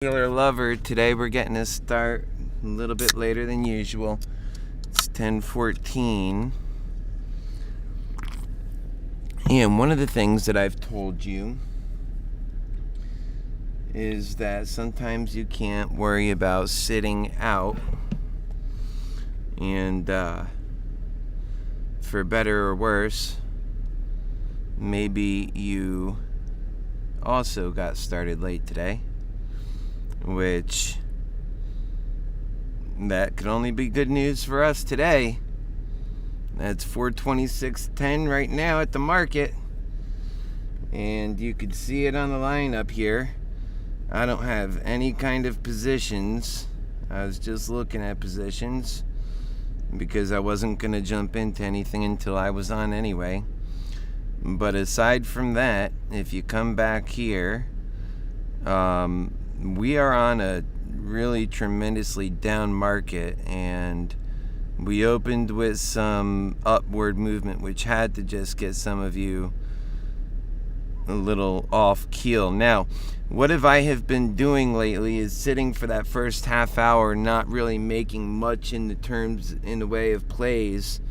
HappyHealer lover. Today we're getting a start a little bit later than usual. It's 10:14. And one of the things that I've told you is that sometimes you can't worry about sitting out, and for better or worse, maybe you also got started late today, which that could only be good news for us today. That's 426.10 right now at the market, and you could see it on the line up here. I don't have any kind of positions. I was just looking at positions because I wasn't going to jump into anything until I was on anyway. But aside from that, if you come back here, we are on a really tremendously down market, and we opened with some upward movement, which had to just get some of you a little off keel. Now, what I have been doing lately is sitting for that first half hour, not really making much in the way of plays,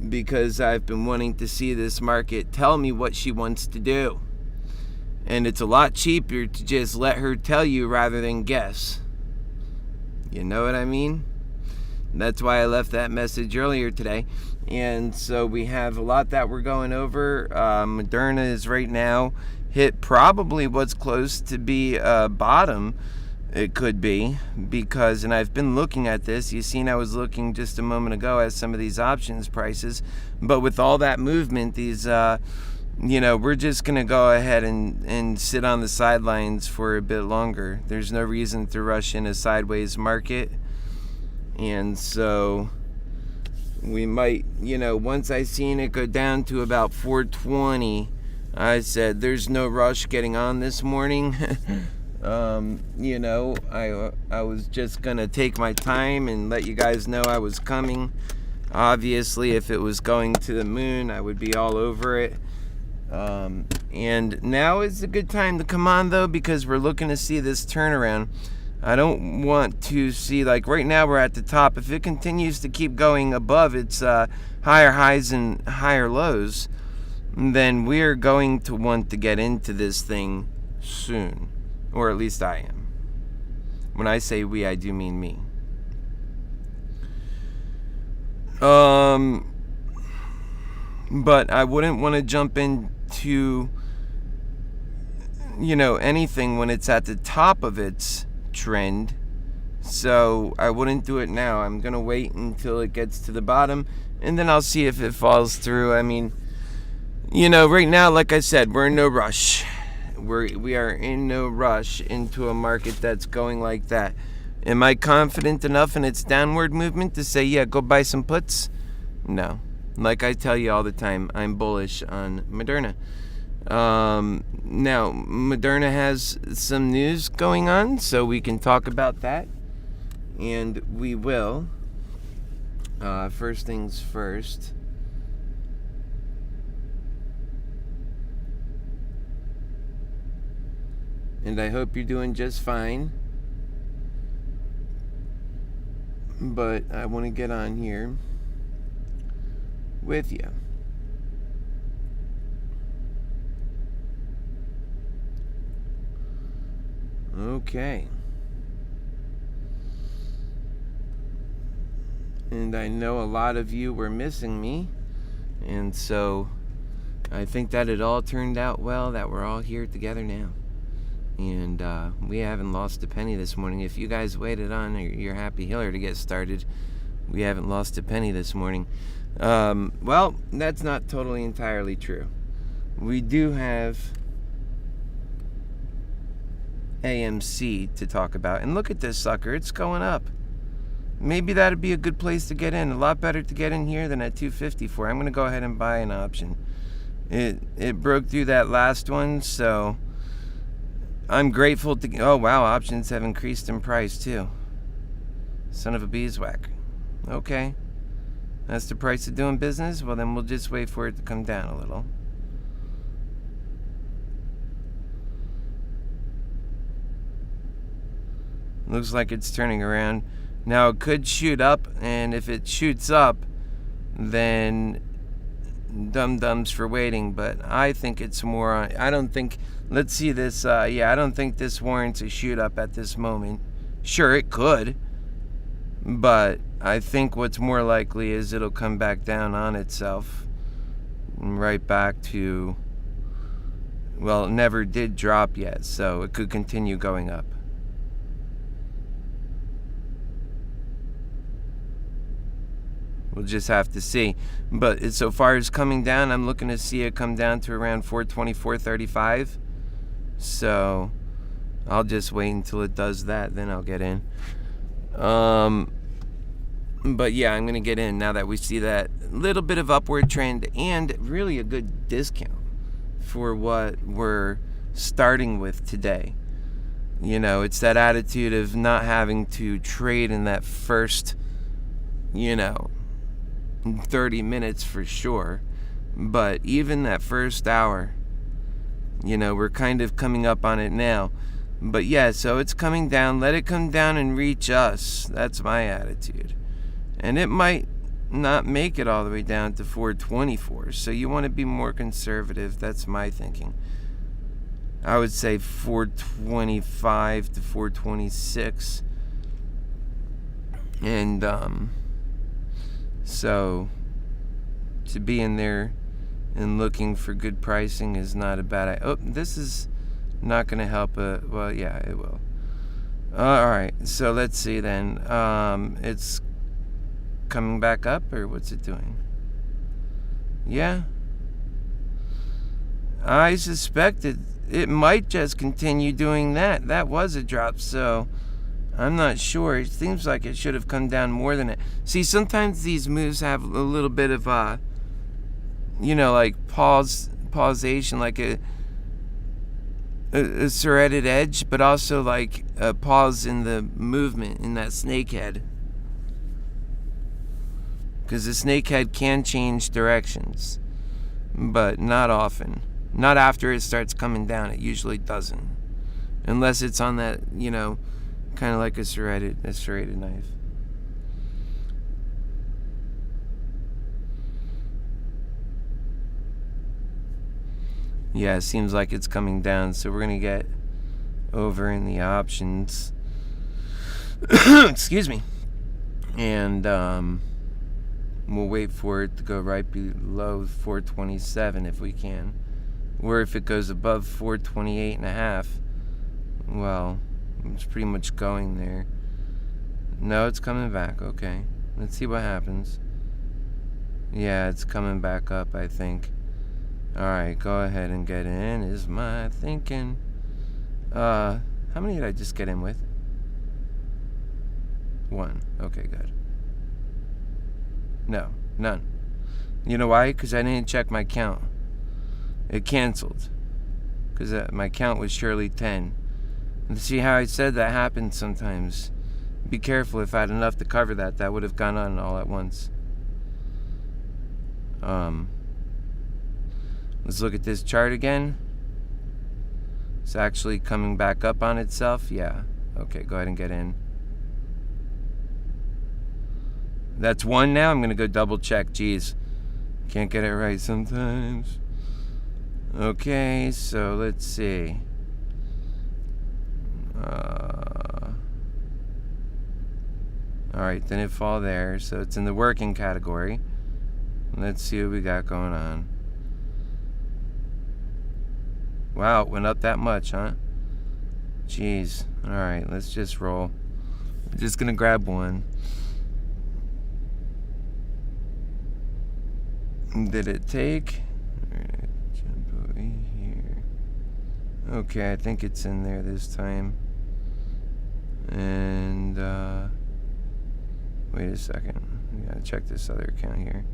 because I've been wanting to see this market tell me what she wants to do. And it's a lot cheaper to just let her tell you rather than guess. You know what I mean? That's why I left that message earlier today. And so we have a lot that we're going over. Moderna is right now hit probably what's close to be a bottom. It could be, because, and I've been looking at this, you've seen I was looking just a moment ago at some of these options prices, but with all that movement, these we're just going to go ahead and sit on the sidelines for a bit longer. There's no reason to rush in a sideways market. And so we might, once I seen it go down to about 420, I said there's no rush getting on this morning. I was just going to take my time and let you guys know I was coming. Obviously, if it was going to the moon, I would be all over it. And now is a good time to come on, though, because we're looking to see this turnaround. I don't want to see, like right now we're at the top. If it continues to keep going above its higher highs and higher lows, then we're going to want to get into this thing soon. Or at least I am. When I say we, I do mean me. But I wouldn't want to jump into anything when it's at the top of its trend, so I wouldn't do it now. I'm gonna wait until it gets to the bottom, and then I'll see if it falls through. I mean, right now, like I said, we're in no rush. We are in no rush into a market that's going like that. Am I confident enough in its downward movement to say, yeah, go buy some puts? No. Like I tell you all the time, I'm bullish on Moderna. Now, Moderna has some news going on, so we can talk about that. And we will. First things first. And I hope you're doing just fine. But I want to get on here with you. Okay. And I know a lot of you were missing me, and so I think that it all turned out well, that we're all here together now. And we haven't lost a penny this morning. If you guys waited on your HappyHealer to get started, we haven't lost a penny this morning. Well, that's not totally entirely true. We do have AMC to talk about. And look at this sucker. It's going up. Maybe that'd be a good place to get in. A lot better to get in here than at 254. I'm going to go ahead and buy an option. It broke through that last one, so I'm grateful to... Oh, wow. Options have increased in price, too. Son of a beeswax. Okay. That's the price of doing business? Well, then we'll just wait for it to come down a little. Looks like it's turning around. Now it could shoot up, and if it shoots up, then dum-dums for waiting, but I think it's more on, I don't think, let's see this, I don't think this warrants a shoot up at this moment. Sure, it could, but I think what's more likely is it'll come back down on itself, right back to, well, it never did drop yet, so it could continue going up. We'll just have to see. But so far as coming down, I'm looking to see it come down to around 424.35. So I'll just wait until it does that, then I'll get in. But yeah, I'm gonna get in now that we see that little bit of upward trend and really a good discount for what we're starting with today. You know, it's that attitude of not having to trade in that first, 30 minutes for sure, but even that first hour, we're kind of coming up on it now. But yeah, so it's coming down. Let it come down and reach us. That's my attitude. And it might not make it all the way down to 424, so you want to be more conservative. That's my thinking. I would say 425 to 426. And so to be in there and looking for good pricing is not a bad idea. Oh, this is not going to help. Well, yeah, it will. All right, so let's see then. It's coming back up, or what's it doing? Yeah. I suspected it might just continue doing that. That was a drop, so I'm not sure. It seems like it should have come down more than it. See, sometimes these moves have a little bit of like pausation, like a serrated edge, but also like a pause in the movement in that snake head. Because the snake head can change directions, but not often. Not after it starts coming down. It usually doesn't, unless it's on that, kind of like a serrated knife. Yeah, it seems like it's coming down, so we're gonna get over in the options. Excuse me. And we'll wait for it to go right below 427 if we can. Or if it goes above 428.5, well, it's pretty much going there. No, it's coming back. Okay, let's see what happens. Yeah, it's coming back up, I think. Alright, go ahead and get in, is my thinking. How many did I just get in with? 1. Okay, good. No, none. You know why? Because I didn't check my count. It canceled. Because my count was surely 10. And see how I said that happens sometimes. Be careful. If I had enough to cover that, that would have gone on all at once. Let's look at this chart again. It's actually coming back up on itself. Yeah. Okay, go ahead and get in. That's 1 now. I'm going to go double check. Jeez. Can't get it right sometimes. Okay, so let's see. Alright, didn't fall there. So it's in the working category. Let's see what we got going on. Wow, it went up that much, huh? Jeez. Alright, let's just roll. I'm just gonna grab one. Did it take? Jump over here. Okay, I think it's in there this time. And, wait a second. We gotta check this other account here.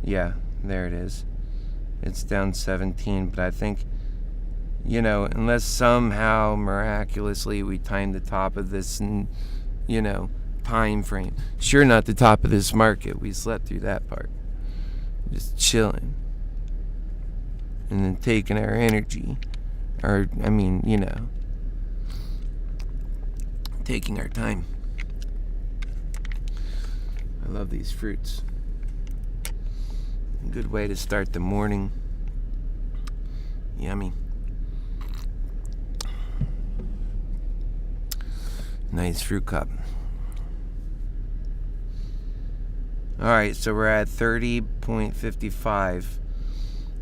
Yeah, there it is. It's down 17, but I think, unless somehow miraculously we time the top of this, time frame. Sure, not the top of this market. We slept through that part. Just chilling. And then taking our energy. Taking taking our time. I love these fruits. A good way to start the morning. Yummy. Nice fruit cup. Alright, so we're at 30.55.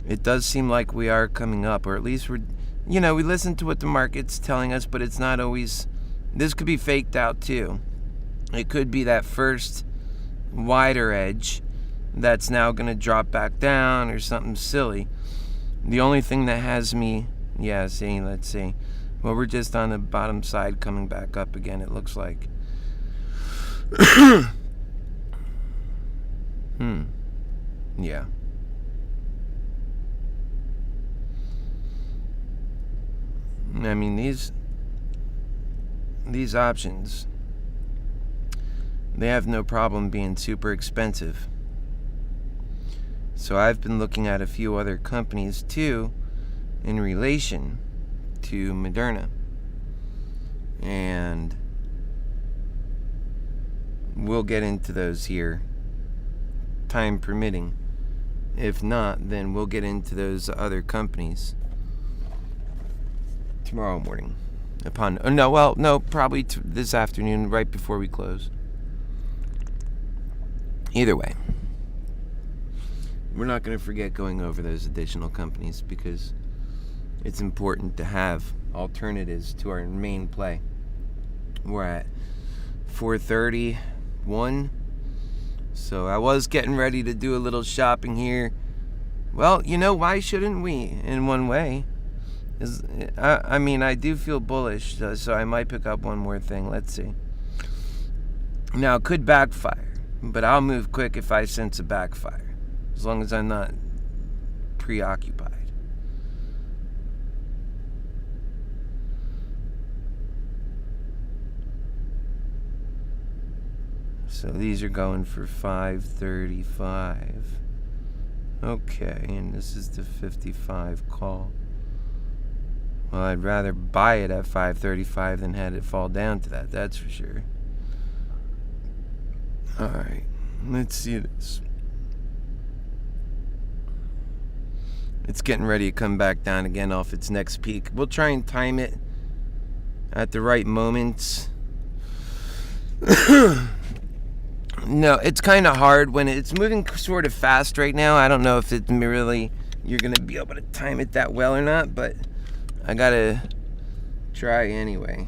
It does seem like we are coming up, or at least we listen to what the market's telling us, but it's not always. This could be faked out too. It could be that first wider edge that's now going to drop back down or something silly. The only thing that has me, let's see. Well, we're just on the bottom side coming back up again, it looks like. Yeah. I mean, these options, they have no problem being super expensive. So I've been looking at a few other companies too in relation to Moderna. And we'll get into those here, time permitting. If not, then we'll get into those other companies tomorrow morning. Probably this afternoon, right before we close. Either way, we're not going to forget going over those additional companies because it's important to have alternatives to our main play. We're at 431. So I was getting ready to do a little shopping here. Well, why shouldn't we in one way? I do feel bullish, so I might pick up one more thing. Let's see. Now, it could backfire, but I'll move quick if I sense a backfire, as long as I'm not preoccupied. So these are going for 535. Okay, and this is the 55 call. Well, I'd rather buy it at 535 than have it fall down to that, that's for sure. Alright, let's see this. It's getting ready to come back down again off its next peak. We'll try and time it at the right moments. No, it's kind of hard when it's moving sort of fast right now. I don't know if it's really, you're going to be able to time it that well or not, but I got to try anyway.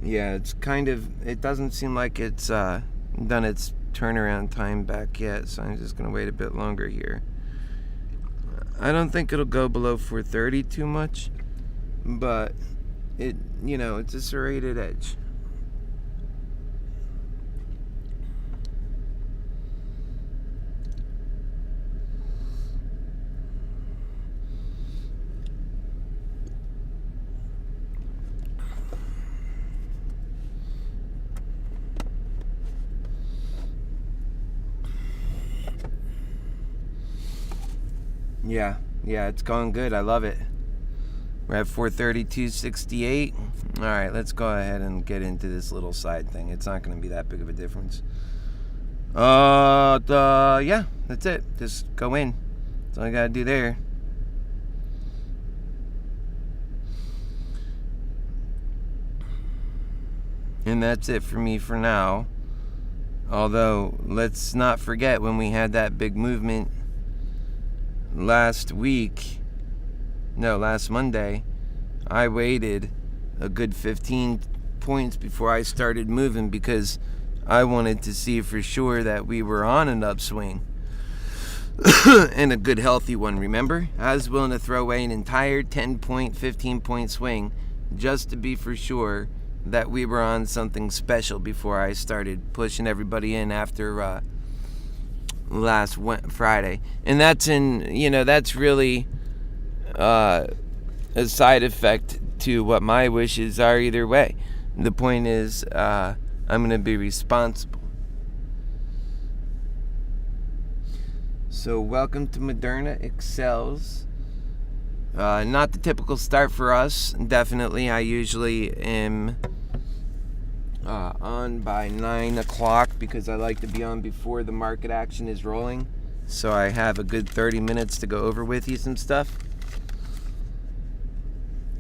Yeah, it's kind of, it doesn't seem like it's done its turnaround time back yet, so I'm just going to wait a bit longer here. I don't think it'll go below 430 too much, but it's a serrated edge. Yeah, it's going good. I love it. We're at 432.68. All right, let's go ahead and get into this little side thing. It's not going to be that big of a difference. Yeah, that's it. Just go in. That's all I got to do there. And that's it for me for now. Although, let's not forget when we had that big movement last Monday, I waited a good 15 points before I started moving because I wanted to see for sure that we were on an upswing and a good healthy one. Remember, I was willing to throw away an entire 10-point, 15-point swing just to be for sure that we were on something special before I started pushing everybody in after last Friday. And that's that's really a side effect to what my wishes are either way. The point is, I'm going to be responsible. So welcome to ModernaExcels. Not the typical start for us. Definitely, I usually am on by 9 o'clock because I like to be on before the market action is rolling. So I have a good 30 minutes to go over with you some stuff.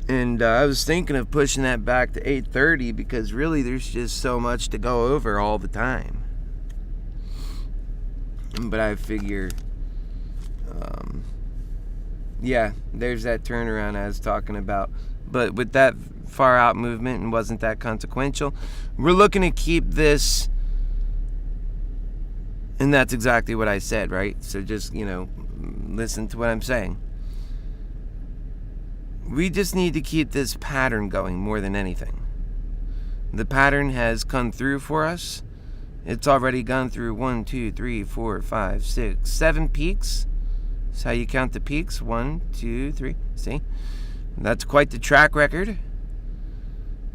And I was thinking of pushing that back to 8:30 because really there's just so much to go over all the time. But I figure, yeah, there's that turnaround I was talking about. But with that far out movement and wasn't that consequential, we're looking to keep this. And that's exactly what I said, right? So just, listen to what I'm saying. We just need to keep this pattern going more than anything. The pattern has come through for us. It's already gone through 1, 2, 3, 4, 5, 6, 7 peaks. That's how you count the peaks. 1, 2, 3. See? That's quite the track record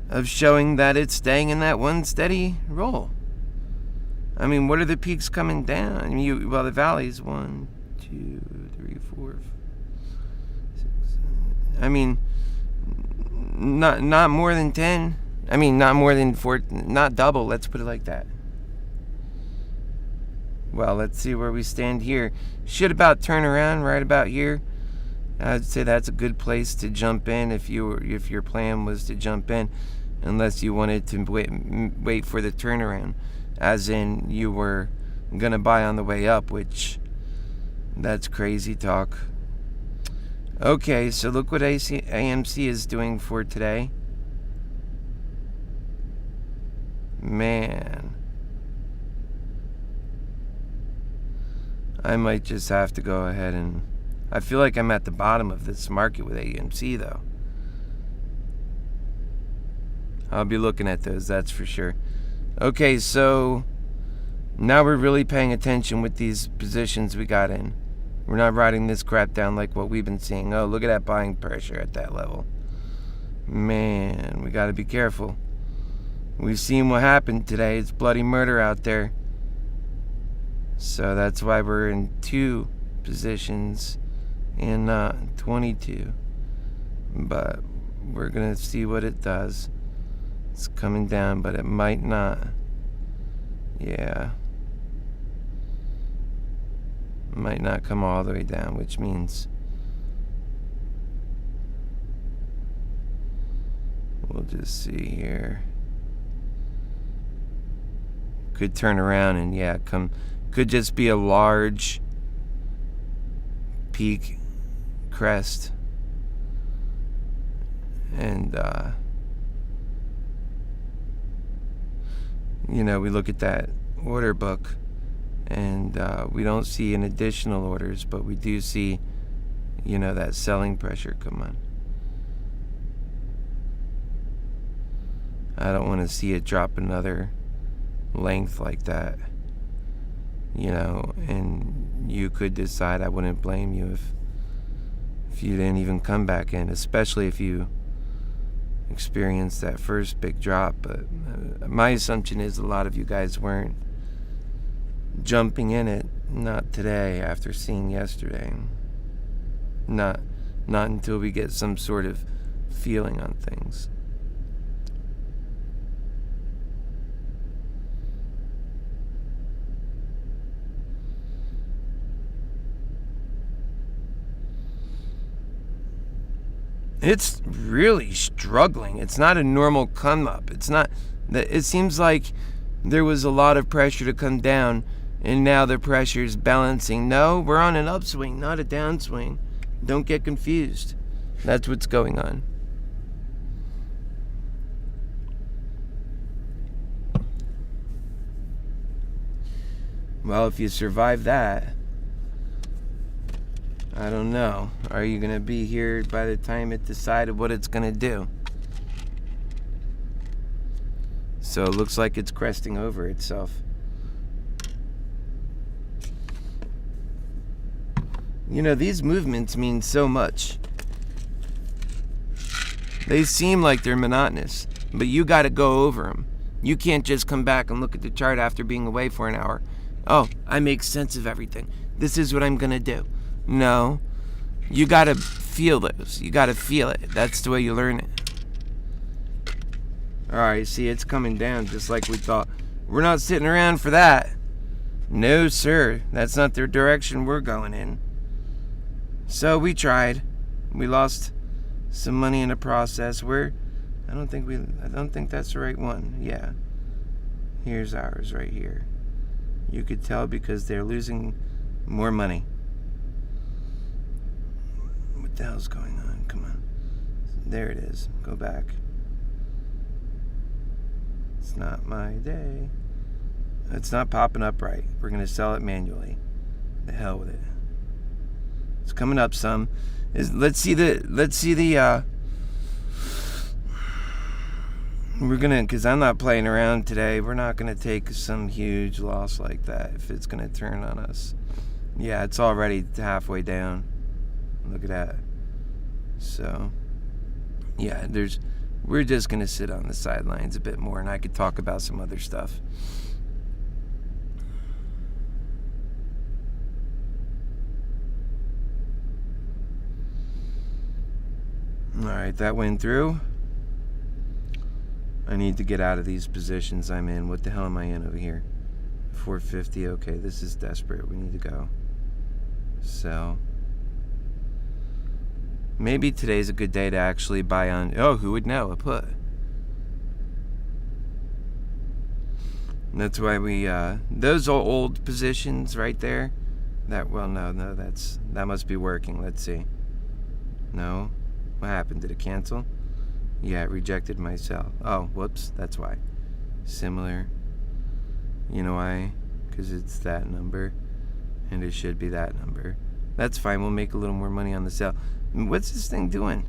of showing that it's staying in that one steady roll. I mean, what are the peaks coming down? I mean, the valleys. 1, 2, 3, 4, 5. I mean, not more than 10. I mean, not more than 4. Not double. Let's put it like that. Well, let's see where we stand here. Should about turn around right about here. I'd say that's a good place to jump in if your plan was to jump in, unless you wanted to wait for the turnaround, as in you were gonna buy on the way up, which that's crazy talk. Okay, so look what AMC is doing for today. Man. I might just have to go ahead and... I feel like I'm at the bottom of this market with AMC, though. I'll be looking at those, that's for sure. Okay, so... now we're really paying attention with these positions we got in. We're not riding this crap down like what we've been seeing. Oh, look at that buying pressure at that level. Man, we gotta be careful. We've seen what happened today. It's bloody murder out there. So that's why we're in 2 positions and not 22. But we're gonna see what it does. It's coming down, but it might not. Yeah. Might not come all the way down, which means we'll just see here. Could turn around and could just be a large peak crest, and we look at that order book. And we don't see any additional orders, but we do see, that selling pressure come on. I don't want to see it drop another length like that. And you could decide, I wouldn't blame you if you didn't even come back in, especially if you experienced that first big drop. But my assumption is a lot of you guys weren't jumping in it, not today after seeing yesterday. Not until we get some sort of feeling on things. It's really struggling. It's not a normal come up. It seems like there was a lot of pressure to come down, and now the pressure is balancing. No, we're on an upswing, not a downswing. Don't get confused. That's what's going on. Well, if you survive that, I don't know. Are you going to be here by the time it decided what it's going to do? So it looks like it's cresting over itself. These movements mean so much. They seem like they're monotonous, but you got to go over them. You can't just come back and look at the chart after being away for an hour. Oh, I make sense of everything. This is what I'm going to do. No. You got to feel those. You got to feel it. That's the way you learn it. All right, see, it's coming down just like we thought. We're not sitting around for that. No, sir. That's not the direction we're going in. So we tried. We lost some money in the process. I don't think that's the right one. Yeah. Here's ours right here. You could tell because they're losing more money. What the hell's going on? Come on. There it is. Go back. It's not my day. It's not popping up right. We're going to sell it manually. The hell with it. It's coming up some. Let's see the we're gonna, because I'm not playing around today, we're not gonna take some huge loss like that if it's gonna turn on us. Yeah, it's already halfway down. Look at that. So yeah, we're just gonna sit on the sidelines a bit more, and I could talk about some other stuff. Alright, that went through. I need to get out of these positions I'm in. What the hell am I in over here? 450. Okay, this is desperate. We need to go. Sell. Maybe today's a good day to actually buy on. Oh, who would know? A put. That's why we those old positions right there. That must be working. Let's see. No. What happened? Did it cancel? Yeah, it rejected my sell. Oh, whoops. That's why. Similar. You know why? Because it's that number. And it should be that number. That's fine. We'll make a little more money on the sell. What's this thing doing?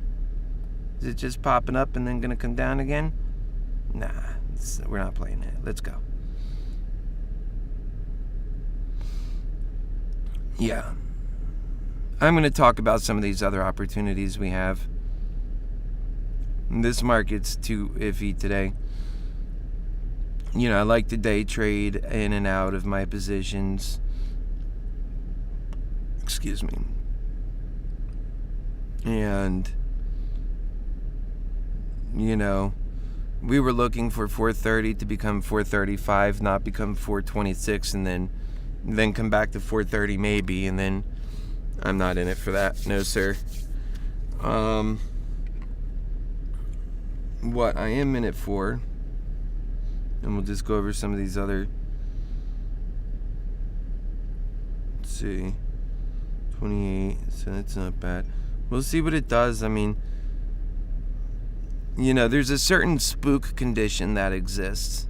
Is it just popping up and then going to come down again? Nah. We're not playing that. Let's go. Yeah. I'm going to talk about some of these other opportunities we have. This market's too iffy today. You know, I like to day trade in and out of my positions. Excuse me. And, you know, we were looking for 430 to become 435, not become 426, and then come back to 430 maybe, and then I'm not in it for that. No, sir. What I am in it for, and we'll just go over some of these other, let's see, 28, so that's not bad. We'll see what it does. I mean, you know, there's a certain spook condition that exists,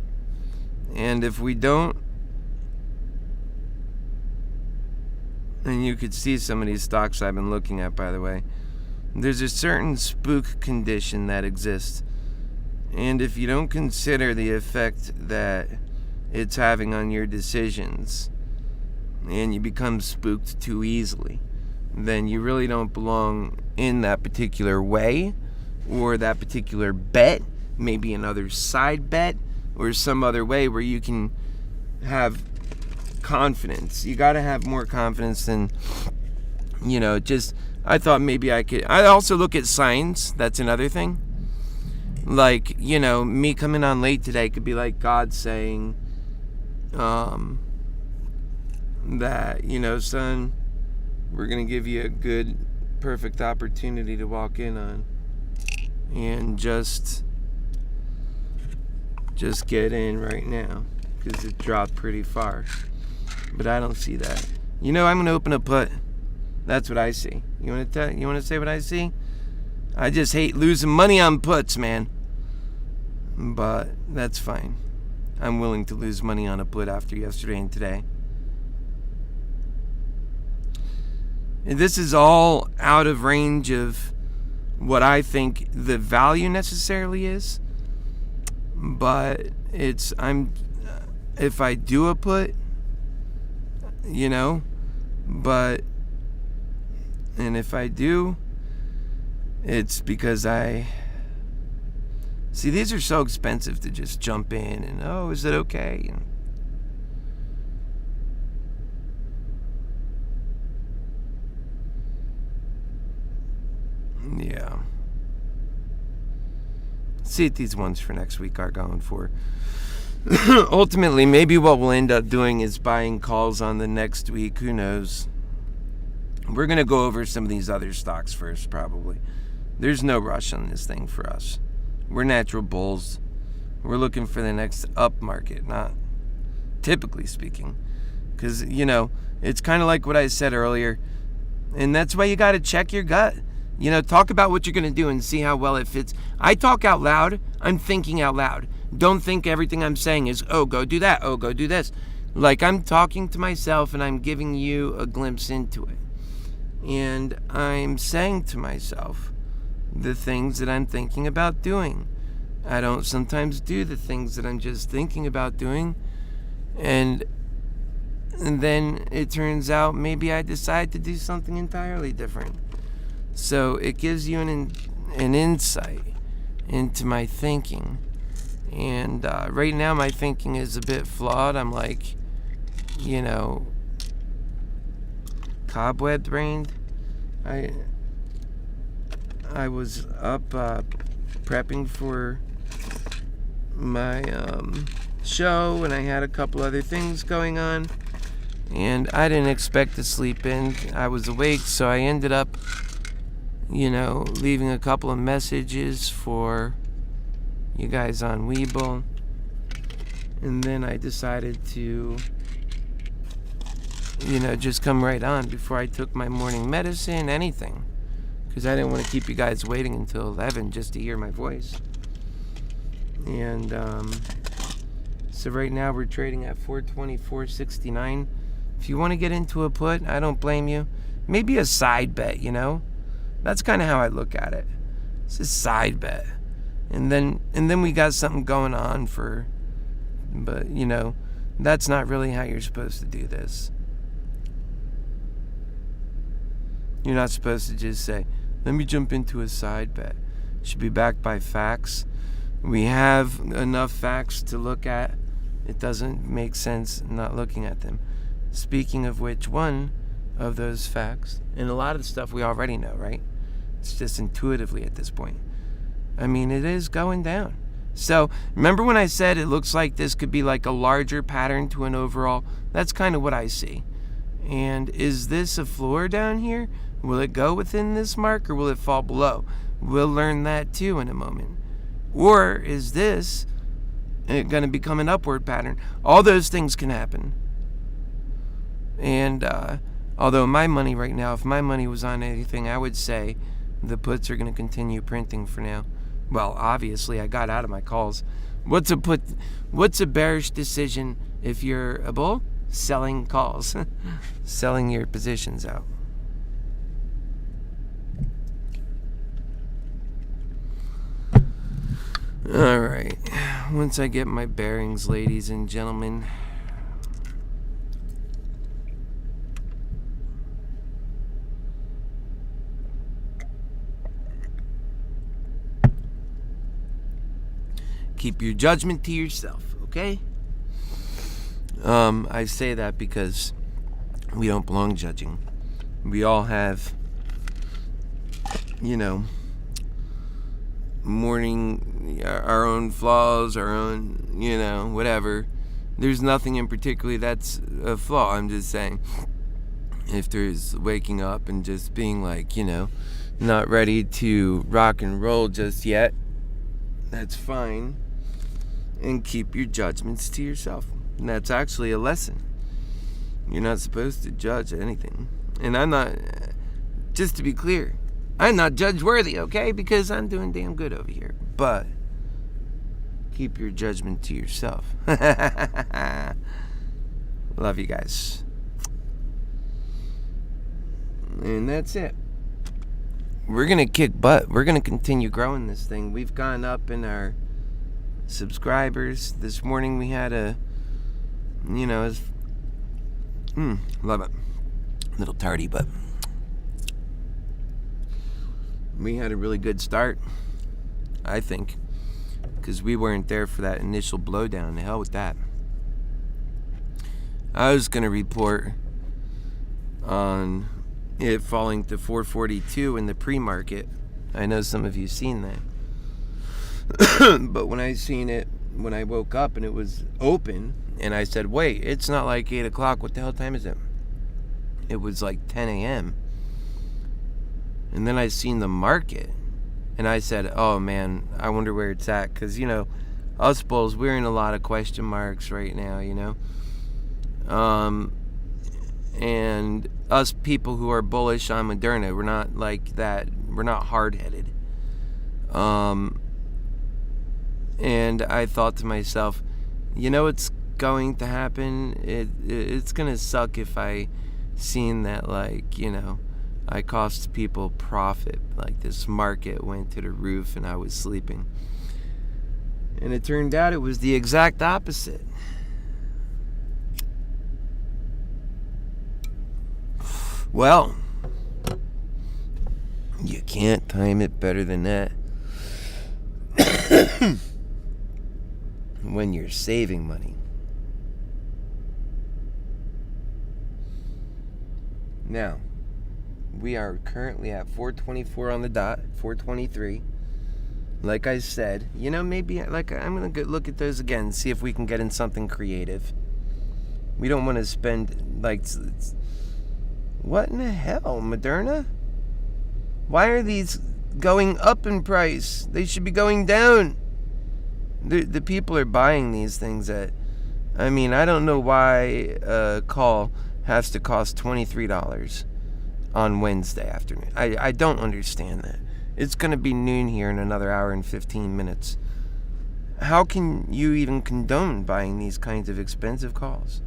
and if we don't, and you could see some of these stocks I've been looking at, by the way, there's a certain spook condition that exists. And if you don't consider the effect that it's having on your decisions, and you become spooked too easily, then you really don't belong in that particular way, or that particular bet, maybe another side bet, or some other way where you can have confidence. You got to have more confidence than, you know, just, I thought maybe I could. I also look at signs. That's another thing. Like, you know, me coming on late today could be like God saying that, you know, son, we're going to give you a good, perfect opportunity to walk in on. And just get in right now, because it dropped pretty far. But I don't see that. You know, I'm going to open a put. That's what I see. You want to say what I see? I just hate losing money on puts, man. But that's fine. I'm willing to lose money on a put after yesterday and today. And this is all out of range of what I think the value necessarily is. But if I do a put, you know, and if I do, it's because I See, these are so expensive to just jump in and, oh, is it okay? Yeah. See what these ones for next week are going for. Ultimately, maybe what we'll end up doing is buying calls on the next week. Who knows? We're going to go over some of these other stocks first, probably. There's no rush on this thing for us. We're natural bulls. We're looking for the next up market, not typically speaking. Because, it's kind of like what I said earlier. And that's why you got to check your gut. Talk about what you're going to do and see how well it fits. I talk out loud. I'm thinking out loud. Don't think everything I'm saying is, oh, go do that. Oh, go do this. Like, I'm talking to myself and I'm giving you a glimpse into it. And I'm saying to myself the things that I'm thinking about doing. I don't sometimes do the things that I'm just thinking about doing. And then it turns out maybe I decide to do something entirely different. So it gives you an insight into my thinking. And right now my thinking is a bit flawed. I'm like, cobweb brained. I was up prepping for my show, and I had a couple other things going on, and I didn't expect to sleep in. I was awake, so I ended up leaving a couple of messages for you guys on Weeble, and then I decided to just come right on before I took my morning medicine, anything, because I didn't want to keep you guys waiting until 11 just to hear my voice. And so right now we're trading at 424.69. If you want to get into a put, I don't blame you. Maybe a side bet, That's kind of how I look at it. It's a side bet. And then we got something going on but that's not really how you're supposed to do this. You're not supposed to just say, let me jump into a side bet. It should be backed by facts. We have enough facts to look at. It doesn't make sense not looking at them. Speaking of which, one of those facts, and a lot of the stuff we already know, right? It's just intuitively at this point. I mean, it is going down. So, remember when I said it looks like this could be like a larger pattern to an overall? That's kind of what I see. And is this a floor down here? Will it go within this mark or will it fall below? We'll learn that too in a moment. Or is this going to become an upward pattern? All those things can happen. And although my money right now, if my money was on anything, I would say the puts are going to continue printing for now. Well, obviously, I got out of my calls. What's a put? What's a bearish decision if you're a bull? Selling calls. Selling your positions out. All right. Once I get my bearings, ladies and gentlemen. Keep your judgment to yourself, okay? I say that because we don't belong judging. We all have, our own flaws, our own, whatever. There's nothing in particular that's a flaw. I'm just saying, if there's waking up and just being like, not ready to rock and roll just yet, that's fine. And keep your judgments to yourself. And that's actually a lesson. You're not supposed to judge anything. And I'm not, just to be clear, I'm not judge worthy, okay? Because I'm doing damn good over here. But keep your judgment to yourself. Love you guys. And that's it. We're going to kick butt. We're going to continue growing this thing. We've gone up in our subscribers. This morning we had a, love it. A little tardy, but we had a really good start, I think. because we weren't there for that initial blowdown. The hell with that. I was going to report on it falling to 442 in the pre-market. I know some of you seen that. But when I seen it, when I woke up and it was open, and I said, wait, it's not like 8 o'clock. What the hell time is it? It was like 10 a.m. And then I seen the market, and I said, oh man, I wonder where it's at. Because, you know, us bulls, we're in a lot of question marks right now, you know. And us people who are bullish on Moderna, we're not like that. We're not hard-headed. And I thought to myself, you know what's going to happen? It's going to suck if I seen that, like, you know, I cost people profit. Like, this market went to the roof and I was sleeping. And it turned out it was the exact opposite. Well, you can't time it better than that. When you're saving money. Now, we are currently at 424 on the dot, 423. Like I said, you know, maybe like I'm going to look at those again, see if we can get in something creative. We don't want to spend like, what in the hell, Moderna? Why are these going up in price? They should be going down. The people are buying these things at, I mean, I don't know why a call has to cost $23 on Wednesday afternoon. I don't understand that. It's going to be noon here in another hour and 15 minutes. How can you even condone buying these kinds of expensive calls?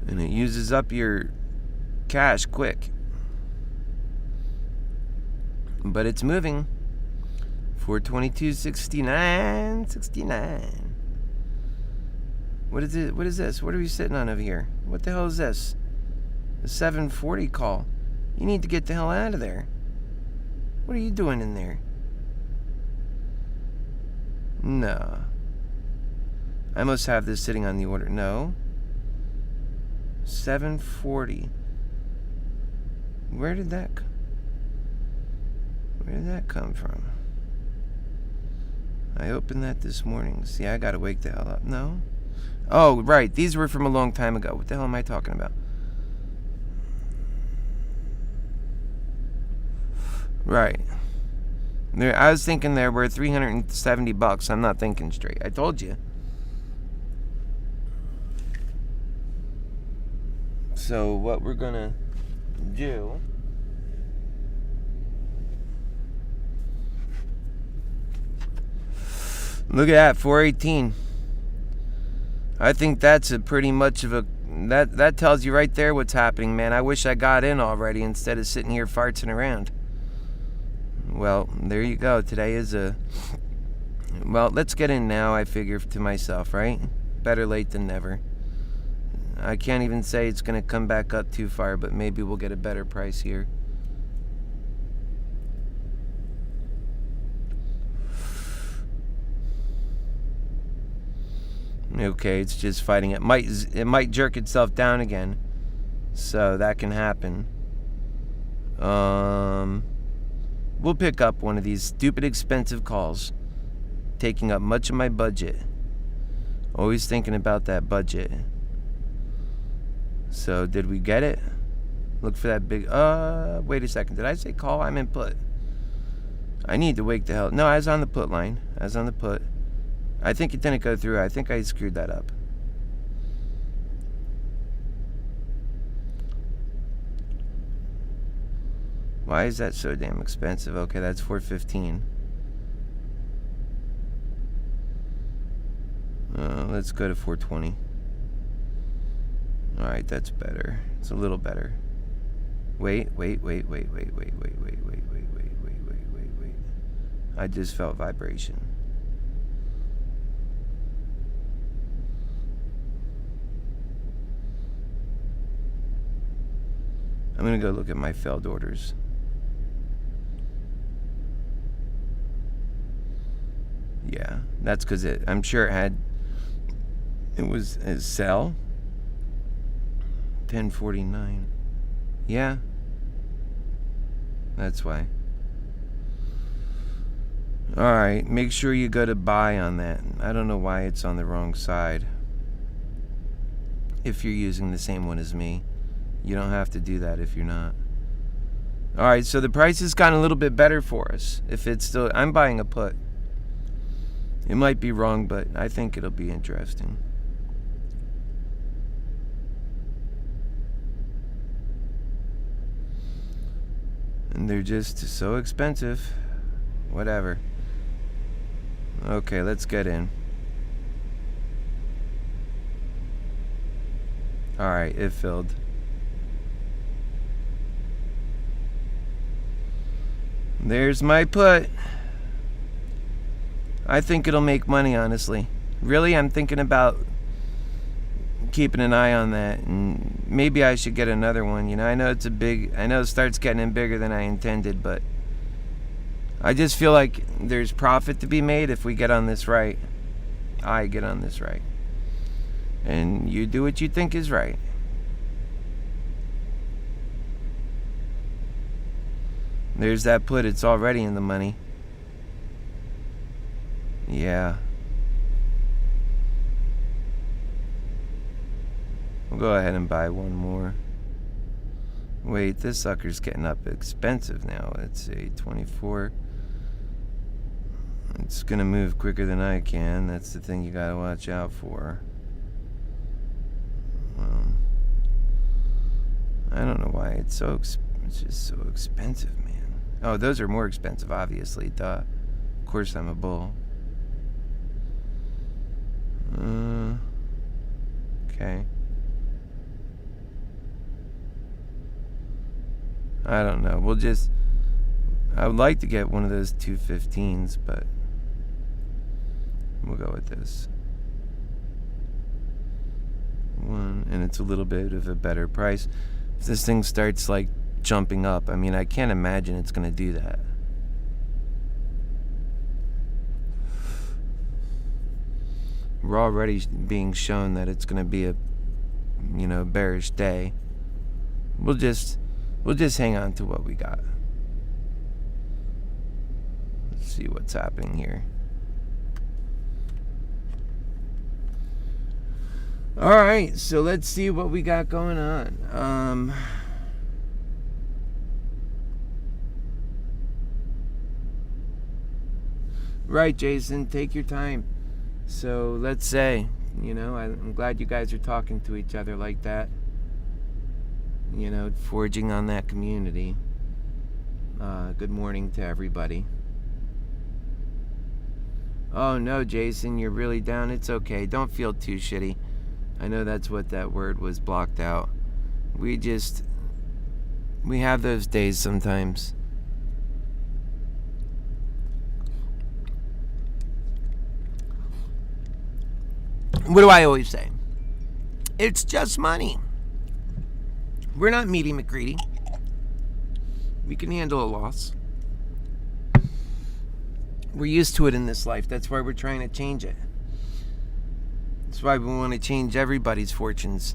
And it uses up your cash quick. But it's moving. 422.69. What is it? What is this? What are we sitting on over here? What the hell is this? A 740 call. You need to get the hell out of there. What are you doing in there? No. I must have this sitting on the order. No. 740. Where did that come from? I opened that this morning. See, I gotta wake the hell up. No? Oh, right. These were from a long time ago. What the hell am I talking about? Right. I was thinking there were $370. I'm not thinking straight. I told you. So what we're gonna do, look at that, 418. I think that's a pretty much of a, that tells you right there what's happening, man. I wish I got in already instead of sitting here farting around. Well, there you go. Today is well, let's get in now, I figure to myself, right? Better late than never. I can't even say it's going to come back up too far, but maybe we'll get a better price here. Okay, it's just fighting. It might jerk itself down again, so that can happen. We'll pick up one of these stupid expensive calls, taking up much of my budget. Always thinking about that budget. So did we get it? Look for that big, wait a second. Did I say call? I'm in put. I need to wake the hell. No, I was on the put line. I was on the put. I think it didn't go through. I think I screwed that up. Why is that so damn expensive? Okay, that's $415. Let's go to $420. Alright, that's better. It's a little better. Wait. I just felt vibration. I'm going to go look at my failed orders. Yeah, that's because I'm sure it was a sell. 1049. Yeah. That's why. Alright, make sure you go to buy on that. I don't know why it's on the wrong side. If you're using the same one as me. You don't have to do that if you're not. Alright, so the price has gotten a little bit better for us. If it's still... I'm buying a put. It might be wrong, but I think it'll be interesting. And they're just so expensive. Whatever. Okay, let's get in. Alright, it filled. There's my put. I think it'll make money, honestly. Really, I'm thinking about keeping an eye on that, and maybe I should get another one. You know, I know it starts getting in bigger than I intended, but I just feel like there's profit to be made if we get on this right. I get on this right. And you do what you think is right. There's that put, it's already in the money. Yeah. We'll go ahead and buy one more. Wait, this sucker's getting up expensive now. It's a 24. It's gonna move quicker than I can. That's the thing you gotta watch out for. I don't know why it's just so expensive, man. Oh, those are more expensive, obviously. Duh. Of course I'm a bull. Okay. I don't know. I would like to get one of those 215s, but we'll go with this one, and it's a little bit of a better price. If this thing starts like jumping up, I mean, I can't imagine it's gonna do that. We're already being shown that it's gonna be a, bearish day. We'll just hang on to what we got. Let's see what's happening here. Alright, so let's see what we got going on. Right, Jason, take your time. So let's say, I'm glad you guys are talking to each other like that. Forging on that community. Good morning to everybody. Oh no, Jason, you're really down. It's okay. Don't feel too shitty. I know that's what that word was blocked out. We have those days sometimes. What do I always say? It's just money. We're not Meaty McCready. We can handle a loss. We're used to it in this life. That's why we're trying to change it. That's why we want to change everybody's fortunes.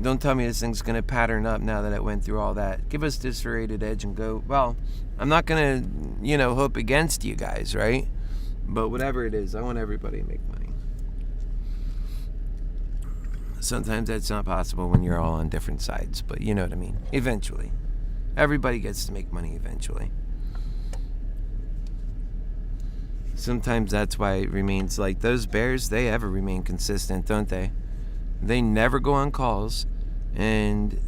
Don't tell me this thing's going to pattern up now that it went through all that. Give us this serrated edge and go, well, I'm not going to, hope against you guys, right? But whatever it is, I want everybody to make money. Sometimes that's not possible when you're all on different sides, but you know what I mean. Eventually. Everybody gets to make money eventually. Sometimes that's why it remains like those bears, they ever remain consistent, don't they? They never go on calls. And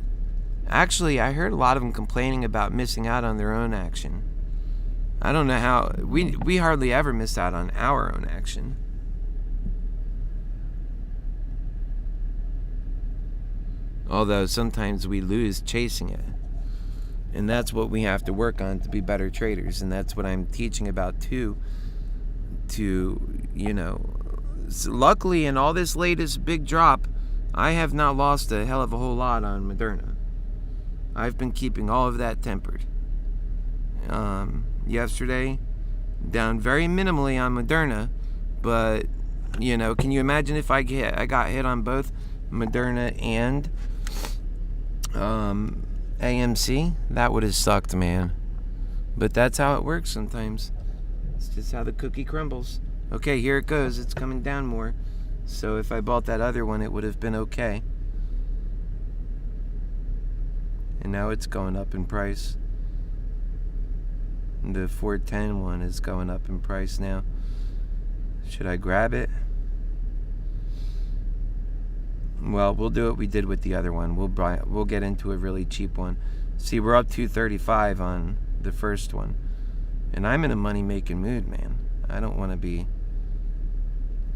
actually, I heard a lot of them complaining about missing out on their own action. I don't know how. We hardly ever miss out on our own action. Although sometimes we lose chasing it. And that's what we have to work on to be better traders. And that's what I'm teaching about too. Luckily in all this latest big drop, I have not lost a hell of a whole lot on Moderna. I've been keeping all of that tempered. Yesterday, down very minimally on Moderna, but can you imagine if I got hit on both Moderna and AMC? That would have sucked, man. But that's how it works sometimes. It's just how the cookie crumbles. Okay, here it goes. It's coming down more. So if I bought that other one, it would have been okay. And now it's going up in price. The 410 one is going up in price now. Should I grab it? Well, we'll do what we did with the other one. We'll get into a really cheap one. See, we're up $235 on the first one. And I'm in a money-making mood, man. I don't want to be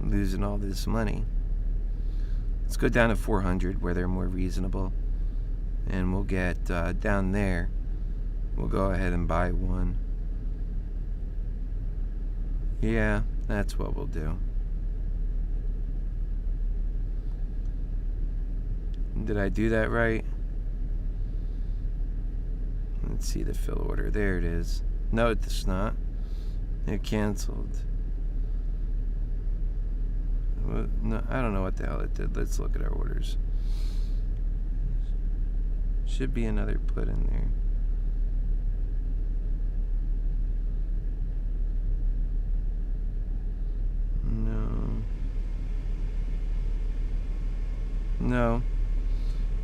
losing all this money. Let's go down to 400 where they're more reasonable. And we'll get down there. We'll go ahead and buy one. Yeah, that's what we'll do. Did I do that right? Let's see the fill order. There it is. No, it's not. It canceled. No, I don't know what the hell it did. Let's look at our orders. Should be another put in there. No,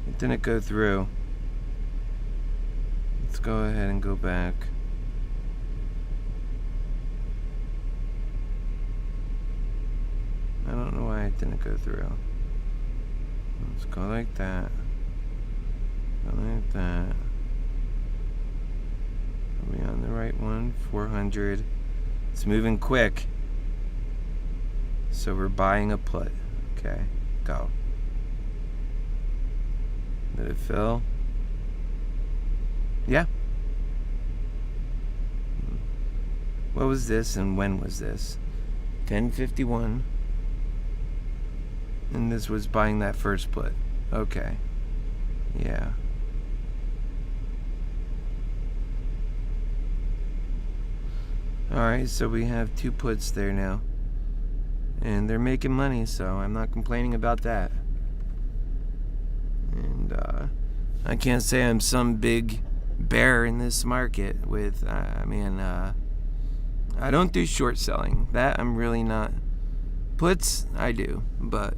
it didn't go through. Let's go ahead and go back. I don't know why it didn't go through. Let's go like that. Go like that. Are we on the right one? 400. It's moving quick. So we're buying a put. Okay, go. Did it fill? Yeah. What was this and when was this? 10:51. And this was buying that first put. Okay. Yeah. Alright, so we have two puts there now. And they're making money, so I'm not complaining about that. And I can't say I'm some big bear in this market with, I don't do short selling. That I'm really not. Puts, I do. But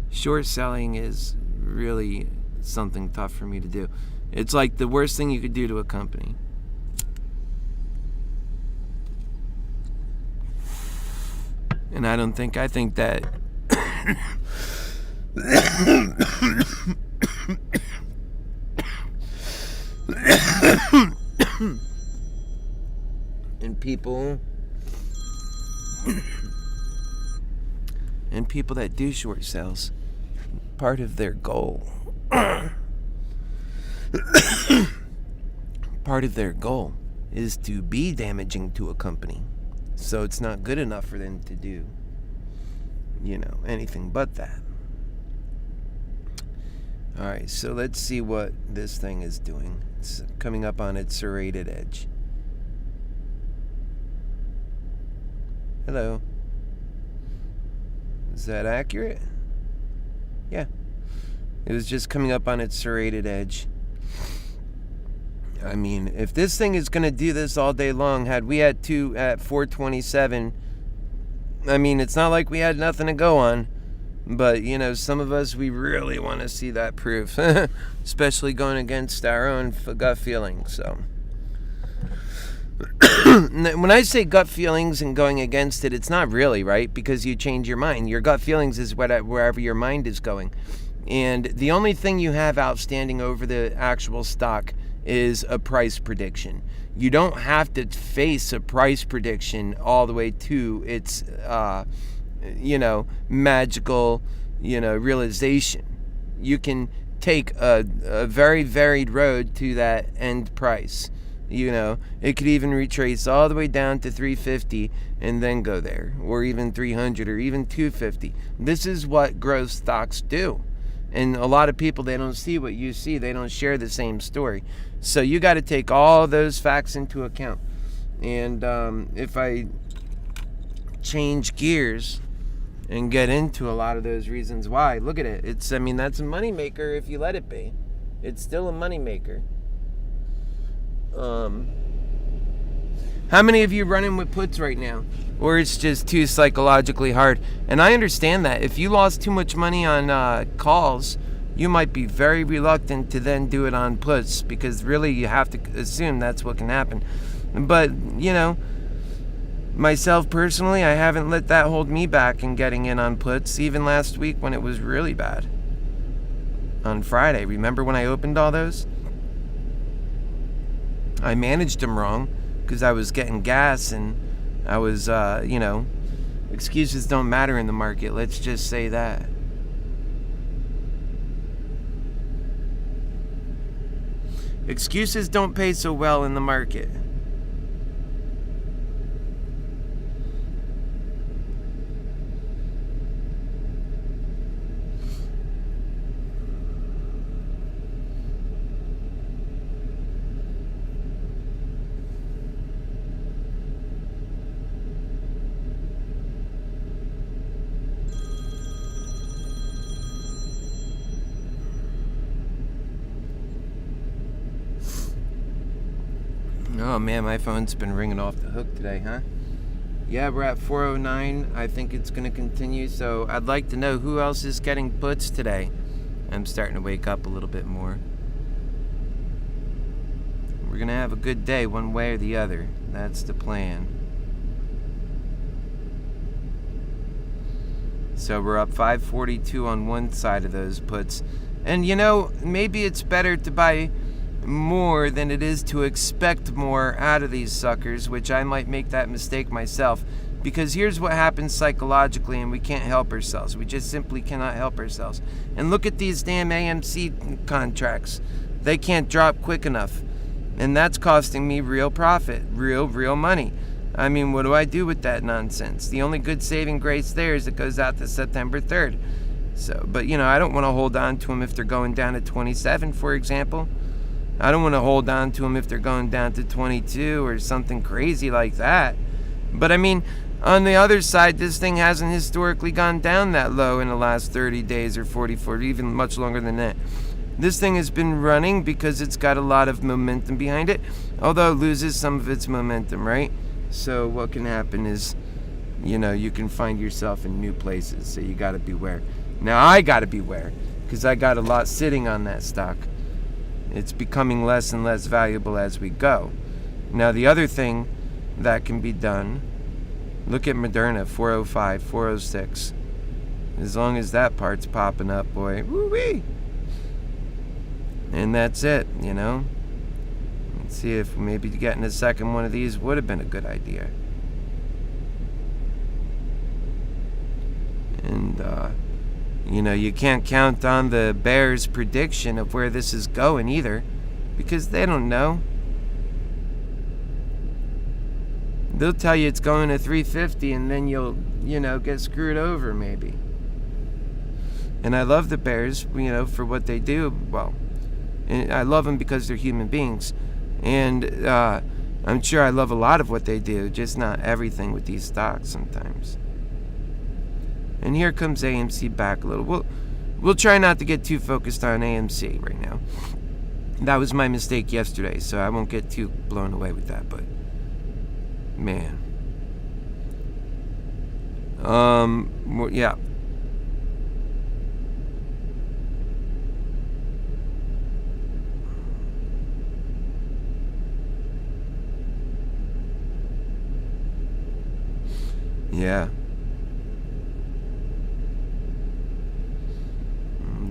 short selling is really something tough for me to do. It's like the worst thing you could do to a company. And I think that and people that do short sales, part of their goal is to be damaging to a company. So it's not good enough for them to do, anything but that. Alright, so let's see what this thing is doing. It's coming up on its serrated edge. Hello. Is that accurate? Yeah. It was just coming up on its serrated edge. I mean, if this thing is going to do this all day long, had we had two at 427, it's not like we had nothing to go on. But, some of us, we really want to see that proof. Especially going against our own gut feelings, so. When I say gut feelings and going against it, it's not really, right? Because you change your mind. Your gut feelings is wherever your mind is going. And the only thing you have outstanding over the actual stock is a price prediction. You don't have to face a price prediction all the way to its, magical, realization. You can take a very varied road to that end price. It could even retrace all the way down to 350 and then go there, or even 300 or even 250. This is what growth stocks do. And a lot of people, they don't see what you see. They don't share the same story. So you got to take all those facts into account. And if I change gears and get into a lot of those reasons why, look at it. That's a moneymaker if you let it be. It's still a moneymaker. How many of you running with puts right now? Or it's just too psychologically hard? And I understand that. If you lost too much money on calls, you might be very reluctant to then do it on puts, because really you have to assume that's what can happen. But, myself personally, I haven't let that hold me back in getting in on puts, even last week when it was really bad. On Friday, remember when I opened all those? I managed them wrong because I was getting gas, and I was, excuses don't matter in the market. Let's just say that. Excuses don't pay so well in the market. Oh man, my phone's been ringing off the hook today, huh? Yeah, we're at 409. I think it's going to continue. So I'd like to know who else is getting puts today. I'm starting to wake up a little bit more. We're going to have a good day one way or the other. That's the plan. So we're up 542 on one side of those puts. And maybe it's better to buy more than it is to expect more out of these suckers, which I might make that mistake myself, because here's what happens psychologically, and we can't help ourselves. We just simply cannot help ourselves. And look at these damn AMC contracts. They can't drop quick enough, and that's costing me real profit, real money. I mean, what do I do with that nonsense? The only good saving grace there is it goes out to September 3rd. So, but I don't want to hold on to them if they're going down to 27, for example. I don't want to hold on to them if they're going down to 22 or something crazy like that. But I mean, on the other side, this thing hasn't historically gone down that low in the last 30 days or 44, even much longer than that. This thing has been running because it's got a lot of momentum behind it, although it loses some of its momentum, right? So what can happen is, you can find yourself in new places, so you got to beware. Now I got to beware because I got a lot sitting on that stock. It's becoming less and less valuable as we go. Now, the other thing that can be done, look at Moderna, 405, 406. As long as that part's popping up, boy, woo-wee. And that's it, Let's see if maybe getting a second one of these would have been a good idea. And, you can't count on the bears' prediction of where this is going either, because they don't know. They'll tell you it's going to 350, and then you'll, get screwed over maybe. And I love the bears, for what they do. Well, and I love them because they're human beings. And I'm sure I love a lot of what they do, just not everything with these stocks sometimes. And here comes AMC back a little. We'll try not to get too focused on AMC right now. That was my mistake yesterday, so I won't get too blown away with that, but man. Yeah. Yeah.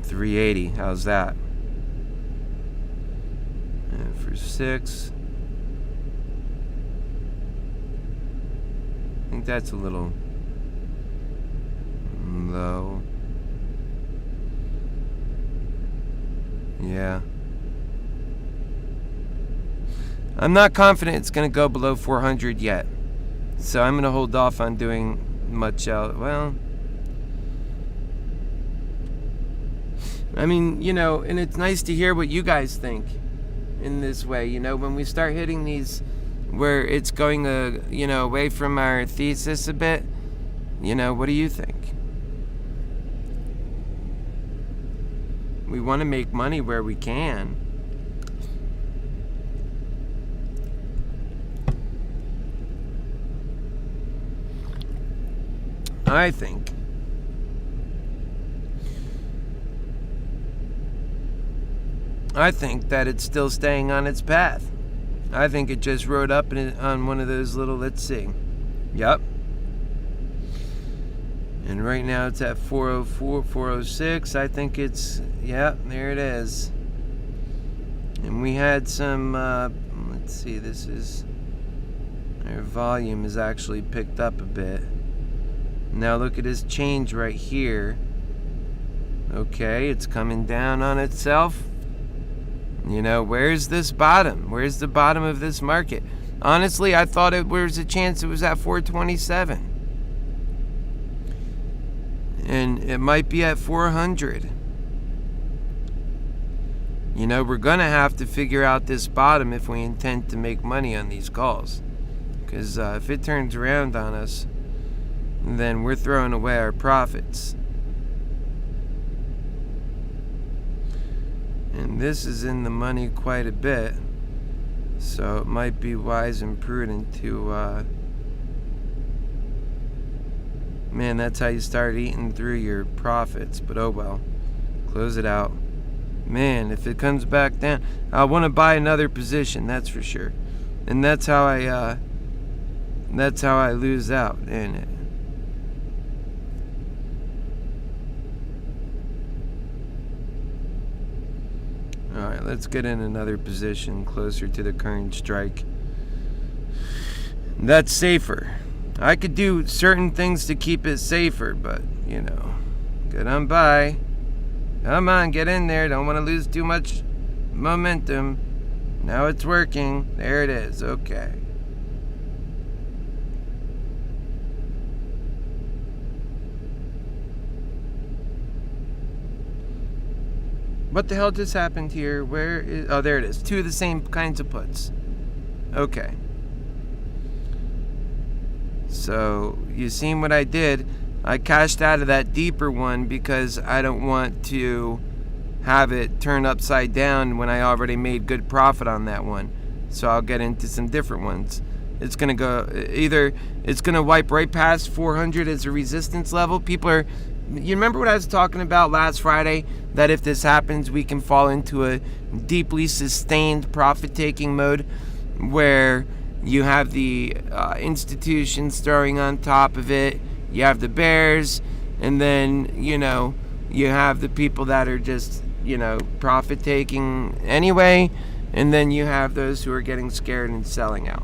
380, how's that? And for 6, I think that's a little low. Yeah. I'm not confident it's going to go below 400 yet. So I'm going to hold off on doing much else. Well, I mean, and it's nice to hear what you guys think in this way. When we start hitting these where it's going, away from our thesis a bit, what do you think? We want to make money where we can. I think that it's still staying on its path. I think it just rode up on one of those little, let's see. Yep. And right now it's at 404, 406. I think it's, there it is. And we had some, let's see, our volume is actually picked up a bit. Now look at this change right here. Okay, it's coming down on itself. Where's this bottom? Where's the bottom of this market? Honestly, I thought there was a chance it was at 427. And it might be at 400. We're going to have to figure out this bottom if we intend to make money on these calls. Because if it turns around on us, then we're throwing away our profits. And this is in the money quite a bit, so it might be wise and prudent to, man, that's how you start eating through your profits, but oh well, close it out. Man, if it comes back down, I want to buy another position, that's for sure. And that's how I lose out in it. Alright, let's get in another position closer to the current strike. That's safer. I could do certain things to keep it safer, but, get on by. Come on, get in there. Don't want to lose too much momentum. Now it's working. There it is. Okay. What the hell just happened here? Where is... Oh, there it is. Two of the same kinds of puts. Okay. So, you seen what I did? I cashed out of that deeper one because I don't want to have it turn upside down when I already made good profit on that one. So I'll get into some different ones. It's going to go... Either it's going to wipe right past 400 as a resistance level. People are... You remember what I was talking about last Friday? That if this happens, we can fall into a deeply sustained profit-taking mode where you have the institutions throwing on top of it, you have the bears, and then, you have the people that are just, profit-taking anyway, and then you have those who are getting scared and selling out.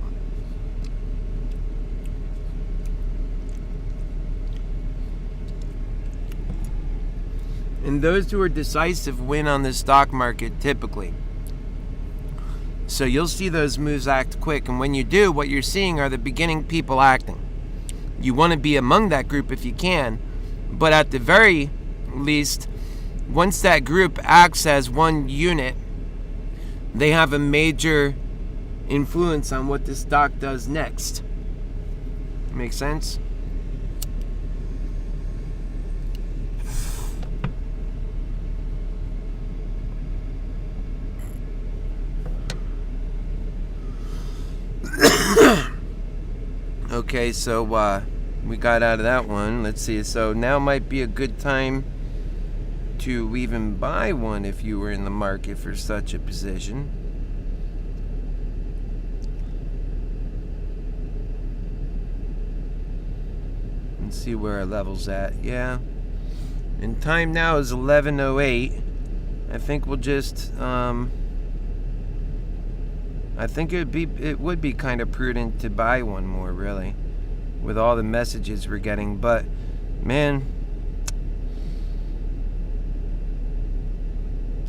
And those who are decisive win on the stock market typically. So you'll see those moves act quick. And when you do, what you're seeing are the beginning people acting. You want to be among that group if you can. But at the very least, once that group acts as one unit, they have a major influence on what the stock does next. Make sense? Okay, so we got out of that one. Let's see. So now might be a good time to even buy one if you were in the market for such a position. Let's see where our level's at. Yeah. And time now is 11:08. I think we'll just I think it would be kind of prudent to buy one more, really, with all the messages we're getting. But man,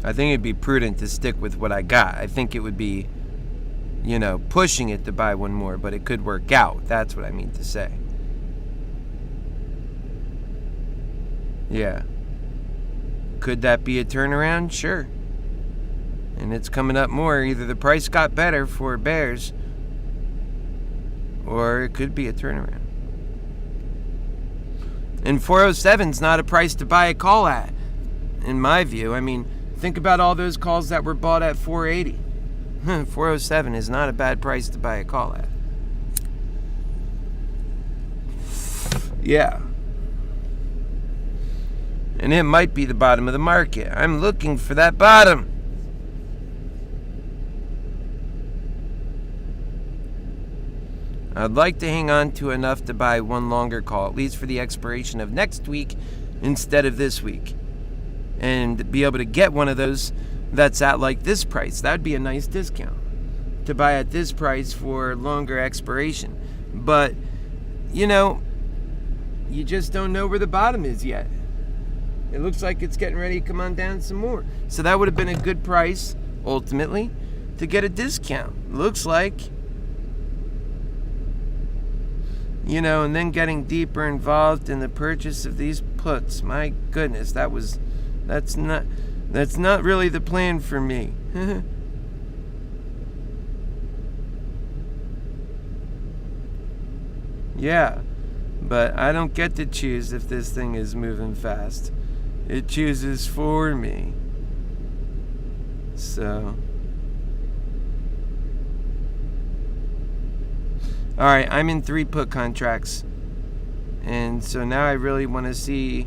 I think it'd be prudent to stick with what I got. I think it would be, pushing it to buy one more, but it could work out. That's what I mean to say. Yeah. Could that be a turnaround? Sure. And it's coming up more. Either the price got better for bears, or it could be a turnaround. And 407's not a price to buy a call at, in my view. I mean, think about all those calls that were bought at 480. 407 is not a bad price to buy a call at. Yeah. And it might be the bottom of the market. I'm looking for that bottom. I'd like to hang on to enough to buy one longer call, at least for the expiration of next week instead of this week. And be able to get one of those that's at like this price. That'd be a nice discount to buy at this price for longer expiration. But, you know, you just don't know where the bottom is yet. It looks like it's getting ready to come on down some more. So that would have been a good price, ultimately, to get a discount. Looks like. You know, and then getting deeper involved in the purchase of these puts. My goodness, that's not really the plan for me. Yeah, but I don't get to choose if this thing is moving fast. It chooses for me. So, alright, I'm in 3 put contracts. And so now I really want to see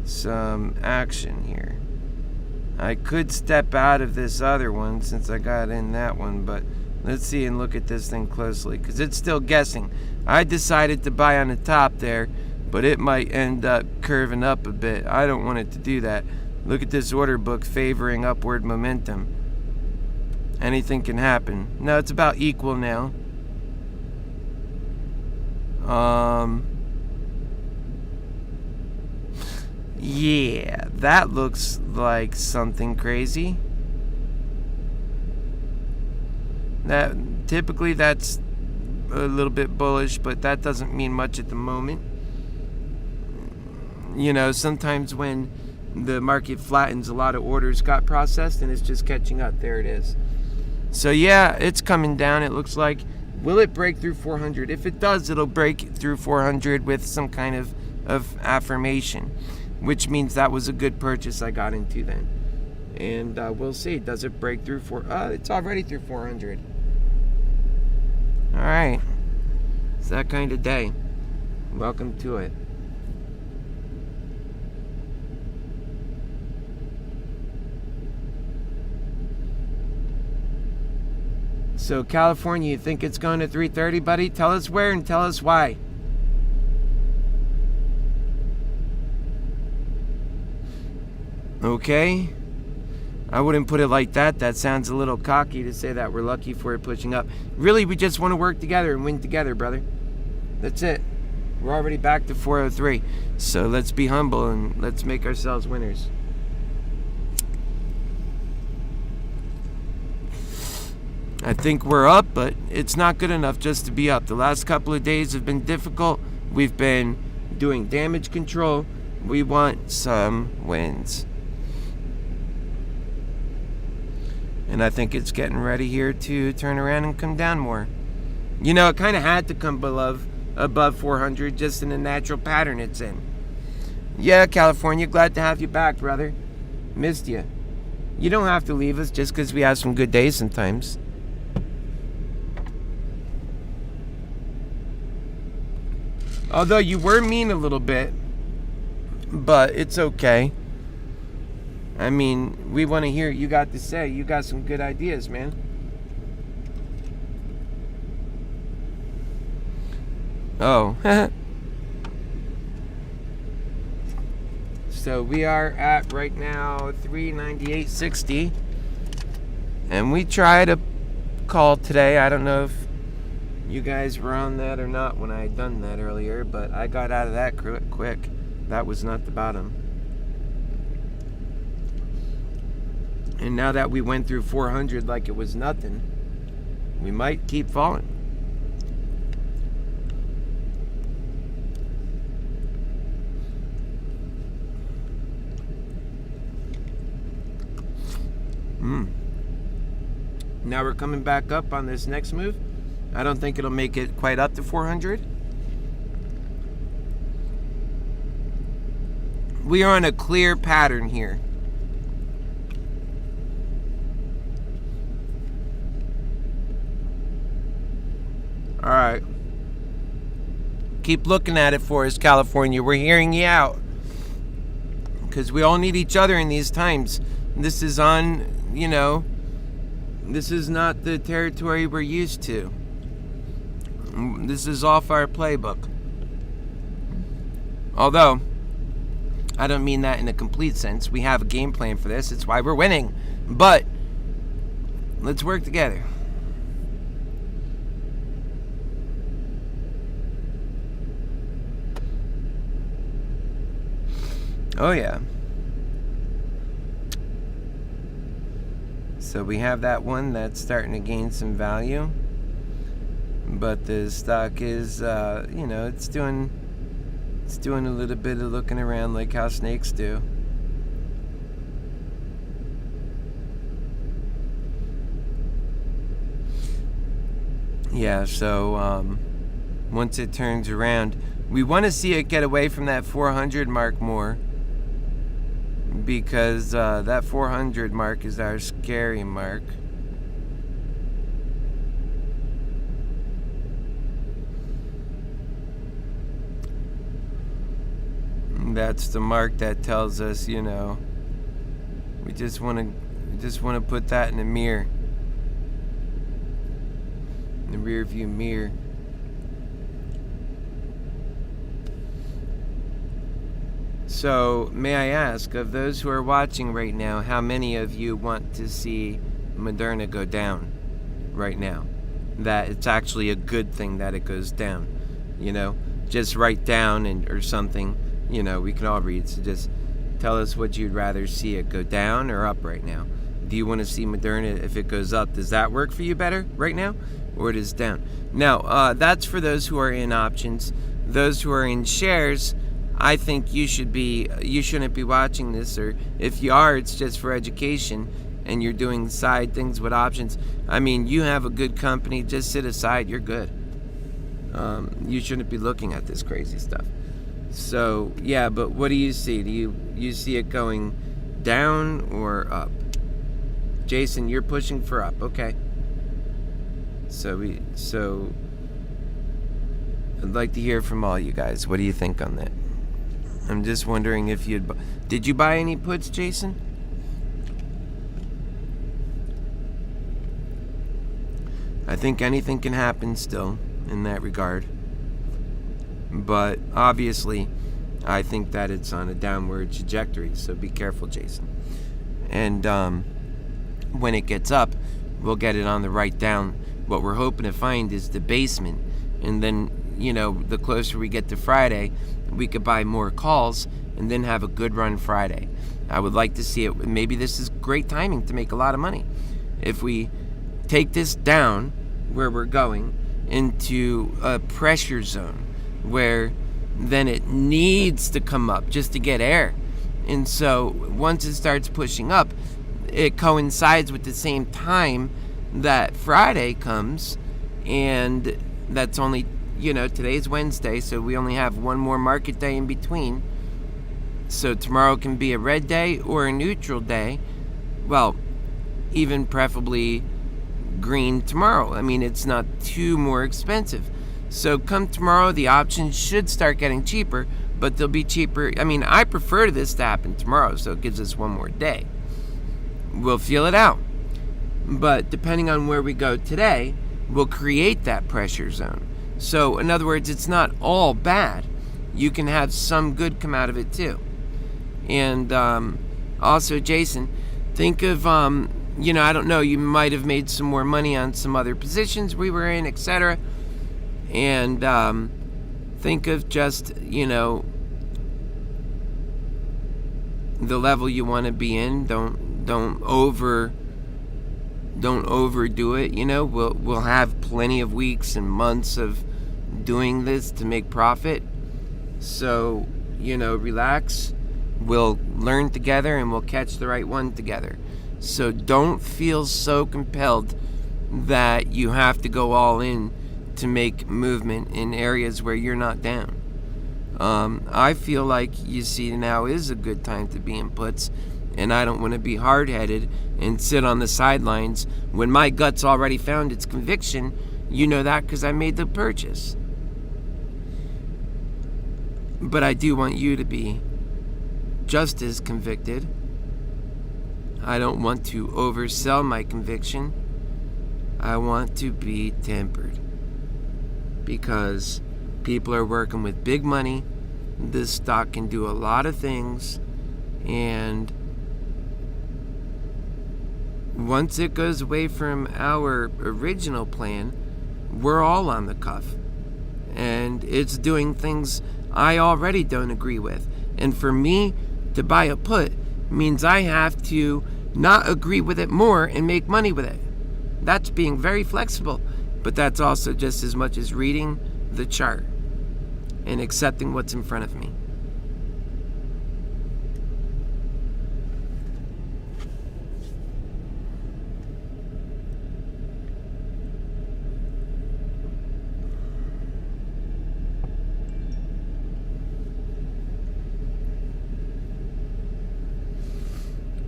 some action here. I could step out of this other one since I got in that one, but let's see and look at this thing closely because it's still guessing. I decided to buy on the top there, but it might end up curving up a bit. I don't want it to do that. Look at this order book favoring upward momentum. Anything can happen. No, it's about equal now. Yeah, that looks like something crazy. That typically that's a little bit bullish, but that doesn't mean much at the moment. You know, sometimes when the market flattens, a lot of orders got processed and it's just catching up. There it is. So yeah, it's coming down, it looks like. Will it break through 400? If it does, it'll break through 400 with some kind of affirmation, which means that was a good purchase I got into then. And we'll see. Does it break through it's already through 400. All right. It's that kind of day. Welcome to it. So California, you think it's going to 330, buddy? Tell us where and tell us why. Okay. I wouldn't put it like that. That sounds a little cocky to say that we're lucky for it pushing up. Really, we just want to work together and win together, brother. That's it. We're already back to 403. So let's be humble and let's make ourselves winners. I think we're up, but it's not good enough just to be up. The last couple of days have been difficult. We've been doing damage control. We want some wins. And I think it's getting ready here to turn around and come down more. You know, it kind of had to come above 400 just in the natural pattern it's in. Yeah, California, glad to have you back, brother. Missed you. You don't have to leave us just because we have some good days sometimes. Although you were mean a little bit, but it's okay. I mean, we want to hear what you got to say. You got some good ideas, man. Oh. So we are at right now 398.60. And we tried a call today. I don't know if you guys were on that or not when I had done that earlier, but I got out of that quick. That was not the bottom. And now that we went through 400 like it was nothing, we might keep falling. Now we're coming back up on this next move. I don't think it'll make it quite up to 400. We are on a clear pattern here. All right. Keep looking at it for us, California. We're hearing you out. Because we all need each other in these times. This is on, this is not the territory we're used to. This is off our playbook. Although, I don't mean that in a complete sense. We have a game plan for this. It's why we're winning. But, let's work together. Oh yeah. So we have that one that's starting to gain some value. But the stock is, it's doing a little bit of looking around like how snakes do. Yeah, so once it turns around, we want to see it get away from that 400 mark more. Because that 400 mark is our scary mark. That's the mark that tells us, we just want to put that in the mirror, in the rear view mirror. So, may I ask, of those who are watching right now, how many of you want to see Moderna go down right now? That it's actually a good thing that it goes down, Just write down or something, we can all read. So just tell us what you'd rather see it go down or up right now. Do you want to see Moderna if it goes up? Does that work for you better right now? Or it is down? Now, that's for those who are in options. Those who are in shares, I think you shouldn't be watching this, or if you are, it's just for education and you're doing side things with options. I mean, you have a good company, just sit aside, you're good. You shouldn't be looking at this crazy stuff. So, yeah, but what do you see? Do you see it going down or up? Jason, you're pushing for up, okay. So I'd like to hear from all you guys. What do you think on that? I'm just wondering if did you buy any puts, Jason? I think anything can happen still in that regard. But obviously, I think that it's on a downward trajectory, so be careful, Jason. And when it gets up, we'll get it on the right down. What we're hoping to find is the basement. And then, the closer we get to Friday, we could buy more calls and then have a good run Friday. I would like to see it. Maybe this is great timing to make a lot of money. If we take this down where we're going into a pressure zone where then it needs to come up just to get air. And so once it starts pushing up, it coincides with the same time that Friday comes, and that's only, today's Wednesday, so we only have one more market day in between. So tomorrow can be a red day or a neutral day. Well, even preferably green tomorrow. I mean, it's not too more expensive. So come tomorrow, the options should start getting cheaper, but they'll be cheaper. I mean, I prefer this to happen tomorrow, so it gives us one more day. We'll feel it out. But depending on where we go today, we'll create that pressure zone. So, in other words, it's not all bad. You can have some good come out of it too. And also, Jason, think of, I don't know, you might have made some more money on some other positions we were in, etc. And think of just, the level you want to be in. Don't overdo it. We'll have plenty of weeks and months of doing this to make profit. So, relax. We'll learn together and we'll catch the right one together. So don't feel so compelled that you have to go all in to make movement in areas where you're not down. I feel like, you see, now is a good time to be in puts, and I don't want to be hard-headed and sit on the sidelines when my gut's already found its conviction. You know that because I made the purchase. But I do want you to be just as convicted. I don't want to oversell my conviction. I want to be tempered, because people are working with big money. This stock can do a lot of things, and once it goes away from our original plan, we're all on the cuff, and it's doing things I already don't agree with. And for me to buy a put means I have to not agree with it more and make money with it. That's being very flexible, but that's also just as much as reading the chart and accepting what's in front of me.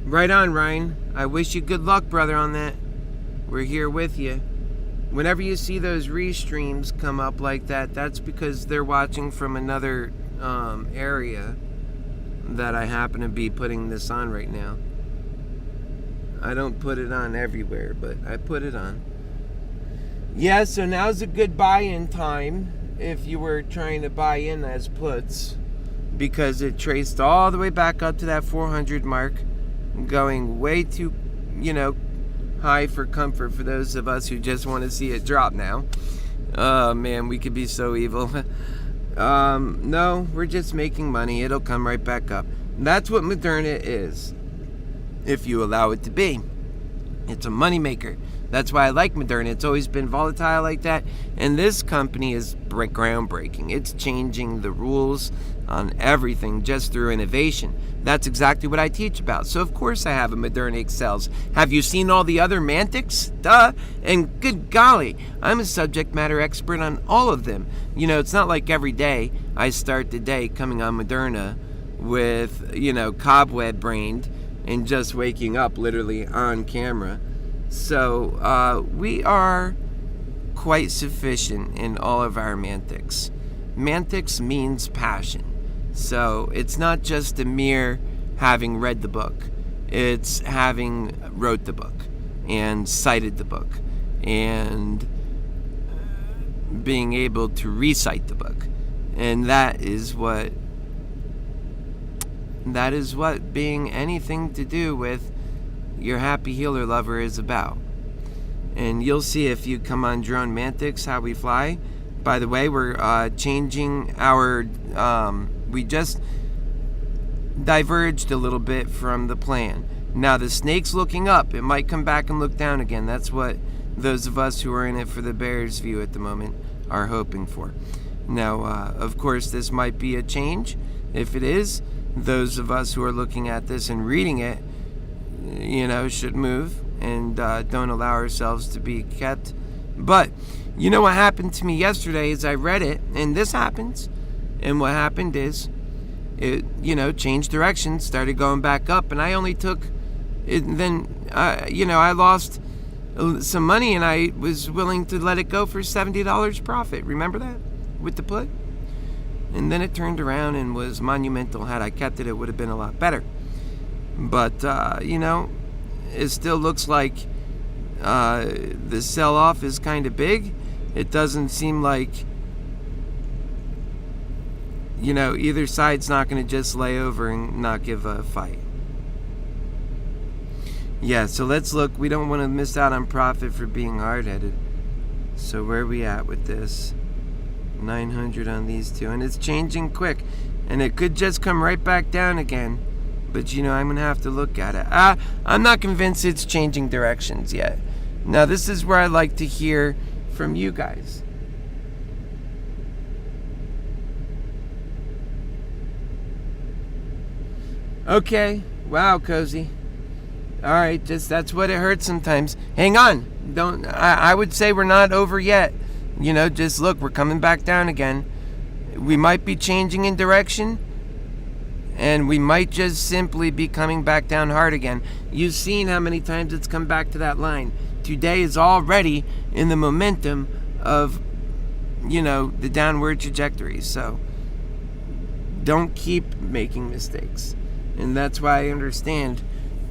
Right on, Ryan. I wish you good luck, brother, on that. We're here with you. Whenever you see those restreams come up like that, that's because they're watching from another area that I happen to be putting this on right now. I don't put it on everywhere, but I put it on. Yeah, so now's a good buy-in time if you were trying to buy in as puts, because it traced all the way back up to that 400 mark, going way too, high for comfort for those of us who just want to see it drop now. Oh man, we could be so evil. No, we're just making money. It'll come right back up. That's what Moderna is, if you allow it to be. It's a money maker. That's why I like Moderna. It's always been volatile like that, and this company is groundbreaking. It's changing the rules on everything just through innovation. That's exactly what I teach about. So of course I have a ModernaExcels. Have you seen all the other Mantics? Duh. And good golly, I'm a subject matter expert on all of them. It's not like every day I start the day coming on Moderna with, cobweb brained and just waking up literally on camera. So we are quite sufficient in all of our Mantics. Mantics means passion. So it's not just a mere having read the book. It's having wrote the book and cited the book and being able to recite the book. And that is what being anything to do with your Happy Healer lover is about. And you'll see if you come on Drone Mantics how we fly. By the way, we're changing our... we just diverged a little bit from the plan. Now the snake's looking up. It might come back and look down again. That's what those of us who are in it for the bear's view at the moment are hoping for. Now, of course, this might be a change. If it is, those of us who are looking at this and reading it, should move and don't allow ourselves to be kept. But what happened to me yesterday is I read it, and this happens. And what happened is it, changed direction, started going back up, and I only took it. Then, I lost some money, and I was willing to let it go for $70 profit. Remember that with the put? And then it turned around and was monumental. Had I kept it, it would have been a lot better. But, it still looks like the sell-off is kind of big. It doesn't seem like, either side's not going to just lay over and not give a fight. Yeah, so let's look. We don't want to miss out on profit for being hard-headed. So where are we at with this? 900 on these two. And it's changing quick. And it could just come right back down again. But, I'm going to have to look at it. I'm not convinced it's changing directions yet. Now, this is where I like to hear from you guys. Okay. Wow, Cozy. All right, that's what it hurts sometimes. Hang on. I would say we're not over yet. Just look, we're coming back down again. We might be changing in direction, and we might just simply be coming back down hard again. You've seen how many times it's come back to that line. Today is already in the momentum of, the downward trajectory. So don't keep making mistakes. And that's why I understand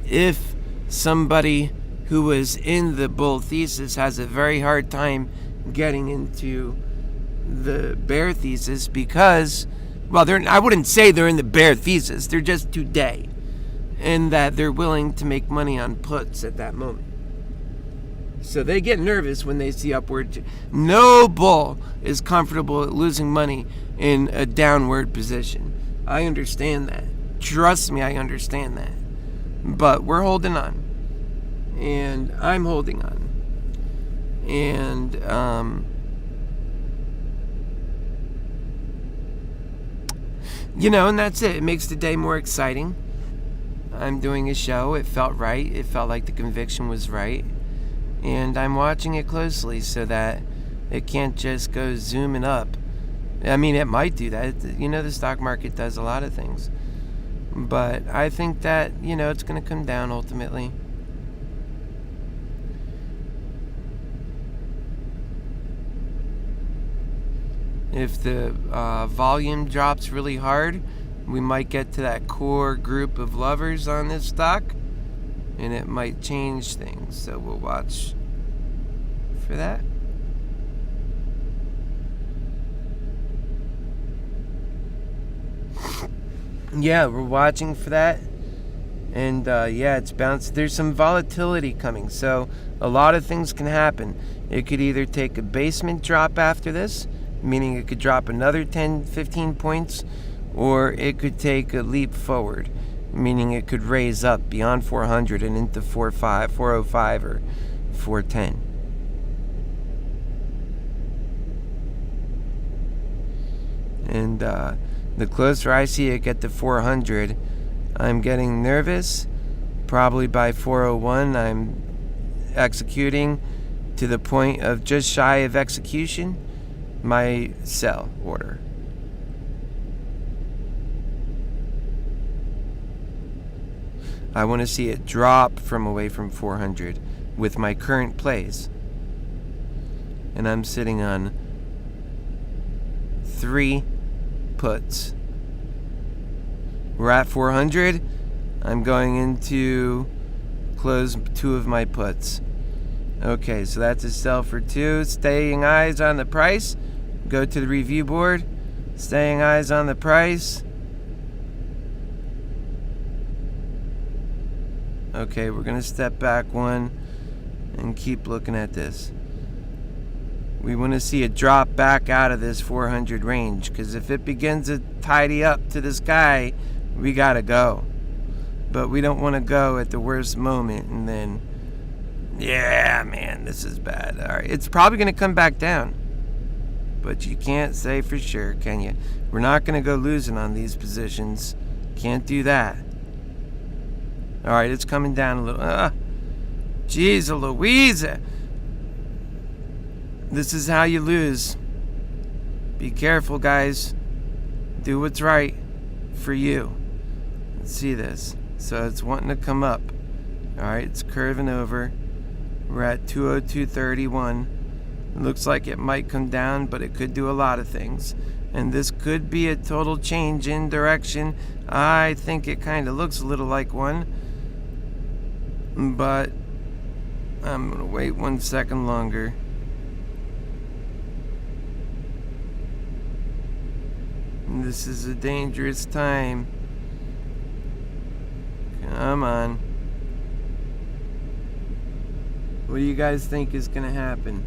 if somebody who was in the bull thesis has a very hard time getting into the bear thesis because, I wouldn't say they're in the bear thesis. They're just today. And that they're willing to make money on puts at that moment. So they get nervous when they see upward. No bull is comfortable at losing money in a downward position. I understand that. Trust me, I understand that. But we're holding on. And I'm holding on. And, and that's it. It makes the day more exciting. I'm doing a show. It felt right. It felt like the conviction was right. And I'm watching it closely so that it can't just go zooming up. I mean, it might do that. The stock market does a lot of things. But I think that, it's going to come down ultimately. If the volume drops really hard, we might get to that core group of lovers on this stock, and it might change things. So we'll watch for that. Yeah, we're watching for that. And it's bounced. There's some volatility coming, so a lot of things can happen. It could either take a basement drop after this, meaning it could drop another 10, 15 points, or it could take a leap forward, meaning it could raise up beyond 400 and into 405 or 410. And the closer I see it get to 400, I'm getting nervous. Probably by 401, I'm executing to the point of just shy of execution my sell order. I want to see it drop from away from 400 with my current plays. And I'm sitting on 3 puts. We're at 400. I'm going into close 2 of my puts. Okay, so that's a sell for 2. Staying eyes on the price. Go to the review board. Staying eyes on the price. Okay, we're going to step back 1 and keep looking at this. We want to see it drop back out of this 400 range, because if it begins to tidy up to the sky, we got to go. But we don't want to go at the worst moment and then, yeah, man, this is bad. All right, it's probably going to come back down. But you can't say for sure, can you? We're not going to go losing on these positions. Can't do that. All right, it's coming down a little. Jeez Louise. This is how you lose. Be careful, guys. Do what's right for you. Let's see this. So it's wanting to come up. All right, it's curving over. We're at 202.31. It looks like it might come down, but it could do a lot of things. And this could be a total change in direction. I think it kind of looks a little like one. But I'm going to wait 1 second longer. This is a dangerous time. Come on. What do you guys think is going to happen?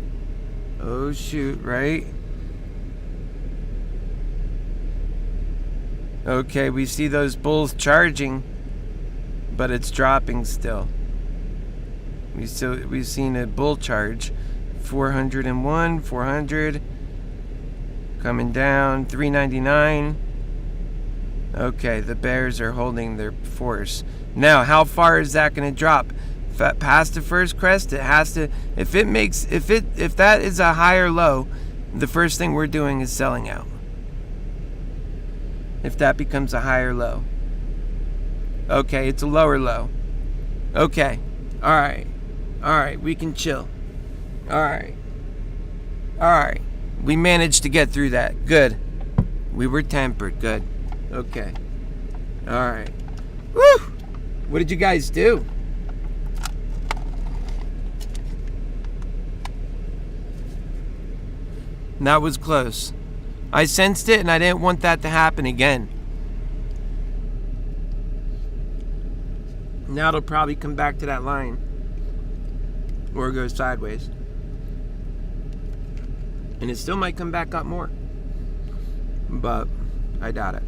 Oh, shoot, right? Okay, we see those bulls charging, but it's dropping still. We've seen a bull charge. 401, 400. Coming down, 399. Okay, the bears are holding their force. Now, how far is that going to drop? past the first crest, it has to, if that is a higher low, the first thing we're doing is selling out. If that becomes a higher low. Okay, it's a lower low. Okay. Alright, we can chill. Alright. We managed to get through that. Good. We were tempered. Good. Okay. Alright. Woo! What did you guys do? That was close. I sensed it and I didn't want that to happen again. Now it'll probably come back to that line. Or go sideways. And it still might come back up more. But I doubt it.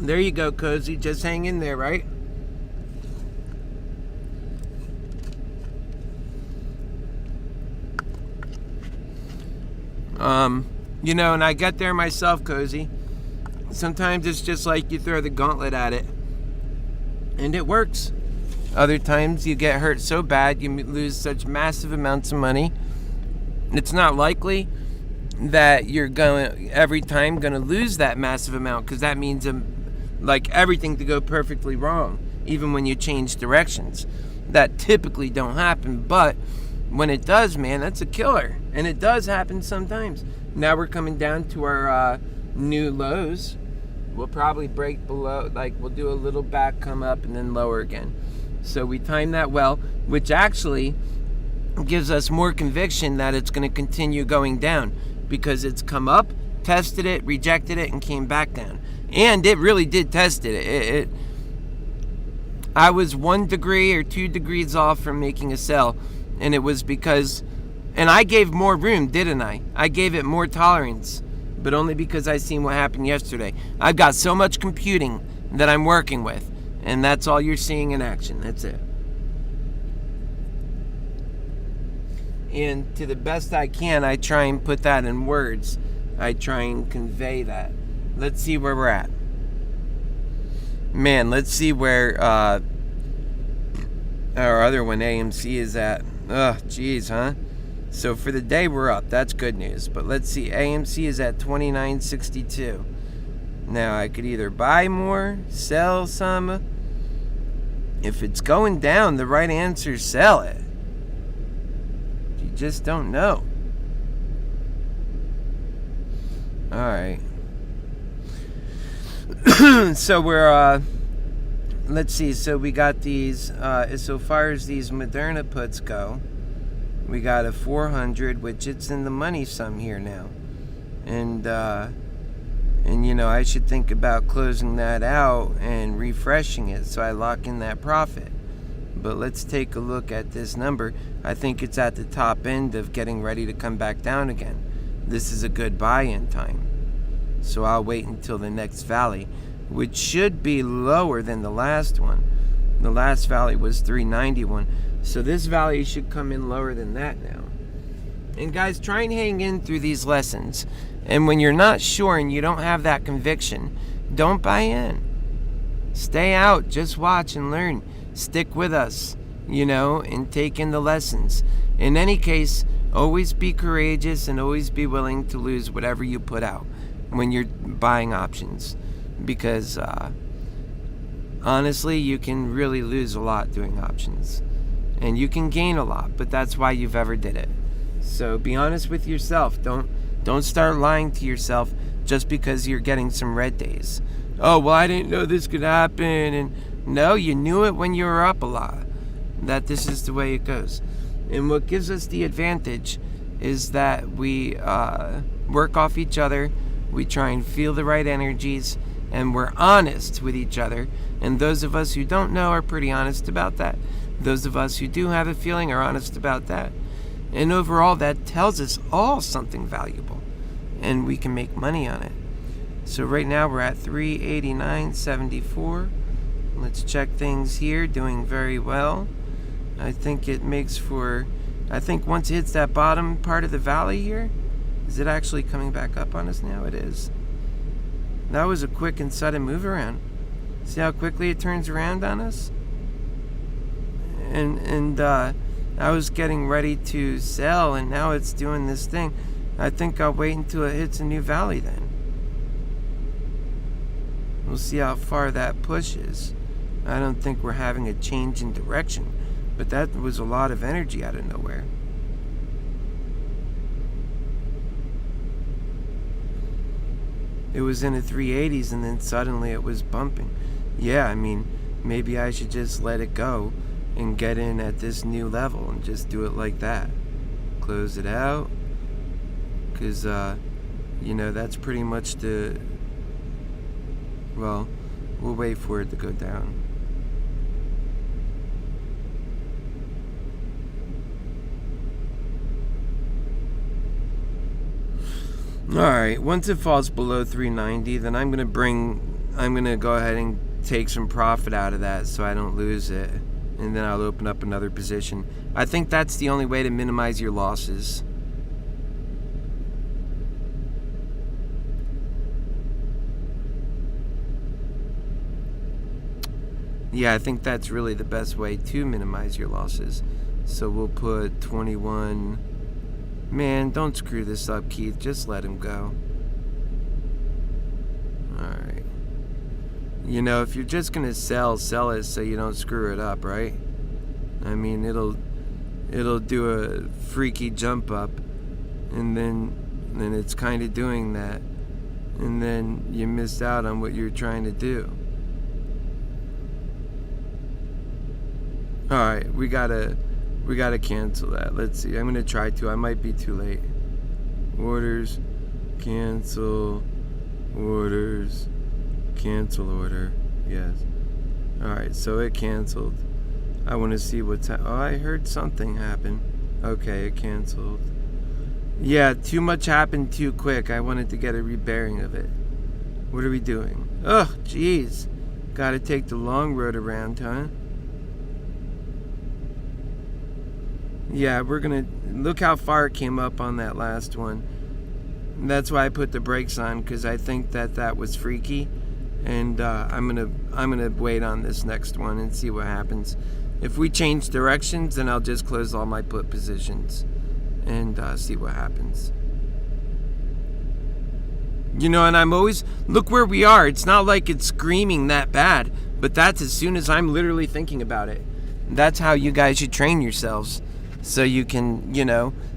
There you go, Cozy. Just hang in there, right? You know, and I got there myself, Cozy. Sometimes it's just like you throw the gauntlet at it, and it works. Other times you get hurt so bad, you lose such massive amounts of money. It's not likely that you're every time going to lose that massive amount, because that means like everything to go perfectly wrong, even when you change directions. That typically don't happen, but when it does, man, that's a killer. And it does happen sometimes. Now we're coming down to our new lows. We'll probably break below, like we'll do a little back, come up, and then lower again. So we timed that well, which actually gives us more conviction that it's going to continue going down, because it's come up, tested it, rejected it, and came back down. And it really did test it. I was 1 degree or 2 degrees off from making a sell, and it was because, and I gave more room, didn't I? I gave it more tolerance, but only because I seen what happened yesterday. I've got so much computing that I'm working with, and that's all you're seeing in action. That's it. And to the best I can, I try and put that in words. I try and convey that. Let's see where we're at. Man, let's see where our other one, AMC, is at. Ugh, geez, huh? So for the day, we're up. That's good news. But let's see. AMC is at 29.62. Now, I could either buy more, sell some. If it's going down, the right answer is sell it. You just don't know. All right. So we're, let's see. So we got these, so far as these Moderna puts go, we got a 400, which it's in the money some here now. And you know, I should think about closing that out and refreshing it so I lock in that profit. But let's take a look at this number. I think it's at the top end of getting ready to come back down again. This is a good buy-in time. So I'll wait until the next valley, which should be lower than the last one. The last valley was 391. So this valley should come in lower than that now. And guys, try and hang in through these lessons. And when you're not sure and you don't have that conviction, don't buy in. Stay out, just watch and learn. Stick with us, you know, and take in the lessons. In any case, always be courageous and always be willing to lose whatever you put out when you're buying options, because honestly, you can really lose a lot doing options, and you can gain a lot, but that's why you've ever did it. So be honest with yourself. Don't start lying to yourself just because you're getting some red days. Oh, well, I didn't know this could happen. And no, you knew it when you were up a lot, that this is the way it goes. And what gives us the advantage is that we work off each other. We try and feel the right energies, and we're honest with each other. And those of us who don't know are pretty honest about that. Those of us who do have a feeling are honest about that. And overall, that tells us all something valuable, and we can make money on it. So right now we're at 389.74. Let's check things here. Doing very well. I think it makes for I think once it hits that bottom part of the valley here, is it actually coming back up on us now? It is. That was a quick and sudden move around. See how quickly it turns around on us? And I was getting ready to sell, and now it's doing this thing. I think I'll wait until it hits a new valley then. We'll see how far that pushes. I don't think we're having a change in direction, but that was a lot of energy out of nowhere. It was in the 380s and then suddenly it was bumping. Yeah, I mean, maybe I should just let it go and get in at this new level and just do it like that. Close it out. Because, that's pretty much the... Well, we'll wait for it to go down. Alright, once it falls below 390, then I'm gonna go ahead and take some profit out of that so I don't lose it. And then I'll open up another position. I think that's the only way to minimize your losses. Yeah, I think that's really the best way to minimize your losses. So we'll put 21. Man, don't screw this up, Keith. Just let him go. Alright. If you're just gonna sell it so you don't screw it up, right? I mean, it'll do a freaky jump up, and then it's kind of doing that, and then you missed out on what you're trying to do. Alright, we gotta cancel that. Let's see. I'm gonna try to. I might be too late. Orders, cancel, orders, cancel order. Yes. Alright, so it canceled. I want to see what's oh, I heard something happen. Okay, it canceled. Yeah, too much happened too quick. I wanted to get a rebearing of it. What are we doing? Ugh, jeez. Gotta take the long road around, huh? Yeah, we're gonna look how far it came up on that last one. That's why I put the brakes on, because I think that was freaky, and I'm gonna wait on this next one and see what happens. If we change directions, then I'll just close all my put positions and see what happens. And I'm always look where we are. It's not like it's screaming that bad, but that's as soon as I'm literally thinking about it. That's how you guys should train yourselves. So you can,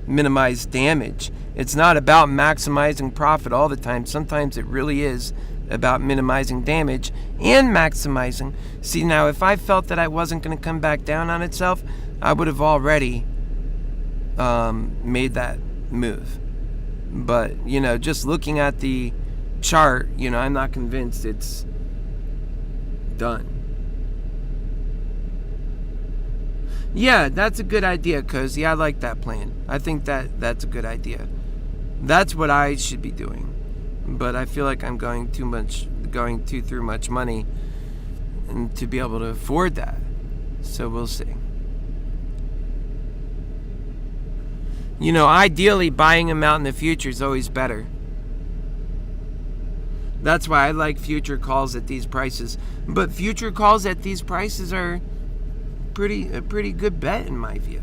minimize damage. It's not about maximizing profit all the time. Sometimes it really is about minimizing damage and maximizing. See, now, if I felt that I wasn't going to come back down on itself, I would have already made that move. But, just looking at the chart, I'm not convinced it's done. Yeah, that's a good idea, Cozy. I like that plan. I think that's a good idea. That's what I should be doing. But I feel like I'm going through much money and to be able to afford that. So we'll see. Ideally, buying them out in the future is always better. That's why I like future calls at these prices. But future calls at these prices are a pretty good bet in my view.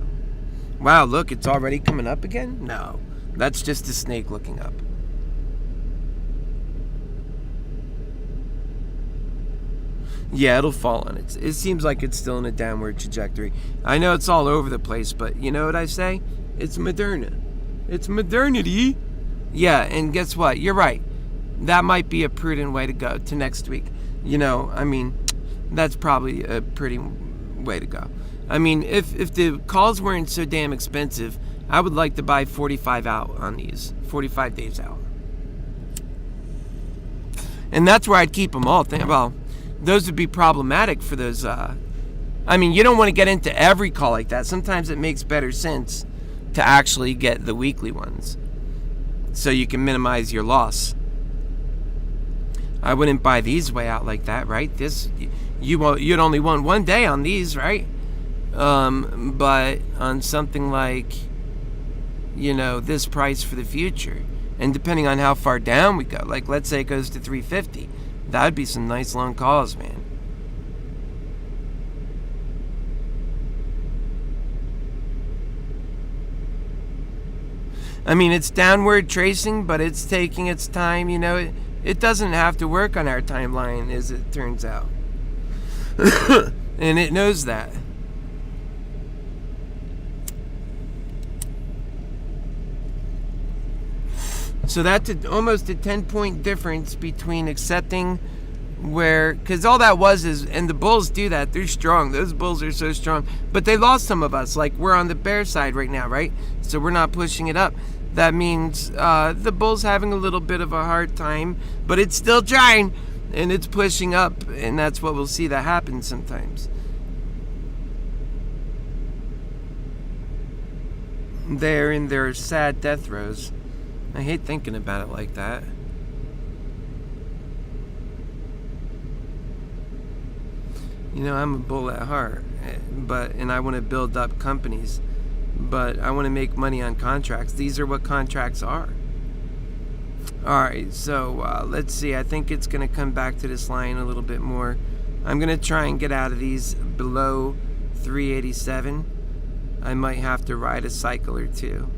Wow, look, it's already coming up again? No, that's just a snake looking up. Yeah, it'll fall on it. It seems like it's still in a downward trajectory. I know it's all over the place, but you know what I say? It's Moderna. It's modernity. Yeah, and guess what? You're right. That might be a prudent way to go to next week. That's probably a pretty way to go. If the calls weren't so damn expensive, I would like to buy 45 out on these. 45 days out. And that's where I'd keep them all. Well, those would be problematic for those. You don't want to get into every call like that. Sometimes it makes better sense to actually get the weekly ones so you can minimize your loss. I wouldn't buy these way out like that, right? You'd only want one day on these, right? But on something like, this price for the future, and depending on how far down we go, like let's say it goes to 350, that would be some nice long calls, man. I mean, it's downward tracing, but it's taking its time. It doesn't have to work on our timeline, as it turns out. And it knows that. So that's almost a 10-point difference between accepting because all that was is, and the bulls do that, they're strong. Those bulls are so strong. But they lost some of us. Like, we're on the bear side right now, right? So we're not pushing it up. That means the bull's having a little bit of a hard time, but it's still trying, and it's pushing up, and that's what we'll see that happen sometimes. They're in their sad death throes. I hate thinking about it like that. I'm a bull at heart, and I want to build up companies, but I want to make money on contracts. These are what contracts are. All right, so let's see. I think it's going to come back to this line a little bit more. I'm going to try and get out of these below 387. I might have to ride a cycle or two.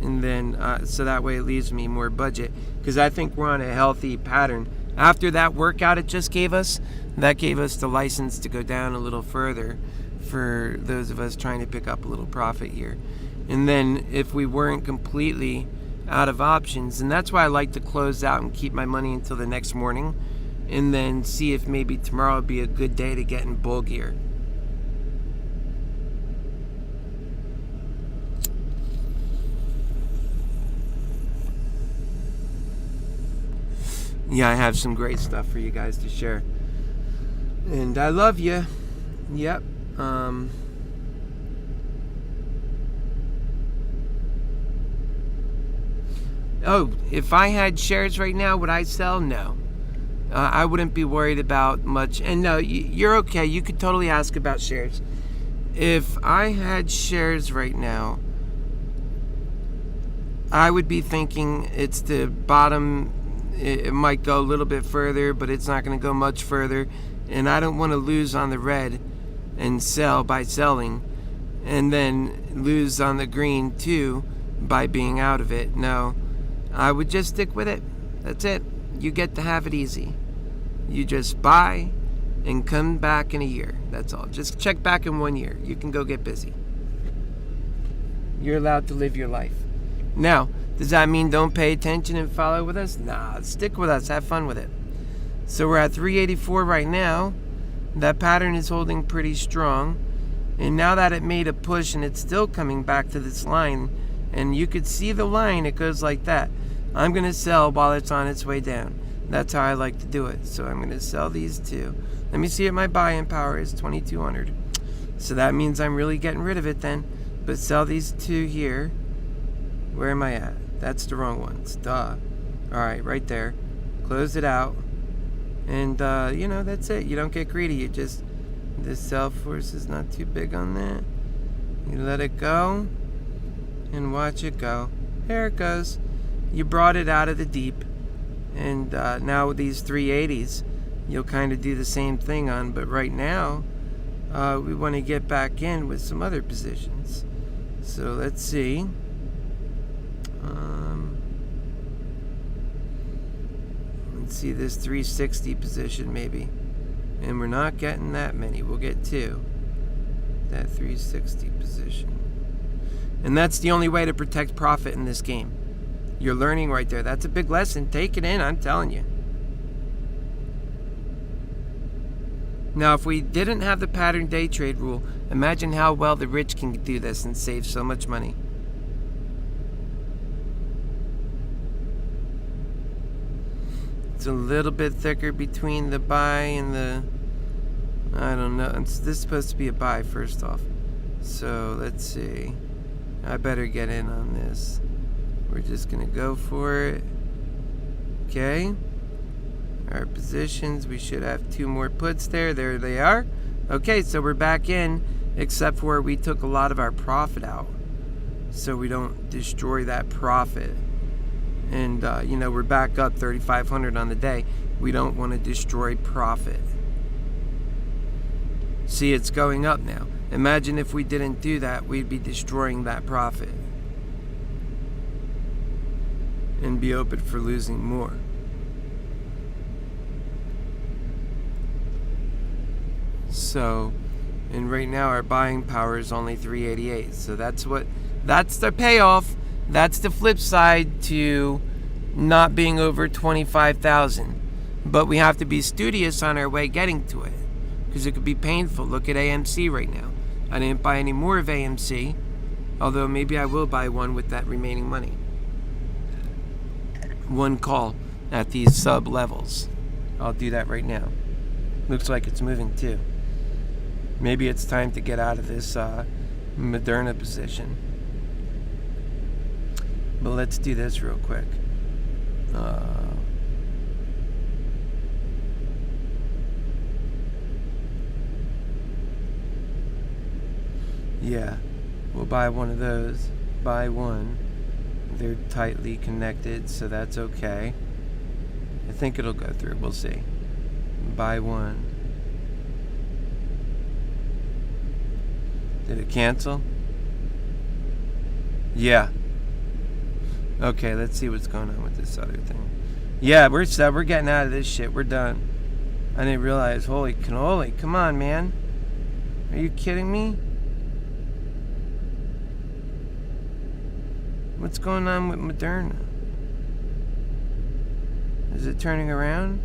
And then, so that way it leaves me more budget, because I think we're on a healthy pattern. After that workout it just gave us, that gave us the license to go down a little further for those of us trying to pick up a little profit here. And then if we weren't completely out of options, and that's why I like to close out and keep my money until the next morning, and then see if maybe tomorrow would be a good day to get in bull gear. Yeah, I have some great stuff for you guys to share. And I love you. Yep. Oh, if I had shares right now, would I sell? No. I wouldn't be worried about much. And no, you're okay. You could totally ask about shares. If I had shares right now, I would be thinking it's the bottom. It might go a little bit further, but it's not going to go much further. And I don't want to lose on the red and sell by selling, and then lose on the green too by being out of it. No, I would just stick with it. That's it. You get to have it easy. You just buy and come back in a year. That's all. Just check back in 1 year. You can go get busy. You're allowed to live your life. Now, does that mean don't pay attention and follow with us? Nah, stick with us. Have fun with it. So we're at 384 right now. That pattern is holding pretty strong. And now that it made a push and it's still coming back to this line, and you could see the line, it goes like that. I'm going to sell while it's on its way down. That's how I like to do it. So I'm going to sell these two. Let me see what my buy-in power is, 2,200. So that means I'm really getting rid of it then. But sell these two here. Where am I at? That's the wrong ones. Duh. Alright, right there. Close it out. And, that's it. You don't get greedy. You just... This sell force is not too big on that. You let it go. And watch it go. There it goes. You brought it out of the deep. And now with these 380s, you'll kind of do the same thing on. But right now, we want to get back in with some other positions. So let's see. Let's see this 360 position maybe. And we're not getting that many. We'll get two. That 360 position. And that's the only way to protect profit in this game. You're learning right there. That's a big lesson. Take it in, I'm telling you. Now, if we didn't have the pattern day trade rule, imagine how well the rich can do this and save so much money. It's a little bit thicker between the buy and the... I don't know. This is supposed to be a buy first off. So, let's see. I better get in on this. We're just going to go for it. Okay. Our positions, we should have two more puts there. There they are. Okay, so we're back in, except for we took a lot of our profit out, so we don't destroy that profit. And we're back up 3,500 on the day. We don't want to destroy profit. See, it's going up now. Imagine if we didn't do that, we'd be destroying that profit and be open for losing more. So, and right now our buying power is only 388. So that's the payoff. That's the flip side to not being over 25,000. But we have to be studious on our way getting to it, because it could be painful. Look at AMC right now. I didn't buy any more of AMC, although maybe I will buy one with that remaining money. One call at these sub levels. I'll do that right now. Looks like it's moving too. Maybe it's time to get out of this Moderna position. But let's do this real quick. Yeah, we'll buy one of those. Buy one. They're tightly connected, so that's okay. I think it'll go through. We'll see. Buy one. Did it cancel? Yeah. Okay, let's see what's going on with this other thing. Yeah, we're set. We're getting out of this shit. We're done. I didn't realize. Holy cannoli. Come on, man. Are you kidding me? What's going on with Moderna? Is it turning around?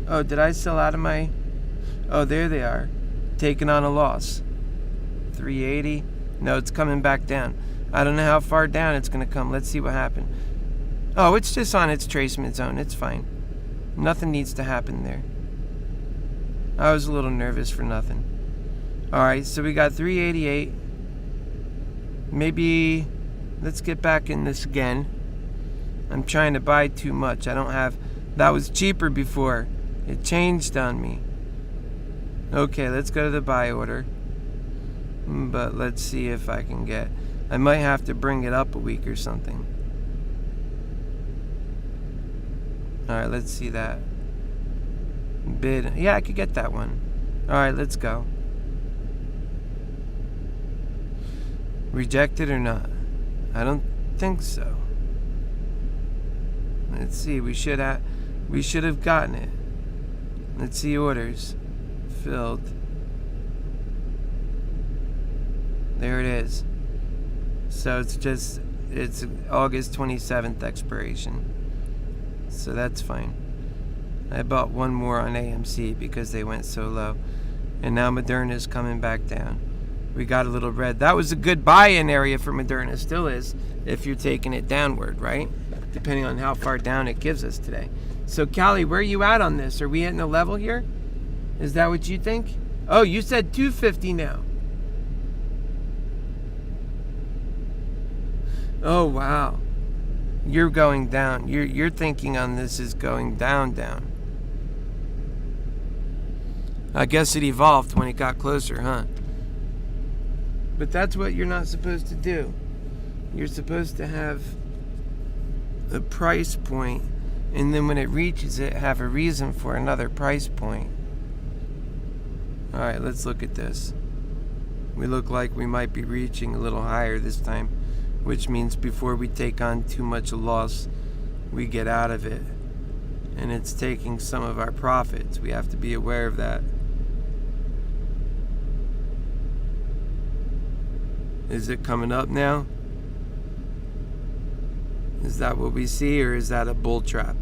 Oh, did I sell out of my... Oh, there they are. Taking on a loss. 380. No, it's coming back down. I don't know how far down it's going to come. Let's see what happened. Oh, it's just on its tracement zone. It's fine. Nothing needs to happen there. I was a little nervous for nothing. Alright, so we got 388. Maybe let's get back in this again. I'm trying to buy too much. I don't have... That was cheaper before. It changed on me. Okay, let's go to the buy order. But let's see if I can get... I might have to bring it up a week or something. Alright, let's see that. Bid. Yeah, I could get that one. Alright, let's go. Rejected or not? I don't think so. Let's see. We should have gotten it. Let's see orders. Filled. There it is. So it's August 27th expiration. So that's fine. I bought one more on AMC because they went so low. And now Moderna is coming back down. We got a little red. That was a good buy-in area for Moderna. Still is, if you're taking it downward, right? Depending on how far down it gives us today. So, Callie, where are you at on this? Are we hitting a level here? Is that what you think? Oh, you said 250 now. Oh, wow. You're going down. You're thinking on this is going down. I guess it evolved when it got closer, huh? But that's what you're not supposed to do. You're supposed to have a price point, and then when it reaches it, have a reason for another price point. Alright, let's look at this. We look like we might be reaching a little higher this time, which means before we take on too much loss, we get out of it. And it's taking some of our profits. We have to be aware of that. Is it coming up now? Is that what we see, or is that a bull trap?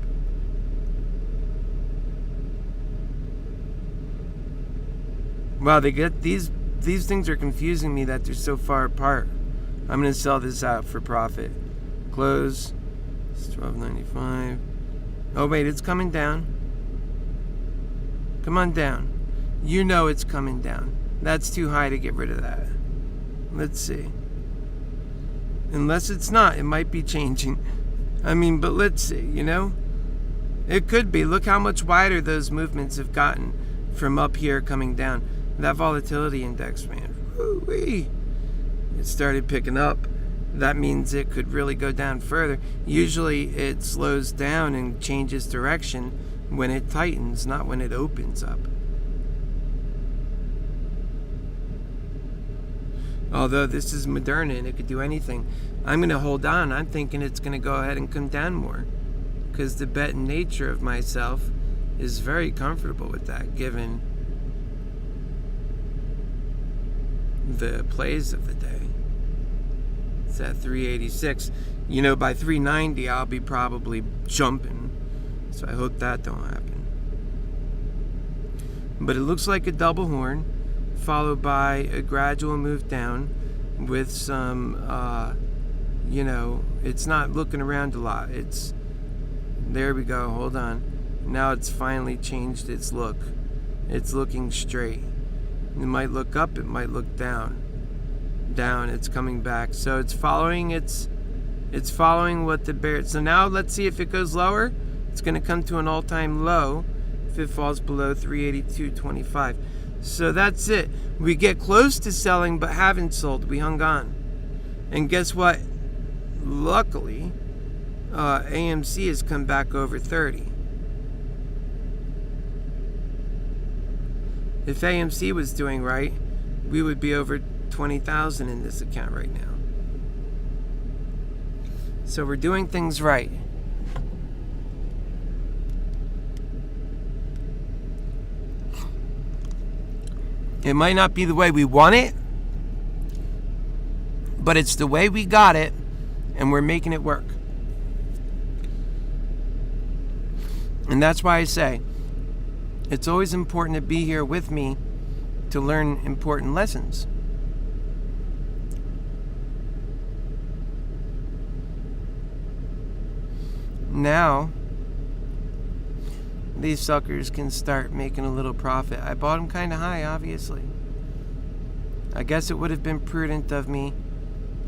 Wow, they get these things are confusing me that they're so far apart. I'm gonna sell this out for profit. Close. It's $12.95. Oh wait, it's coming down. Come on down. You know it's coming down. That's too high to get rid of that. Let's see. Unless it's not, it might be changing. I mean, but let's see, you know? It could be. Look how much wider those movements have gotten. from up here coming down. That volatility index, man, woo-wee, it started picking up. That means it could really go down further. Usually it slows down and changes direction when it tightens, not when it opens up. Although this is Moderna and it could do anything, I'm going to hold on. I'm thinking it's going to go ahead and come down more, because the betting nature of myself is very comfortable with that, given the plays of the day. It's at 386. You know, by 390 I'll be probably jumping, so I hope that don't happen. But it looks like a double horn followed by a gradual move down with some you know, it's not looking around a lot. It's, there we go, hold on. Now it's finally changed its look. It's looking straight. It might look up, it might look down. Down, it's coming back. So it's following what the bear. So now let's see if it goes lower. It's going to come to an all-time low if it falls below 382.25. So that's it. We get close to selling but haven't sold. We hung on. And guess what? Luckily, AMC has come back over 30. If AMC was doing right, we would be over 20,000 in this account right now. So we're doing things right. It might not be the way we want it, but it's the way we got it, and we're making it work. And that's why I say it's always important to be here with me to learn important lessons. Now, these suckers can start making a little profit. I bought them kind of high, obviously. I guess it would have been prudent of me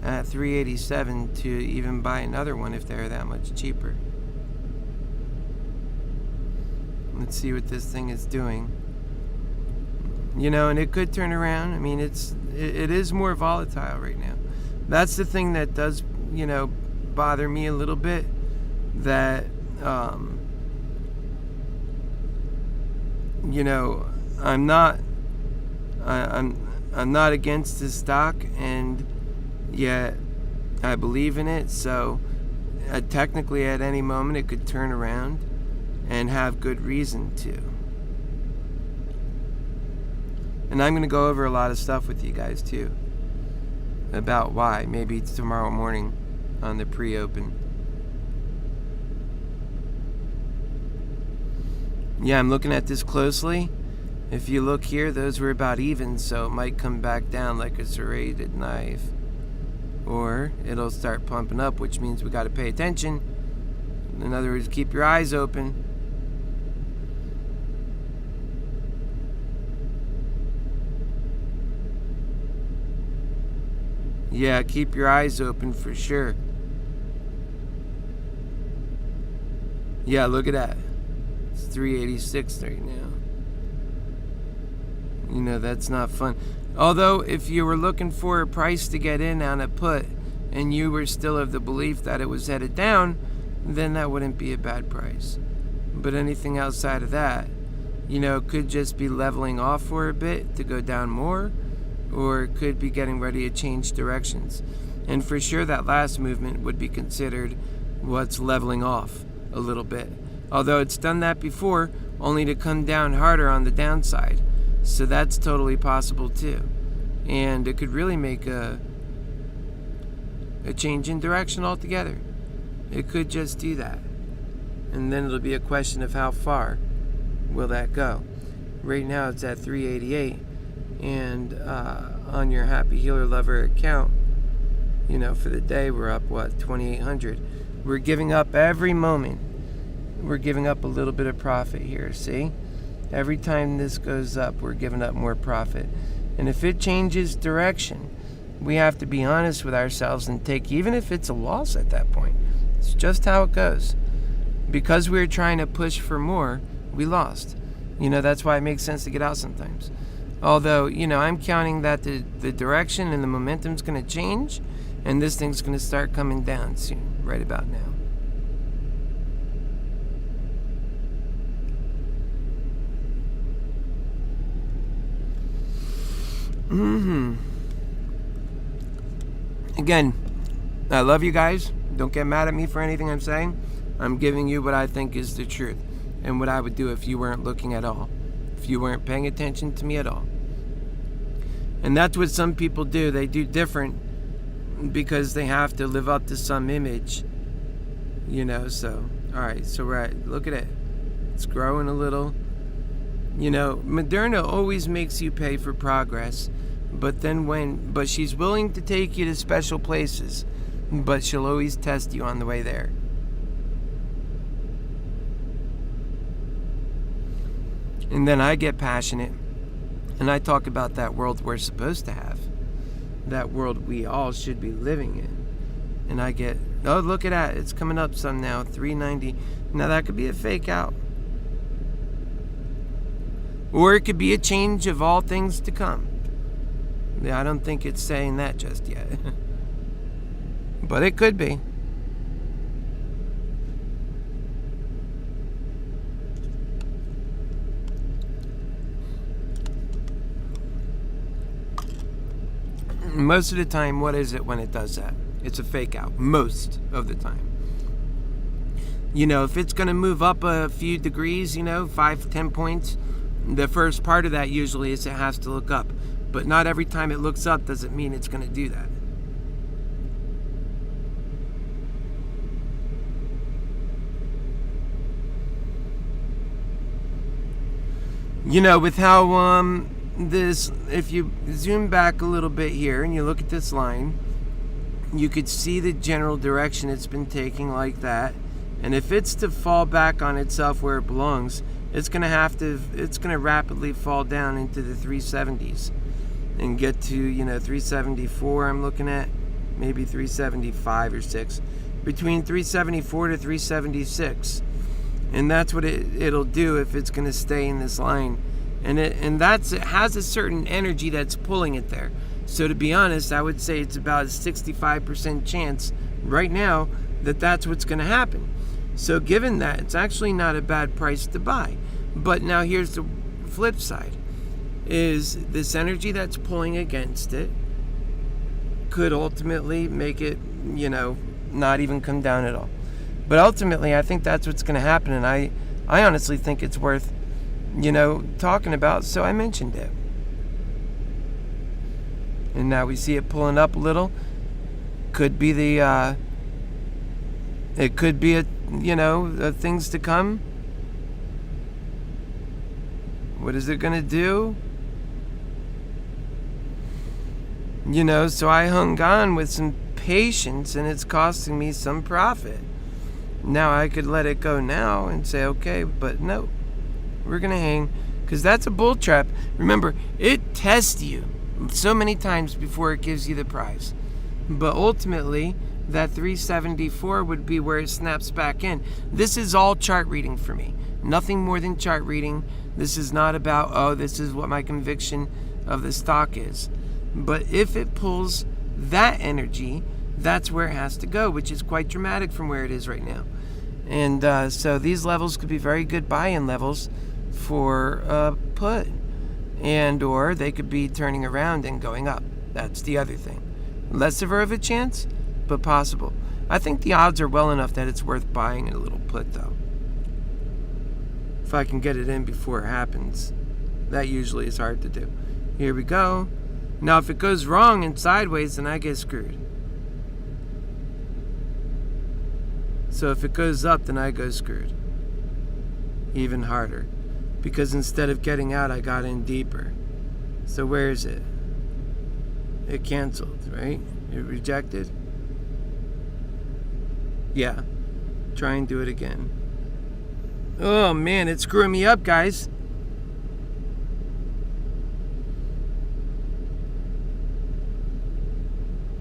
at 387 to even buy another one if they're that much cheaper. Let's see what this thing is doing. You know, and it could turn around. I mean, it is more volatile right now. That's the thing that does, you know, bother me a little bit. That you know, I'm not against the stock, and yet I believe in it. So technically, at any moment, it could turn around and have good reason to. And I'm going to go over a lot of stuff with you guys too about why. Maybe it's tomorrow morning on the pre-open. Yeah, I'm looking at this closely. If you look here, those were about even, so it might come back down like a serrated knife. Or it'll start pumping up, which means we got to pay attention. In other words, keep your eyes open. Yeah, keep your eyes open for sure. Yeah, look at that. It's 386 right now. You know, that's not fun. Although, if you were looking for a price to get in on a put, and you were still of the belief that it was headed down, then that wouldn't be a bad price. But anything outside of that, you know, could just be leveling off for a bit to go down more, or it could be getting ready to change directions. And for sure, that last movement would be considered what's leveling off a little bit. Although it's done that before, only to come down harder on the downside. So that's totally possible too. And it could really make a change in direction altogether. It could just do that. And then it'll be a question of how far will that go. Right now it's at 388. And on your HappyHealer Lover account, you know, for the day we're up, what, 2,800. We're giving up every moment. We're giving up a little bit of profit here, see? Every time this goes up, we're giving up more profit. And if it changes direction, we have to be honest with ourselves and take, even if it's a loss at that point. It's just how it goes. Because we were trying to push for more, we lost. That's why it makes sense to get out sometimes. Although, I'm counting that the direction and the momentum's going to change, and this thing's going to start coming down soon, right about now. Again, I love you guys. Don't get mad at me for anything I'm saying. I'm giving you what I think is the truth and what I would do if you weren't looking at all, if you weren't paying attention to me at all. And that's what some people do. They do different because they have to live up to some image, so. All right, so look at it. It's growing a little. Moderna always makes you pay for progress, but she's willing to take you to special places, but she'll always test you on the way there. And then I get passionate, and I talk about that world we're supposed to have, that world we all should be living in. And I get, oh, look at that, it's coming up some now, 390. Now that could be a fake out. Or it could be a change of all things to come. Yeah, I don't think it's saying that just yet. But it could be. Most of the time, what is it when it does that? It's a fake out. Most of the time. If it's going to move up a few degrees, 5-10 points, the first part of that usually is it has to look up. But not every time it looks up doesn't mean it's going to do that. With how if you zoom back a little bit here and you look at this line, you could see the general direction it's been taking like that. And if it's to fall back on itself where it belongs, it's going to rapidly fall down into the 370s and get to, 374 I'm looking at, maybe 375 or 6, between 374 to 376. And that's what it'll do if it's going to stay in this line. And it has a certain energy that's pulling it there. So to be honest, I would say it's about a 65% chance right now that that's what's going to happen. So given that, it's actually not a bad price to buy. But now here's the flip side, is this energy that's pulling against it could ultimately make it, not even come down at all. But ultimately, I think that's what's going to happen. And I honestly think it's worth, talking about. So I mentioned it. And now we see it pulling up a little. Could be it could be things to come. What is it going to do? So I hung on with some patience, and it's costing me some profit. Now I could let it go now and say, okay, but no, we're going to hang, because that's a bull trap. Remember, it tests you so many times before it gives you the prize. But ultimately, that 374 would be where it snaps back in. This is all chart reading for me. Nothing more than chart reading. This is not about, this is what my conviction of the stock is. But if it pulls that energy, that's where it has to go, which is quite dramatic from where it is right now. And so these levels could be very good buy-in levels for a put. And or they could be turning around and going up. That's the other thing. Less of a chance, but possible. I think the odds are well enough that it's worth buying a little put, though. If I can get it in before it happens. That usually is hard to do. Here we go. Now, if it goes wrong and sideways, then I get screwed. So if it goes up, then I go screwed. Even harder. Because instead of getting out, I got in deeper. So where is it? It canceled, right? It rejected? Yeah. Try and do it again. Oh man, it's screwing me up, guys.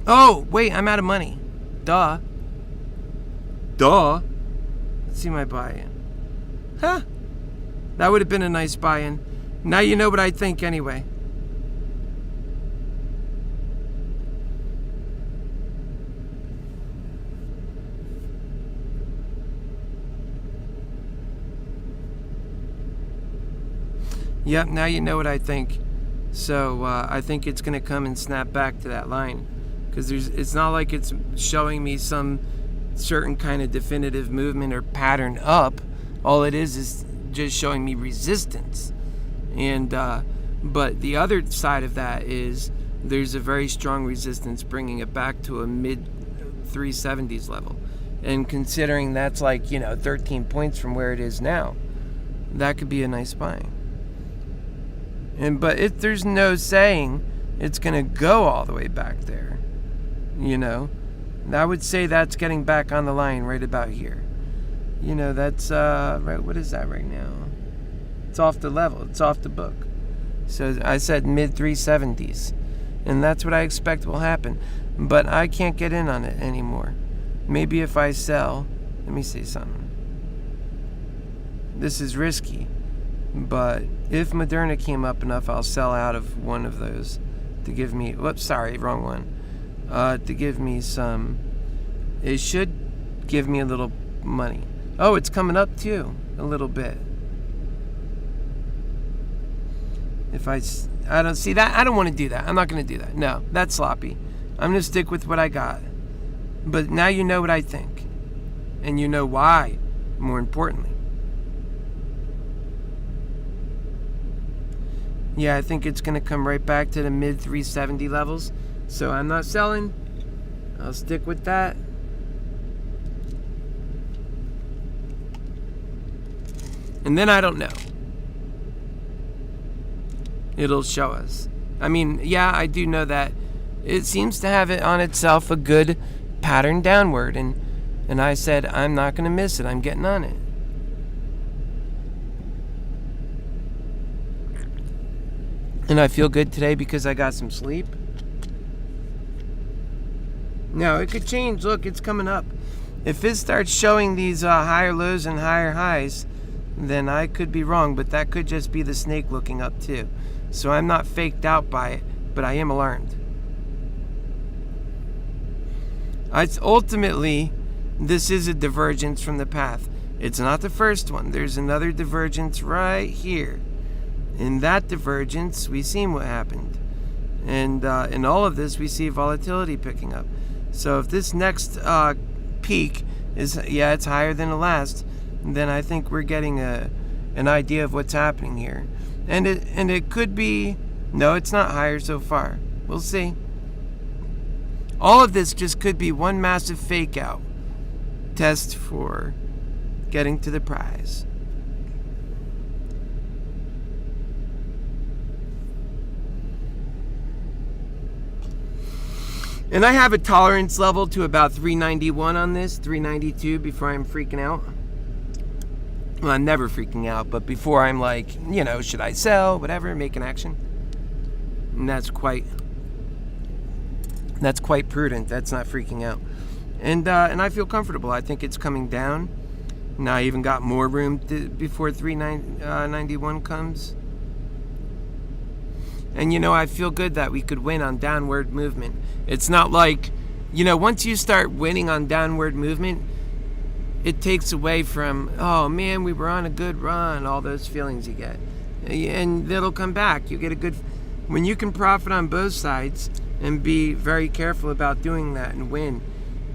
Oh, wait, I'm out of money. Duh. Let's see my buy-in. Huh? That would have been a nice buy-in. Now you know what I think anyway. Yep, now you know what I think. So I think it's going to come and snap back to that line. Because it's not like it's showing me some certain kind of definitive movement or pattern up. All it is just showing me resistance. And but the other side of that is there's a very strong resistance bringing it back to a mid 370s level. And considering that's like, 13 points from where it is now, that could be a nice buy. But if there's no saying it's going to go all the way back there, I would say that's getting back on the line right about here. That's, right, what is that right now? It's off the level. It's off the book. So I said mid 370s. And that's what I expect will happen. But I can't get in on it anymore. Maybe if I sell, let me say something. This is risky. But if Moderna came up enough, I'll sell out of one of those to give me, whoops, sorry, wrong one. To give me some, it should give me a little money. Oh, it's coming up too, a little bit. If I don't see that, I don't want to do that. I'm not going to do that. No, that's sloppy. I'm going to stick with what I got. But now you know what I think. And you know why, more importantly. Yeah, I think it's going to come right back to the mid 370 levels. So I'm not selling. I'll stick with that. And then I don't know. It'll show us. I mean, yeah, I do know that it seems to have it on itself a good pattern downward. And I said, I'm not going to miss it. I'm getting on it. And I feel good today because I got some sleep. Now, it could change. Look, it's coming up. If it starts showing these higher lows and higher highs, then I could be wrong. But that could just be the snake looking up too. So I'm not faked out by it, but I am alarmed. Ultimately, this is a divergence from the path. It's not the first one. There's another divergence right here. In that divergence, we see what happened. And in all of this, we see volatility picking up. So if this next peak is, it's higher than the last, then I think we're getting an idea of what's happening here. And it could be, no, it's not higher so far. We'll see. All of this just could be one massive fake out test for getting to the prize. And I have a tolerance level to about 391 on this, 392 before I'm freaking out. Well, I'm never freaking out, but before I'm like, should I sell, whatever, make an action. And that's quite prudent. That's not freaking out. And I feel comfortable. I think it's coming down. Now I even got more room before 391 comes. And, I feel good that we could win on downward movement. It's not like, once you start winning on downward movement, it takes away from, oh, man, we were on a good run, all those feelings you get. And it'll come back. You get when you can profit on both sides and be very careful about doing that and win,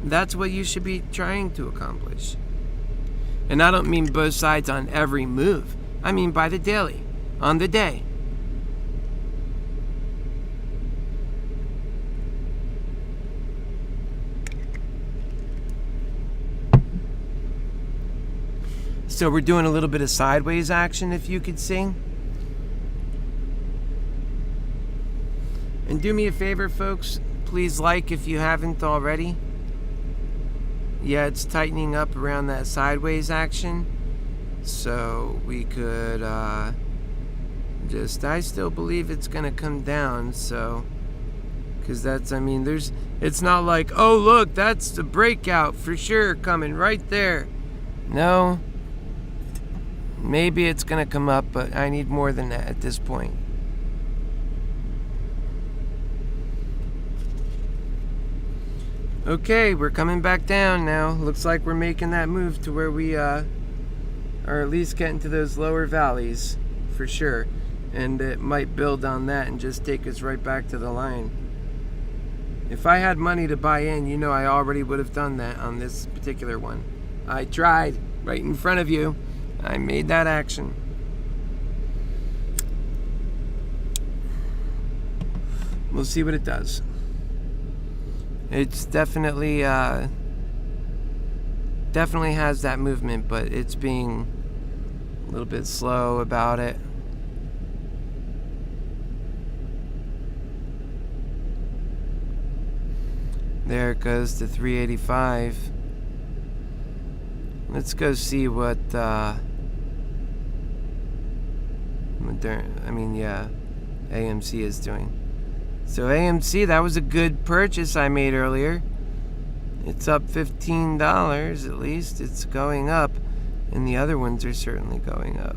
that's what you should be trying to accomplish. And I don't mean both sides on every move. I mean by the daily, on the day. So we're doing a little bit of sideways action, if you could see. And do me a favor, folks. Please like if you haven't already. Yeah, it's tightening up around that sideways action. So we could I still believe it's going to come down. So, because it's not like, oh, look, that's the breakout for sure coming right there. No. Maybe it's going to come up, but I need more than that at this point. Okay, we're coming back down now. Looks like we're making that move to where we are at least getting to those lower valleys for sure. And it might build on that and just take us right back to the line. If I had money to buy in, you know I already would have done that on this particular one. I tried right in front of you. I made that action. We'll see what it does. It's definitely has that movement, but it's being a little bit slow about it. There it goes to 385. Let's go see what AMC is doing. So AMC, that was a good purchase I made earlier. It's up $15 at least. It's going up, and the other ones are certainly going up.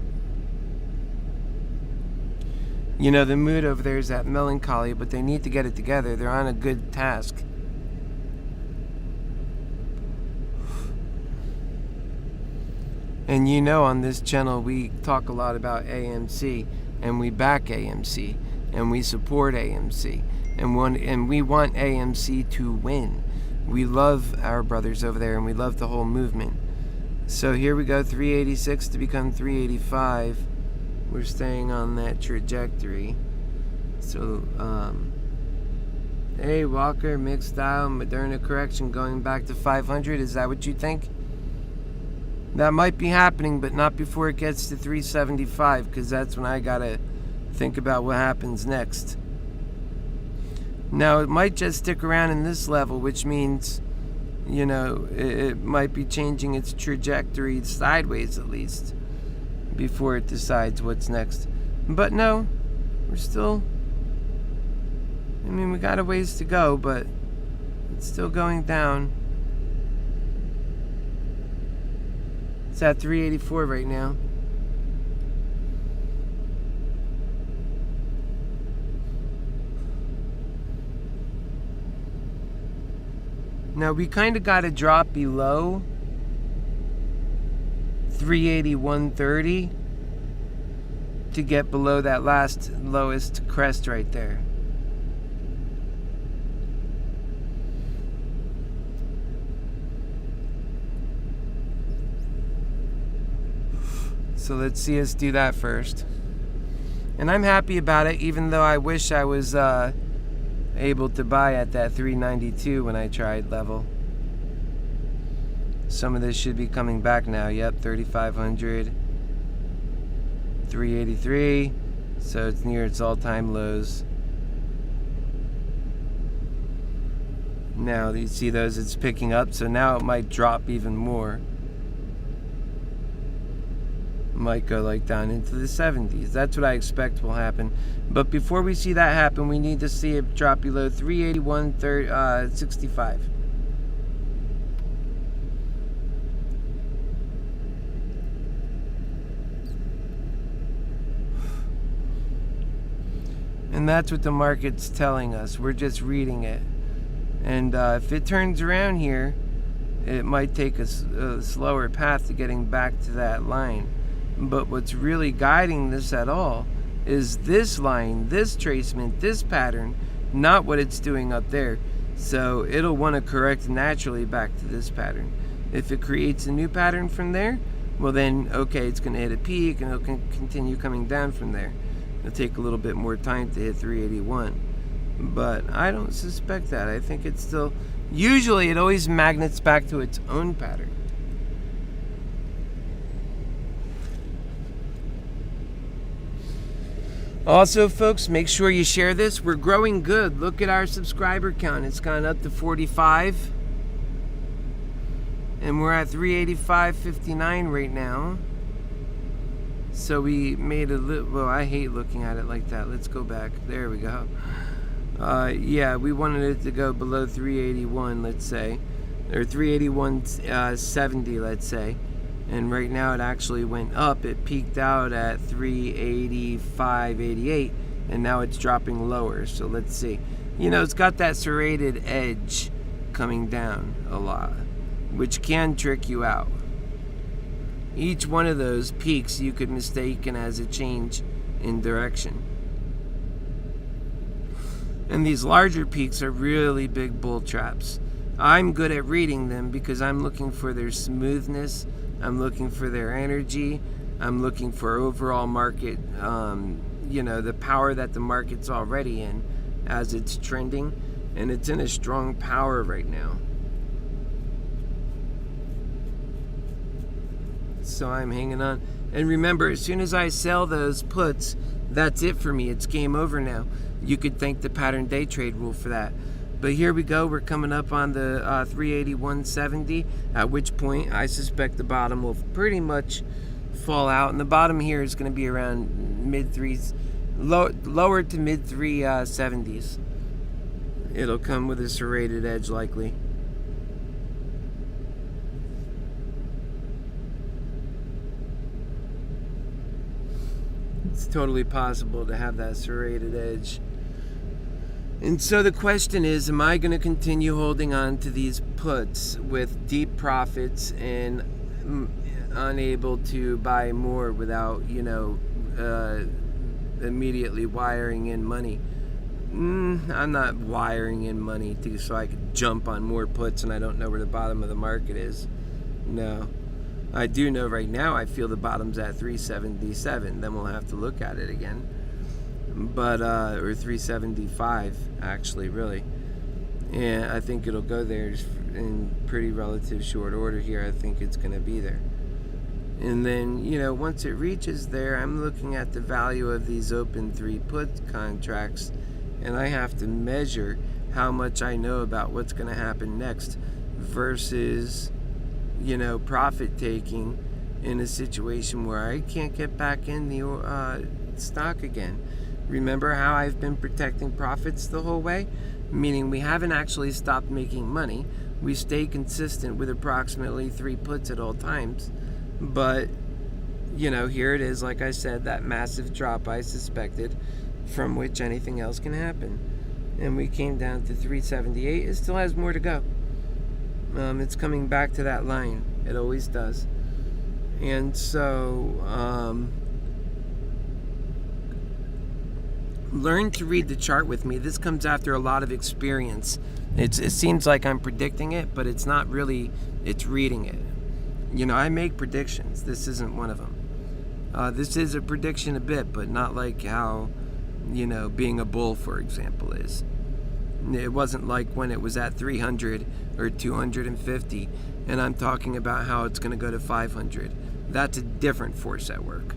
You know, the mood over there is that melancholy, but they need to get it together. They're on a good task. And you know, on this channel we talk a lot about AMC, and we back AMC, and we support AMC, and we want AMC to win. We love our brothers over there, and we love the whole movement. So here we go, 386 to become 385. We're staying on that trajectory. So, hey Walker, mixed style, Moderna correction going back to 500. Is that what you think? That might be happening, but not before it gets to 375, because that's when I gotta think about what happens next. Now, it might just stick around in this level, which means, you know, it might be changing its trajectory sideways at least before it decides what's next. But no, we're still, I mean, we got a ways to go, but it's still going down. It's at 384 right now. Now we kind of got to drop below 381.30 to get below that lowest crest right there. So let's see us do that first. And I'm happy about it, even though I wish I was able to buy at that 392 when I tried level. Some of this should be coming back now. Yep, 3,500, 383. So it's near its all-time lows. Now you see those, it's picking up, so now it might drop even more. Might go like down into the 70s. That's what I expect will happen. But before we see that happen, we need to see it drop below 381.65. And that's what the market's telling us. We're just reading it. And if it turns around here, it might take a slower path to getting back to that line. But what's really guiding this at all is this line, this tracement, this pattern, not what it's doing up there. So it'll want to correct naturally back to this pattern. If it creates a new pattern from there, well then, okay, it's going to hit a peak and it'll continue coming down from there. It'll take a little bit more time to hit 381. But I don't suspect that. I think it's still, usually it always magnets back to its own pattern. Also, folks, make sure you share this. We're growing good. Look at our subscriber count. It's gone up to 45. And we're at 385.59 right now. So we made a little, well, I hate looking at it like that. Let's go back. There we go. Yeah, we wanted it to go below 381, let's say. Or 381.70, let's say. And right now it actually went up. It peaked out at 385.88, and now it's dropping lower. So let's see. It's got that serrated edge coming down a lot, which can trick you out. Each one of those peaks you could mistaken as a change in direction. And these larger peaks are really big bull traps. I'm good at reading them because I'm looking for their smoothness, I'm looking for their energy, I'm looking for overall market, the power that the market's already in as it's trending, and it's in a strong power right now. So I'm hanging on. And remember, as soon as I sell those puts, that's it for me. It's game over now. You could thank the pattern day trade rule for that. But here we go. We're coming up on the 381.70, at which point I suspect the bottom will pretty much fall out. And the bottom here is going to be around mid-threes, lower to mid-370s. It'll come with a serrated edge likely. It's totally possible to have that serrated edge. And so the question is, am I going to continue holding on to these puts with deep profits and unable to buy more without, immediately wiring in money? I'm not wiring in money so I could jump on more puts and I don't know where the bottom of the market is. No. I do know right now I feel the bottom's at 377. Then we'll have to look at it again. But or 375 actually, really. And I think it'll go there in pretty relative short order here. I think it's going to be there. And then, once it reaches there, I'm looking at the value of these open 3 put contracts, and I have to measure how much I know about what's going to happen next versus profit taking in a situation where I can't get back in the stock again. Remember how I've been protecting profits the whole way? Meaning we haven't actually stopped making money. We stay consistent with approximately 3 puts at all times. But, here it is, like I said, that massive drop I suspected, from which anything else can happen. And we came down to 378. It still has more to go. It's coming back to that line. It always does. And so, learn to read the chart with me. This comes after a lot of experience. It seems like I'm predicting it, but it's not really. It's reading it. I make predictions. This isn't one of them. This is a prediction a bit, but not like how, being a bull, for example, is. It wasn't like when it was at 300 or 250, and I'm talking about how it's going to go to 500. That's a different force at work.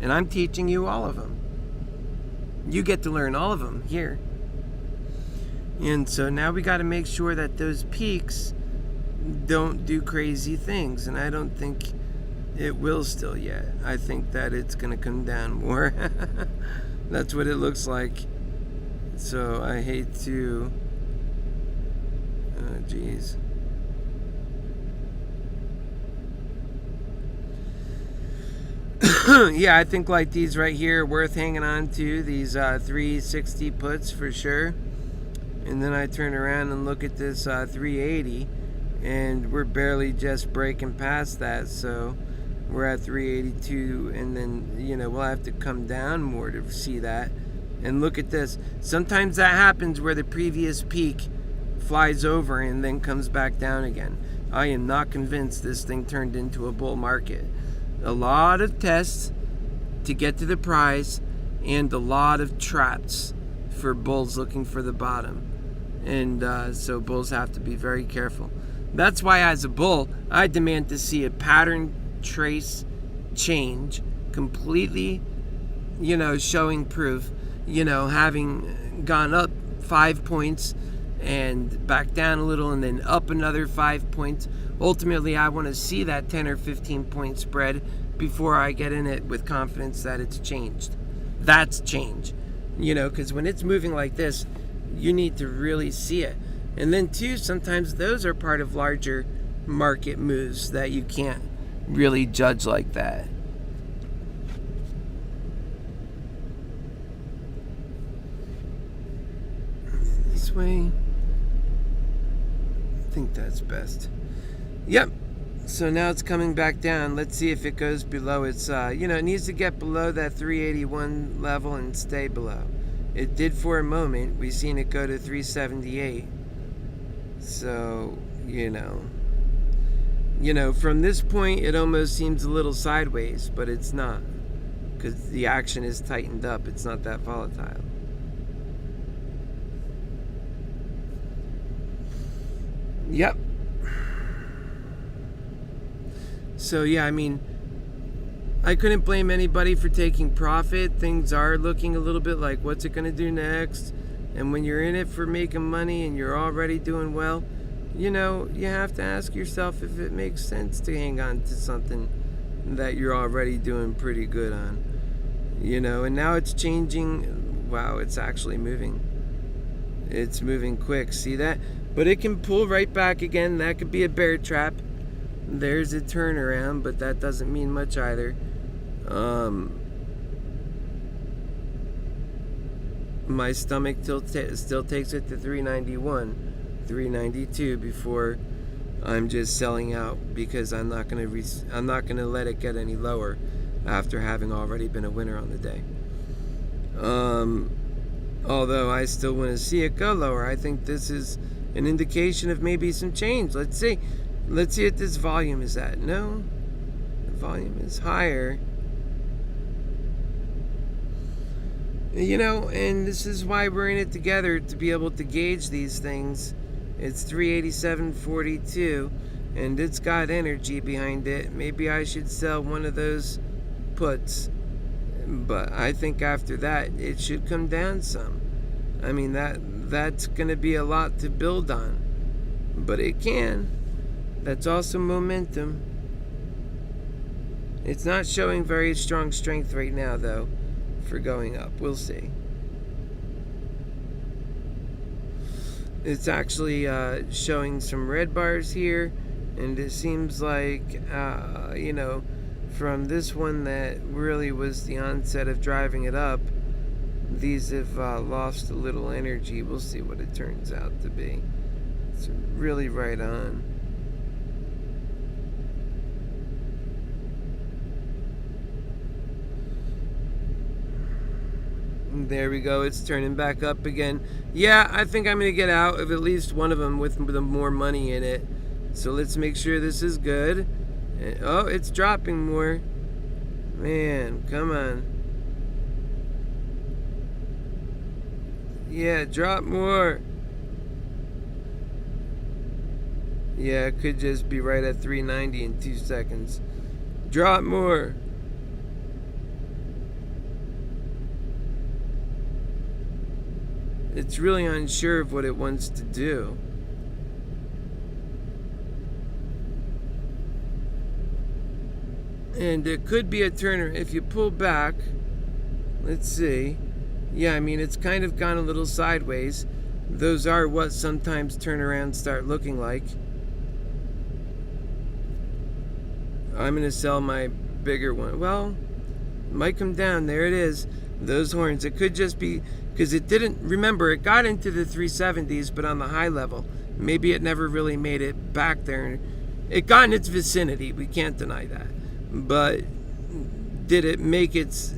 And I'm teaching you all of them. You get to learn all of them here. And so now we got to make sure that those peaks don't do crazy things, and I don't think it will still yet. I think that it's going to come down more. That's what it looks like. So I hate to... Oh, geez. Yeah, I think like these right here are worth hanging on to. These 360 puts for sure. And then I turn around and look at this 380. And we're barely just breaking past that. So we're at 382. And then, we'll have to come down more to see that. And look at this. Sometimes that happens where the previous peak flies over and then comes back down again. I am not convinced this thing turned into a bull market. A lot of tests to get to the prize and a lot of traps for bulls looking for the bottom. And so bulls have to be very careful. That's why as a bull, I demand to see a pattern trace change completely, showing proof. Having gone up 5 points and back down a little and then up another 5 points. Ultimately, I want to see that 10 or 15 point spread before I get in it with confidence that it's changed. That's change. Because when it's moving like this, you need to really see it. And then too, sometimes those are part of larger market moves that you can't really judge like that. This way. I think that's best. Yep. So now it's coming back down. Let's see if it goes below its, it needs to get below that 381 level and stay below. It did for a moment. We've seen it go to 378. So, from this point, it almost seems a little sideways, but it's not. Because the action is tightened up. It's not that volatile. Yep. So yeah, I couldn't blame anybody for taking profit. Things are looking a little bit like what's it going to do next? And when you're in it for making money and you're already doing well, you have to ask yourself if it makes sense to hang on to something that you're already doing pretty good on. And now it's changing. Wow, it's actually moving. It's moving quick. See that? But it can pull right back again. That could be a bear trap. There's a turnaround, but that doesn't mean much either. My stomach still takes it to 391, 392 before I'm just selling out, because I'm not gonna let it get any lower after having already been a winner on the day. Although I still want to see it go lower. I think this is an indication of maybe some change. Let's see what this volume is at. No, the volume is higher. And this is why we're in it together, to be able to gauge these things. It's 387.42, and it's got energy behind it. Maybe I should sell one of those puts, but I think after that it should come down some. That's going to be a lot to build on, but it can. That's also momentum. It's not showing very strong strength right now, though, for going up. We'll see. It's actually showing some red bars here, and it seems like, from this one that really was the onset of driving it up, these have lost a little energy. We'll see what it turns out to be. It's really right on. There we go. It's turning back up again. Yeah, I think I'm going to get out of at least one of them with more money in it. So let's make sure this is good. Oh, it's dropping more. Man, come on. Yeah, drop more. Yeah, it could just be right at 390 in 2 seconds. Drop more. It's really unsure of what it wants to do. And it could be a turner. If you pull back, let's see. Yeah, it's kind of gone a little sideways. Those are what sometimes turnarounds start looking like. I'm going to sell my bigger one. Well, it might come down. There it is. Those horns. It could just be because it didn't, remember, it got into the 370s, but on the high level. Maybe it never really made it back there. It got in its vicinity. We can't deny that. But did it make its,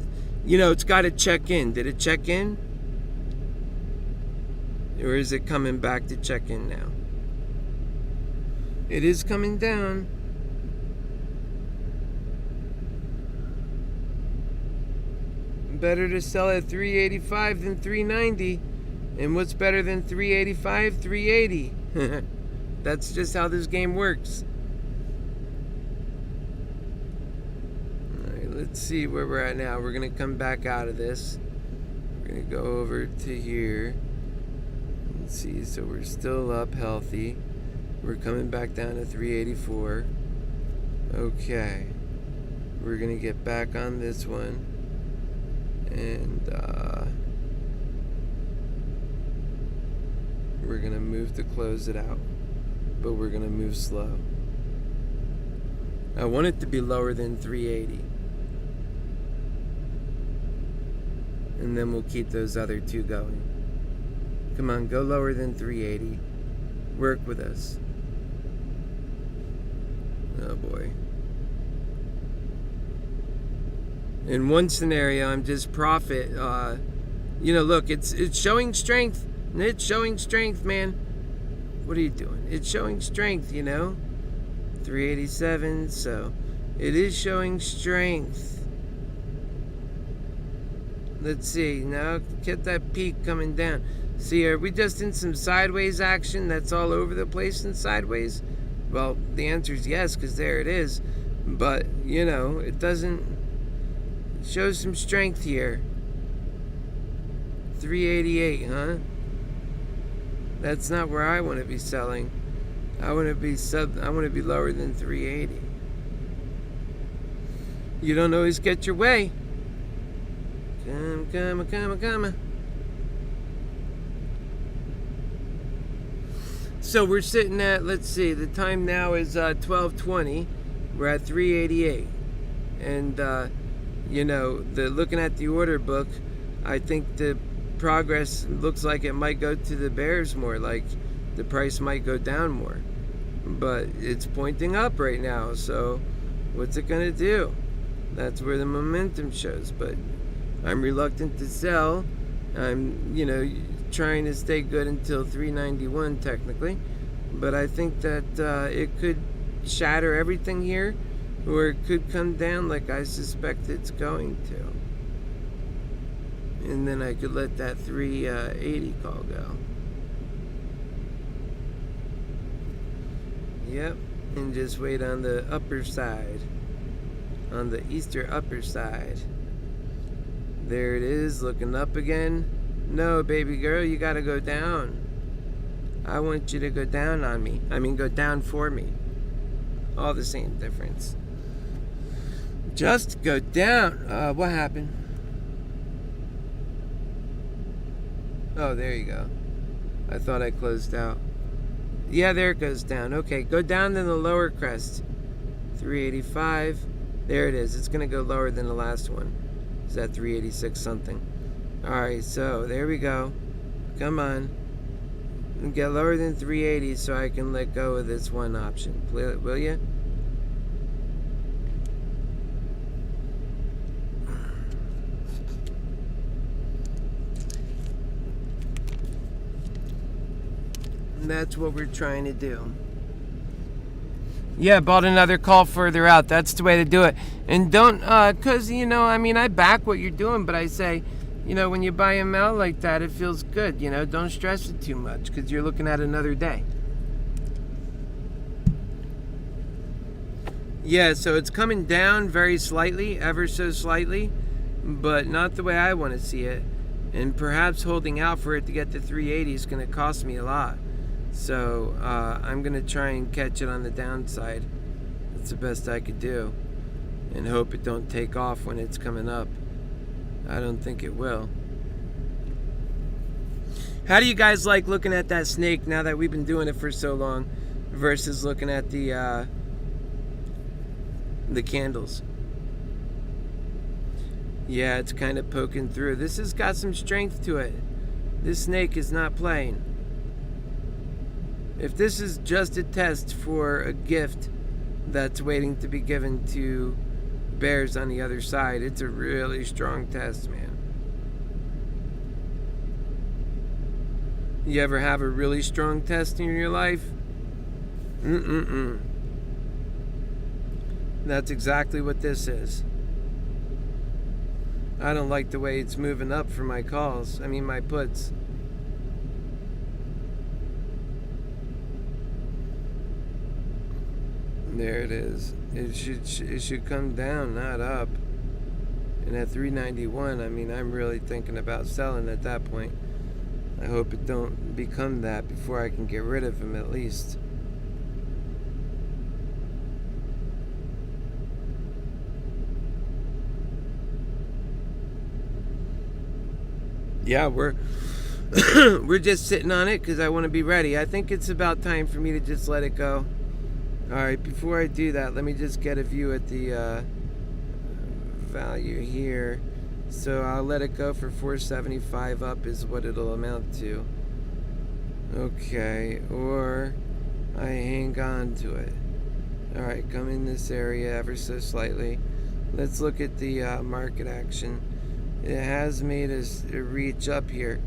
it's got to check in. Did it check in? Or is it coming back to check in now? It is coming down. Better to sell at 385 than 390. And what's better than 385? 380. That's just how this game works. Alright, let's see where we're at now. We're going to come back out of this. We're going to go over to here. Let's see, so we're still up healthy. We're coming back down to 384. Okay. We're going to get back on this one. And we're going to move to close it out. But we're going to move slow. I want it to be lower than 380. And then we'll keep those other two going. Come on, go lower than 380. Work with us. Oh boy. In one scenario, I'm just profit. Look, it's showing strength. It's showing strength, man. What are you doing? It's showing strength, 387, so it is showing strength. Let's see, now get that peak coming down. See, are we just in some sideways action that's all over the place in sideways? Well, the answer is yes, because there it is. But, it doesn't show some strength here. 388, huh? That's not where I want to be selling. I want to be lower than 380. You don't always get your way. Come. So we're sitting at, let's see, the time now is 12:20. We're at 388. And looking at the order book, I think the progress looks like it might go to the bears more, like the price might go down more. But it's pointing up right now, so what's it gonna do? That's where the momentum shows. But I'm reluctant to sell. I'm trying to stay good until 391 technically, but I think that it could shatter everything here, or it could come down like I suspect it's going to, and then I could let that 380 call go. Yep, and just wait on the upper side, on the Easter upper side. There it is, looking up again. No, baby girl, you gotta go down. I want you to go down on me. Go down for me. All the same difference. Just go down. What happened? Oh, there you go. I thought I closed out. Yeah, there it goes down. Okay, go down to the lower crest. 385. There it is. It's gonna go lower than the last one. Is that 386 something? Alright, so there we go. Come on. Get lower than 380 so I can let go of this one option. Will you? And that's what we're trying to do. Yeah, bought another call further out. That's the way to do it. And don't, because, I back what you're doing, but I say, when you buy them out like that, it feels good. Don't stress it too much because you're looking at another day. Yeah, so it's coming down very slightly, ever so slightly, but not the way I want to see it. And perhaps holding out for it to get to 380 is going to cost me a lot. So I'm going to try and catch it on the downside. That's the best I could do. And hope it don't take off when it's coming up. I don't think it will. How do you guys like looking at that snake now that we've been doing it for so long versus looking at the candles? Yeah, it's kind of poking through. This has got some strength to it. This snake is not playing. If this is just a test for a gift that's waiting to be given to bears on the other side, it's a really strong test, man. You ever have a really strong test in your life? That's exactly what this is. I don't like the way it's moving up for my calls. My puts. There it is. It should come down, not up. And at 391, I'm really thinking about selling at that point. I hope it don't become that before I can get rid of him at least. Yeah, we're just sitting on it because I want to be ready. I think it's about time for me to just let it go. Alright, before I do that, let me just get a view at the value here. So I'll let it go for 475 up is what it'll amount to. Okay, or I hang on to it. Alright, come in this area ever so slightly. Let's look at the market action. It has made us reach up here,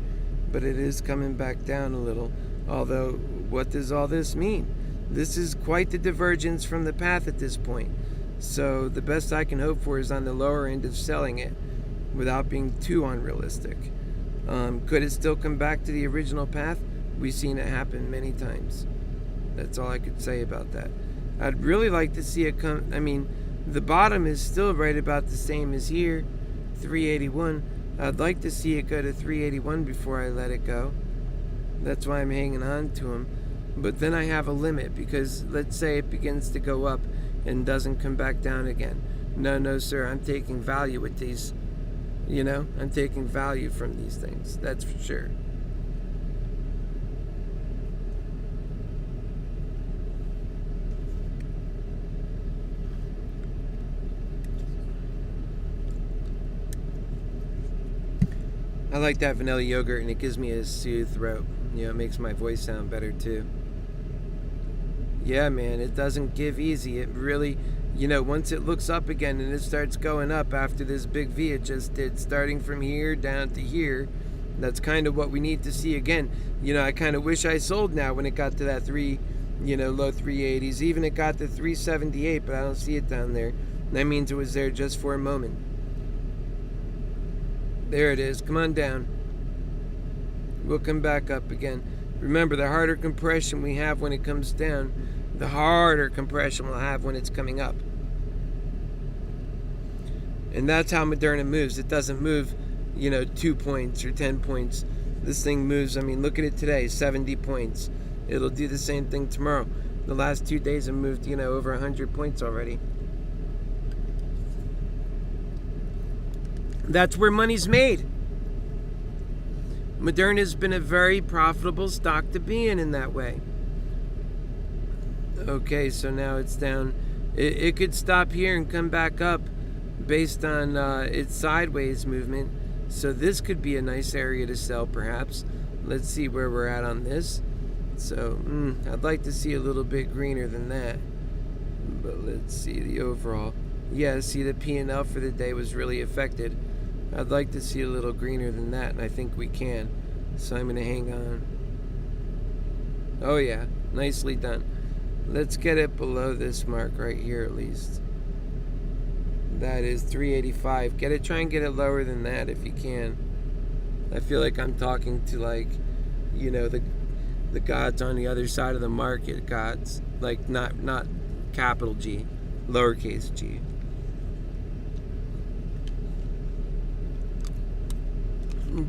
but it is coming back down a little. Although, what does all this mean? This is quite the divergence from the path at this point. So the best I can hope for is on the lower end of selling it without being too unrealistic. Could it still come back to the original path? We've seen it happen many times. That's all I could say about that. I'd really like to see it come. I mean, the bottom is still right about the same as here, 381. I'd like to see it go to 381 before I let it go. That's why I'm hanging on to them. But then I have a limit, because let's say it begins to go up and doesn't come back down again. No, sir, I'm taking value with these. You know, I'm taking value from these things. That's for sure. I like that vanilla yogurt, and it gives me a soothed throat. You know, it makes my voice sound better too. Yeah, man, it doesn't give easy. It really, you know, once it looks up again and it starts going up after this big V it just did, starting from here down to here, that's kind of what we need to see again. You know, I kind of wish I sold now when it got to that low 380s. Even it got to 378, but I don't see it down there. That means it was there just for a moment. There it is. Come on down. We'll come back up again. Remember, the harder compression we have when it comes down, the harder compression we'll have when it's coming up. And that's how Moderna moves. It doesn't move, 2 points or 10 points. This thing moves, I mean, look at it today, 70 points. It'll do the same thing tomorrow. The last 2 days have moved, over 100 points already. That's where money's made. Moderna's been a very profitable stock to be in that way. Okay, so now it's down. It could stop here and come back up based on its sideways movement. So this could be a nice area to sell, perhaps. Let's see where we're at on this. So, I'd like to see a little bit greener than that. But let's see the overall. Yeah, see, the P&L for the day was really affected. I'd like to see a little greener than that, and I think we can. So I'm going to hang on. Oh yeah, nicely done. Let's get it below this mark right here at least. That is 385. Get it, try and get it lower than that if you can. I feel like I'm talking to the gods on the other side of the market, gods. Like not capital G, lowercase g.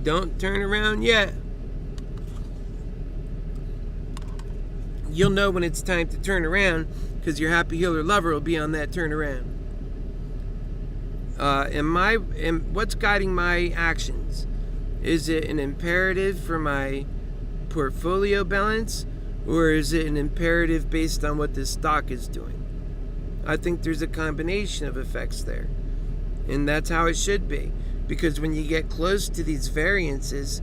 Don't turn around yet. You'll know when it's time to turn around because your HappyHealer lover will be on that turnaround. And what's guiding my actions? Is it an imperative for my portfolio balance, or is it an imperative based on what this stock is doing? I think there's a combination of effects there, and that's how it should be. Because when you get close to these variances,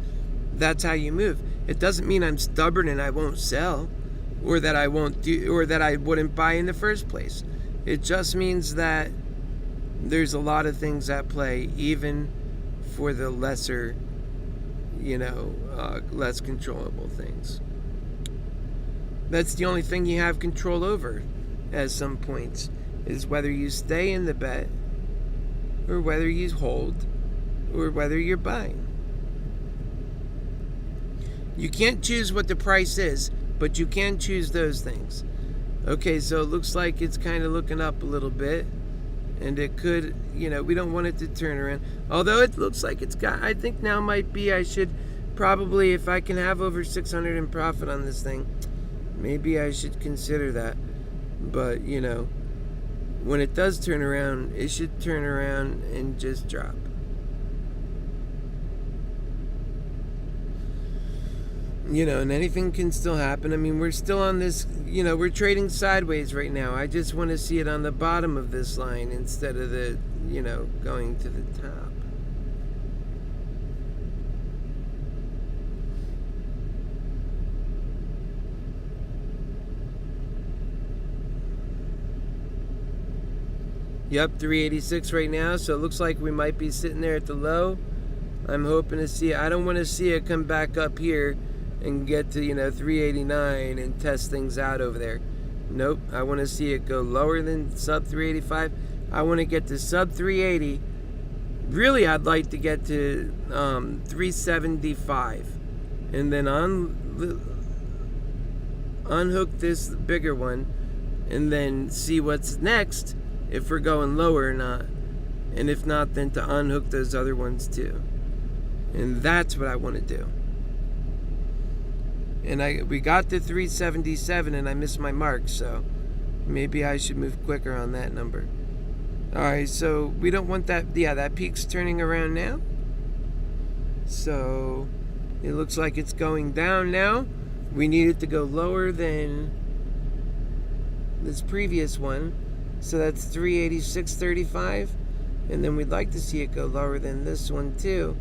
that's how you move. It doesn't mean I'm stubborn and I won't sell, or that I won't do, or that I wouldn't buy in the first place. It just means that there's a lot of things at play, even for the lesser, less controllable things. That's the only thing you have control over at some points, is whether you stay in the bet, or whether you hold, or whether you're buying. You can't choose what the price is, but you can choose those things. Okay, so it looks like it's kind of looking up a little bit, and it could, we don't want it to turn around. Although it looks like it's got, I think now might be, I should probably, if I can have over 600 in profit on this thing, maybe I should consider that. But, when it does turn around, it should turn around and just drop. And anything can still happen. I mean, we're still on this, we're trading sideways right now. I just want to see it on the bottom of this line instead of the, going to the top. Yep, 386 right now, so it looks like we might be sitting there at the low. I'm hoping to see it. I don't want to see it come back up here and get to, 389 and test things out over there. Nope, I want to see it go lower than sub 385. I want to get to sub 380. Really, I'd like to get to 375. And then unhook this bigger one and then see what's next, if we're going lower or not. And if not, then to unhook those other ones too. And that's what I want to do. And we got to 377 and I missed my mark, so maybe I should move quicker on that number. Alright, so we don't want that. Yeah, that peak's turning around now. So it looks like it's going down now. We need it to go lower than this previous one. So that's 386.35. And then we'd like to see it go lower than this one too,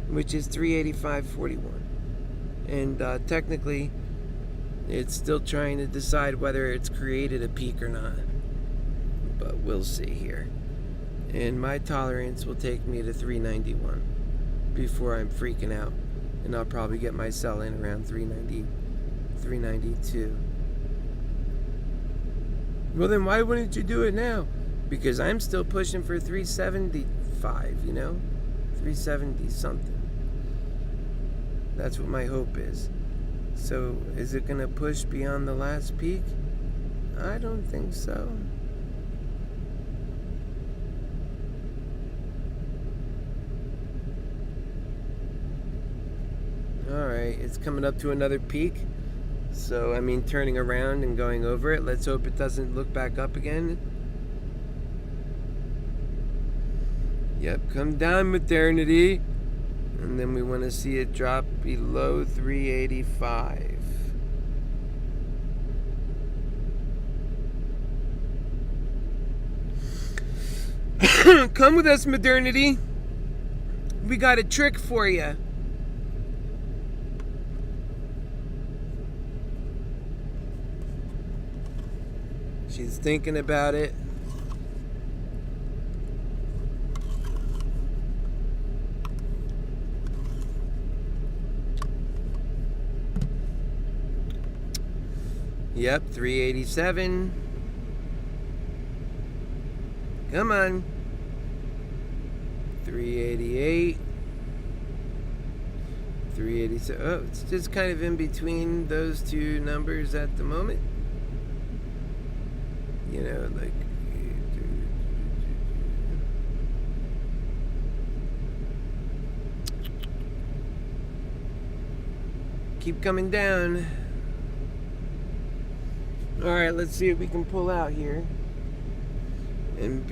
which is 385.41. And technically, it's still trying to decide whether it's created a peak or not. But we'll see here. And my tolerance will take me to 391 before I'm freaking out. And I'll probably get my sell in around 390, 392. Well, then why wouldn't you do it now? Because I'm still pushing for 375, 370 something. That's what my hope is. So, is it going to push beyond the last peak? I don't think so. Alright, it's coming up to another peak. So, I mean, turning around and going over it. Let's hope it doesn't look back up again. Yep, come down, modernity. And then we want to see it drop below 385. Come with us, modernity. We got a trick for you. She's thinking about it. Yep, 387. Come on. 388. 387. Oh, it's just kind of in between those two numbers at the moment. Like... Keep coming down. Alright, let's see if we can pull out here and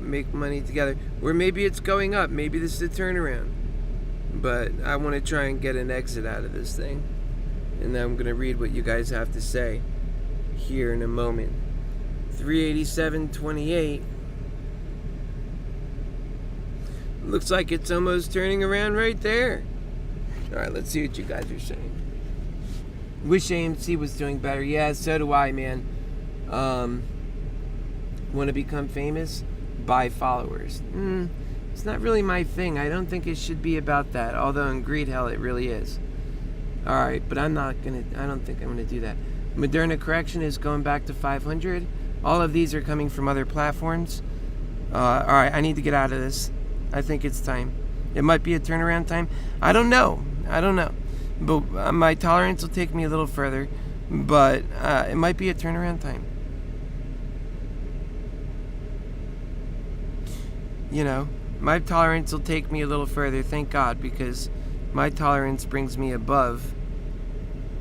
make money together. Or maybe it's going up. Maybe this is a turnaround. But I want to try and get an exit out of this thing. And then I'm going to read what you guys have to say here in a moment. 387.28. Looks like it's almost turning around right there. Alright, let's see what you guys are saying. Wish AMC was doing better. Yeah, so do I, man. Want to become famous? Buy followers. It's not really my thing. I don't think it should be about that. Although in greed hell it really is. Alright, but I don't think I'm gonna do that. Moderna correction is going back to 500. All of these are coming from other platforms. Alright, I need to get out of this. I think it's time. It might be a turnaround time. I don't know. But my tolerance will take me a little further. But it might be a turnaround time. My tolerance will take me a little further, thank God, because my tolerance brings me above.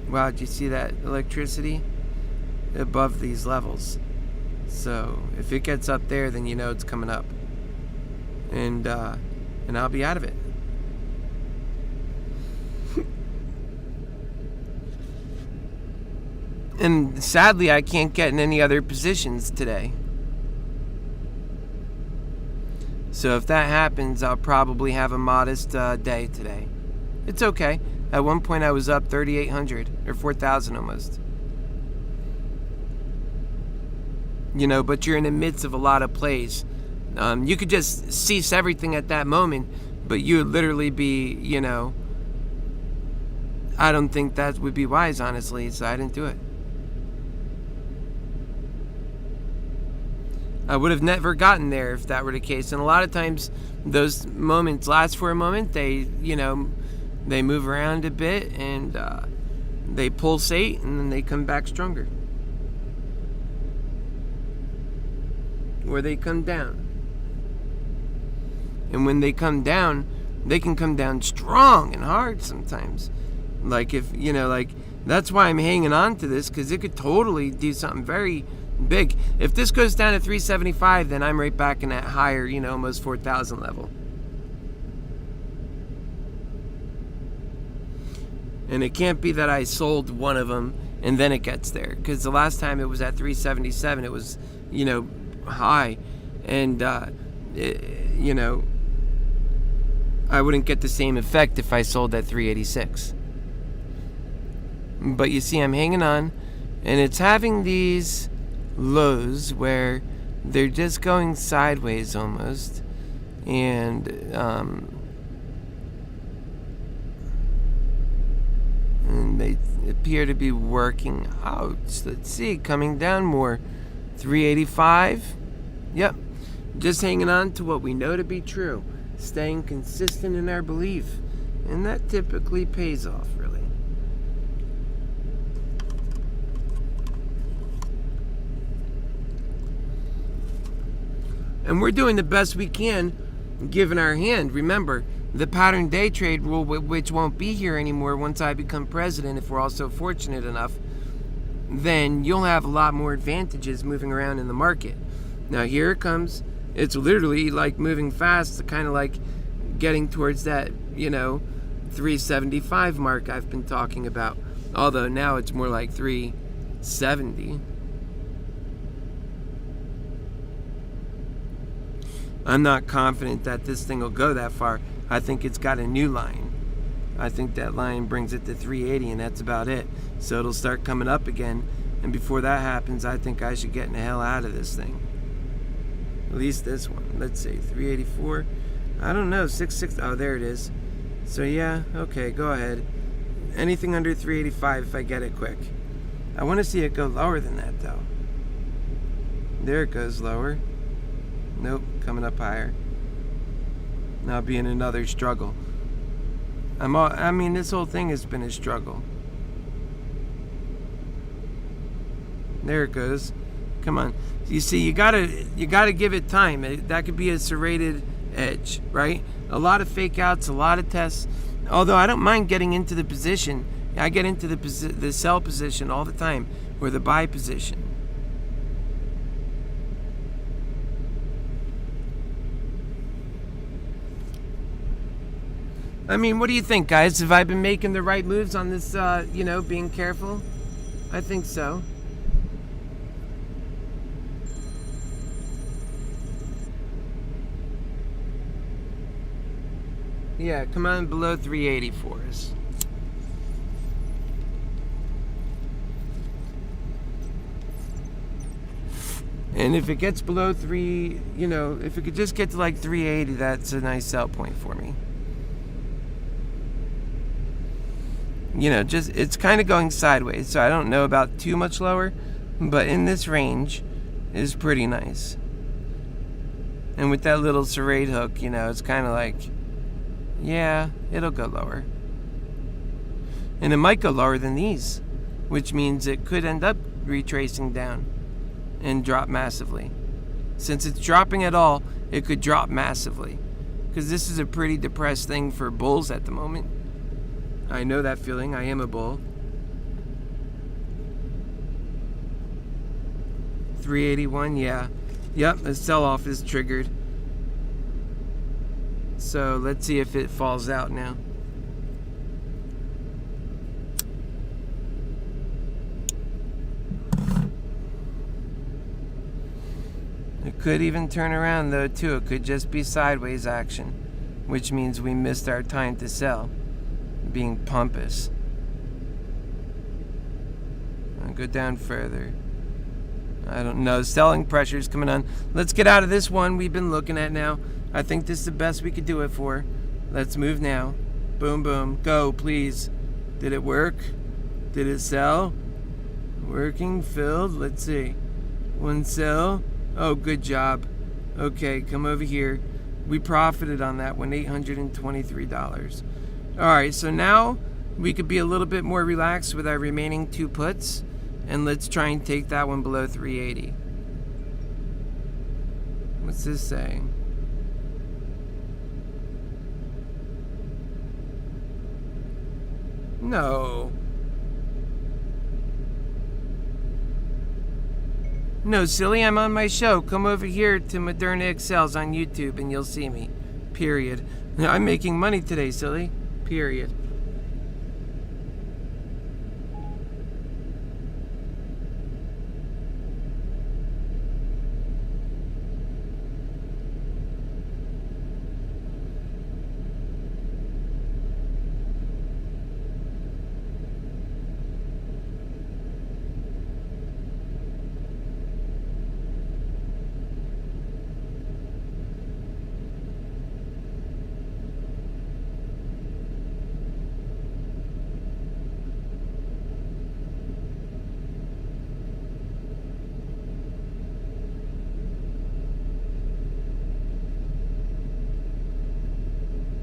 Wow, did you see that electricity? Above these levels. So, if it gets up there, then you know it's coming up. And I'll be out of it. And sadly, I can't get in any other positions today. So if that happens, I'll probably have a modest day today. It's okay. At one point, I was up 3,800 or 4,000 almost. You know, but you're in the midst of a lot of plays. You could just cease everything at that moment, but you would literally be, you know, I don't think that would be wise, honestly, so I didn't do it. I would have never gotten there if that were the case. And a lot of times those moments last for a moment. They, you know, they move around a bit and they pulsate and then they come back stronger. Or they come down. And when they come down, they can come down strong and hard sometimes. Like if, you know, like that's why I'm hanging on to this, because it could totally do something very big. If this goes down to 375, then I'm right back in that higher, you know, almost 4,000 level. And it can't be that I sold one of them and then it gets there, because the last time it was at 377, it was, you know, high, and you know, I wouldn't get the same effect if I sold at 386. But you see, I'm hanging on, and it's having these lows where they're just going sideways almost, and they appear to be working out. So let's see, coming down more. 385. Yep, just hanging on to what we know to be true, staying consistent in our belief, and that typically pays off, really. And we're doing the best we can given our hand. Remember, the pattern day trade rule, which won't be here anymore once I become president, if we're all so fortunate enough, then you'll have a lot more advantages moving around in the market. Now here it comes. It's literally like moving fast, kind of like getting towards that, you know, 375 mark I've been talking about. Although now it's more like 370. I'm not confident that this thing will go that far. I think it's got a new line. I think that line brings it to 380, and that's about it. So it'll start coming up again, and before that happens, I think I should get the hell out of this thing. At least this one. Let's see, 384. I don't know, 660. Oh, there it is. So yeah, okay, go ahead. Anything under 385 if I get it quick. I want to see it go lower than that, though. There it goes lower. Nope, coming up higher. Now being another struggle. I mean, this whole thing has been a struggle. There it goes. Come on. You see, you gotta give it time. That could be a serrated edge, right? A lot of fake outs, a lot of tests. Although I don't mind getting into the position. I get into the sell position all the time, or the buy position. I mean, what do you think, guys? Have I been making the right moves on this, you know, being careful? I think so. Yeah, come on below 380 for us. And if it gets below you know, if it could just get to like 380, that's a nice sell point for me. You know, just it's kind of going sideways, so I don't know about too much lower, but in this range is pretty nice. And with that little serrate hook, you know, it's kind of like, yeah, it'll go lower. And it might go lower than these, which means it could end up retracing down and drop massively. Since it's dropping at all, it could drop massively, because this is a pretty depressed thing for bulls at the moment. I know that feeling. I am a bull. 381, yeah. Yep, a sell-off is triggered. So let's see if it falls out now. Could even turn around though too. It could just be sideways action, which means we missed our time to sell. Being pompous. I'll go down further. I don't know. Selling pressure's coming on. Let's get out of this one we've been looking at now. I think this is the best we could do it for. Let's move now. Boom, boom. Go, please. Did it work? Did it sell? Working, filled. Let's see. One sell. Oh, good job. Okay, come over here. We profited on that one, $823. All right, so now we could be a little bit more relaxed with our remaining 2 puts, and let's try and take that one below 380. What's this saying? No. No, silly, I'm on my show. Come over here to ModernaExcels on YouTube and you'll see me. Period. I'm making money today, silly. Period.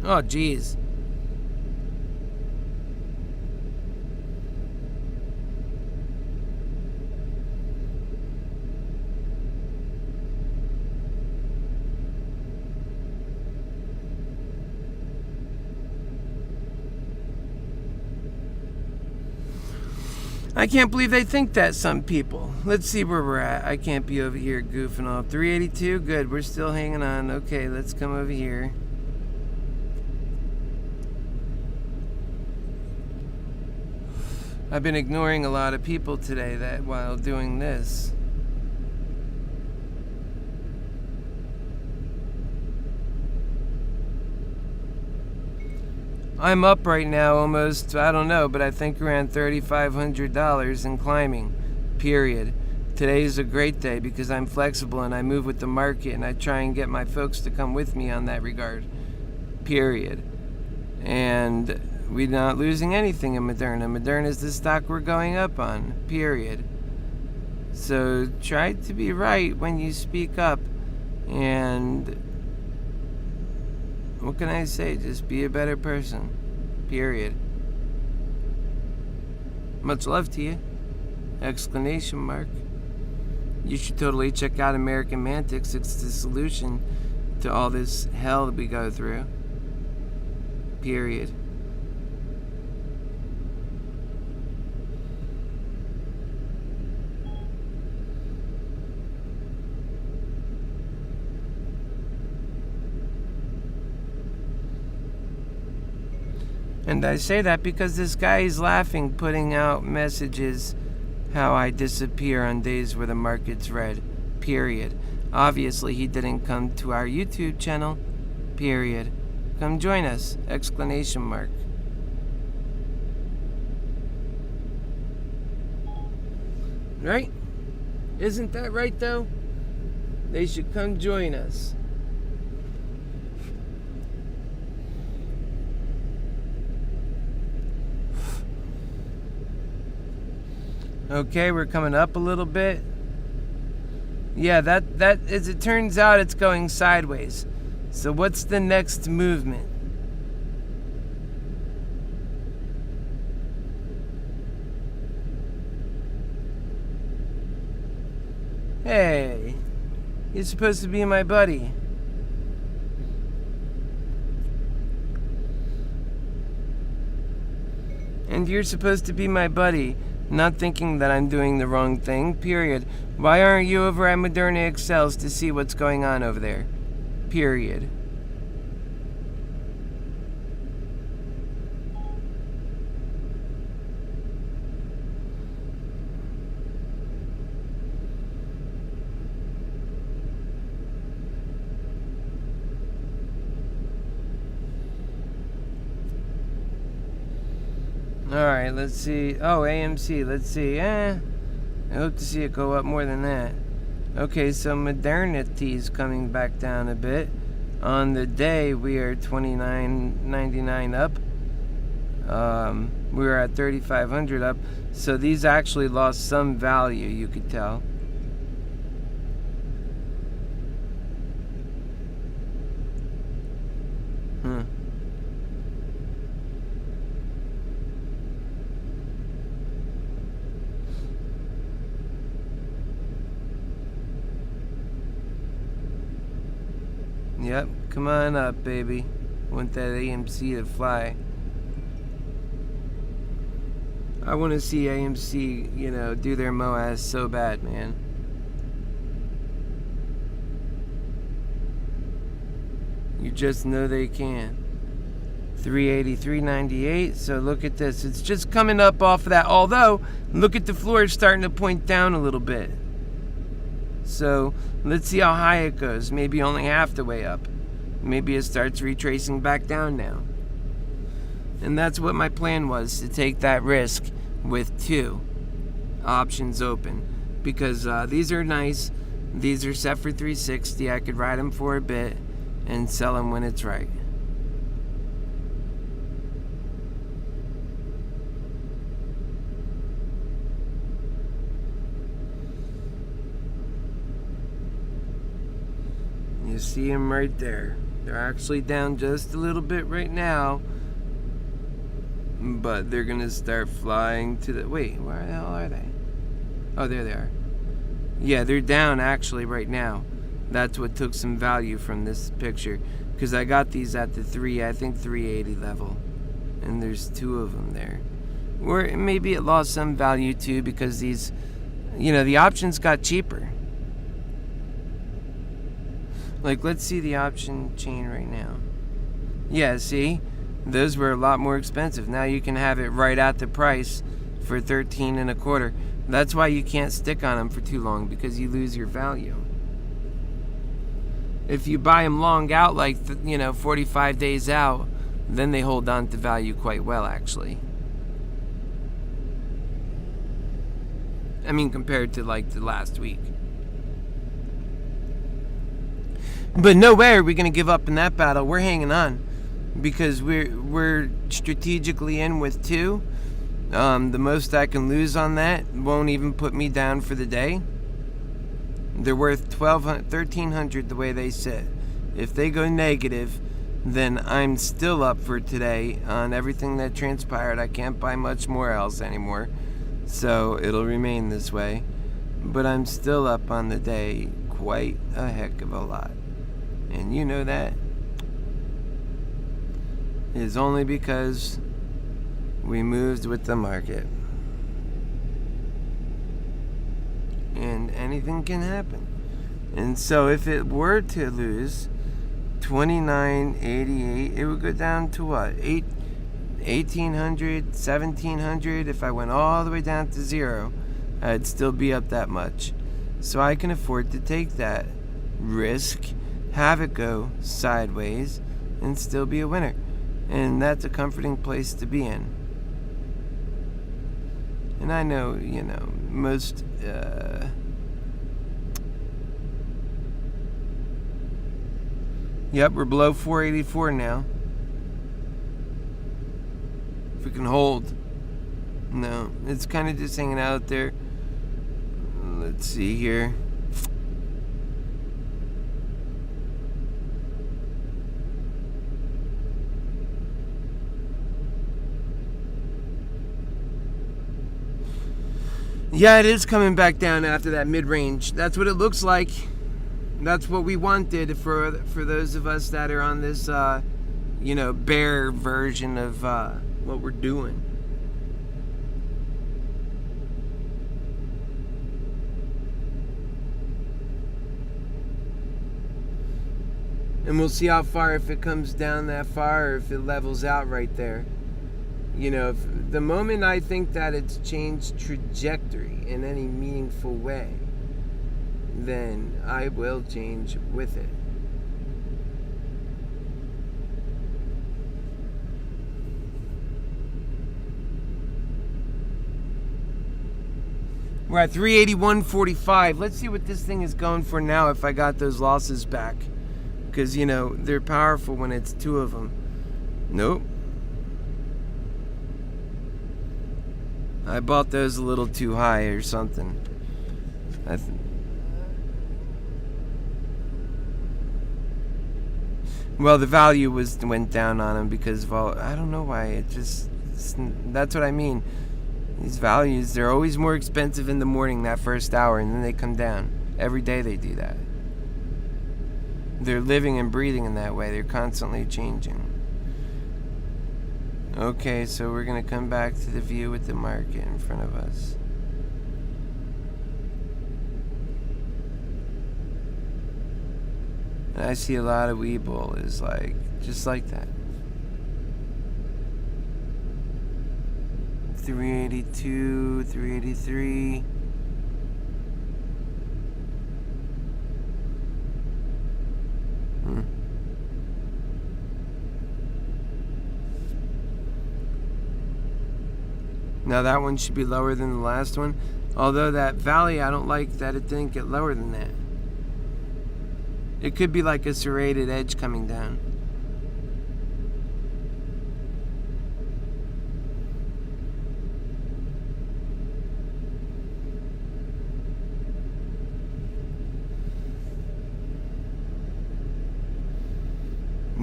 Oh, geez. I can't believe they think that, some people. Let's see where we're at. I can't be over here goofing off. 382, good. We're still hanging on. Okay, let's come over here. I've been ignoring a lot of people today that while doing this. I'm up right now almost, I don't know, but I think around $3,500 and climbing, period. Today's a great day because I'm flexible and I move with the market and I try and get my folks to come with me on that regard, period. And we're not losing anything in Moderna. Moderna is the stock we're going up on, period. So try to be right when you speak up. And what can I say? Just be a better person, period. Much love to you. Exclamation mark. You should totally check out American Mantics. It's the solution to all this hell that we go through, period. And I say that because this guy is laughing, putting out messages how I disappear on days where the market's red, period. Obviously, he didn't come to our YouTube channel, period. Come join us, exclamation mark. Right? Isn't that right, though? They should come join us. Okay, we're coming up a little bit. Yeah, that as it turns out, it's going sideways. So what's the next movement? Hey, you're supposed to be my buddy. And you're supposed to be my buddy. Not thinking that I'm doing the wrong thing, period. Why aren't you over at ModernaExcels to see what's going on over there? Period. Alright, let's see. Oh, AMC, let's see. I hope to see it go up more than that. Okay, so Moderna is coming back down a bit. On the day, we are $29.99 up. We were at 3,500 up. So these actually lost some value, you could tell. Yep, come on up, baby. Want that AMC to fly. I want to see AMC, do their MOAS so bad, man. You just know they can. 380, 398. So look at this. It's just coming up off of that. Although, look at the floor starting to point down a little bit. So let's see how high it goes. Maybe only half the way up. Maybe it starts retracing back down now. And that's what my plan was, to take that risk with 2 options open. Because these are nice. These are set for 360. I could ride them for a bit and sell them when it's right. You see them right there. They're actually down just a little bit right now, but they're gonna start flying to the... Wait, where the hell are they? Oh, there they are. Yeah, they're down actually right now. That's what took some value from this picture, because I got these at the 380 level, and there's 2 of them there. Or maybe it lost some value too, because these, the options got cheaper. Like, let's see the option chain right now. Yeah, see? Those were a lot more expensive. Now you can have it right at the price for 13 and a quarter. That's why you can't stick on them for too long, because you lose your value. If you buy them long out, like, 45 days out, then they hold on to value quite well, actually. I mean, compared to, like, the last week. But no way are we going to give up in that battle. We're hanging on, because we're strategically in with 2. The most I can lose on that won't even put me down for the day. They're worth $1,300 the way they sit. If they go negative, then I'm still up for today on everything that transpired. I can't buy much more else anymore, so it'll remain this way. But I'm still up on the day quite a heck of a lot. And you know that is only because we moved with the market. And anything can happen. And so if it were to lose 29.88, it would go down to what? 1,800, 1,700. If I went all the way down to 0, I'd still be up that much. So I can afford to take that risk, have it go sideways, and still be a winner. And that's a comforting place to be in. And I know, most yep, we're below 484 now. If we can hold. No, it's kind of just hanging out there. Let's see here. Yeah, it is coming back down after that mid-range. That's what it looks like. That's what we wanted for those of us that are on this, bear version of what we're doing. And we'll see how far, if it comes down that far, or if it levels out right there. If the moment I think that it's changed trajectory in any meaningful way, then I will change with it. We're at 381.45. Let's see what this thing is going for now if I got those losses back. Because, you know, they're powerful when it's two of them. Nope. I bought those a little too high or something. Well, the value went down on them because of all... I don't know why. That's what I mean. These values, they're always more expensive in the morning, that first hour, and then they come down. Every day they do that. They're living and breathing in that way. They're constantly changing. Okay, so we're going to come back to the view with the market in front of us. And I see a lot of Weeble is like, just like that. 382, 383. Now that one should be lower than the last one. Although that valley, I don't like that it didn't get lower than that. It could be like a serrated edge coming down.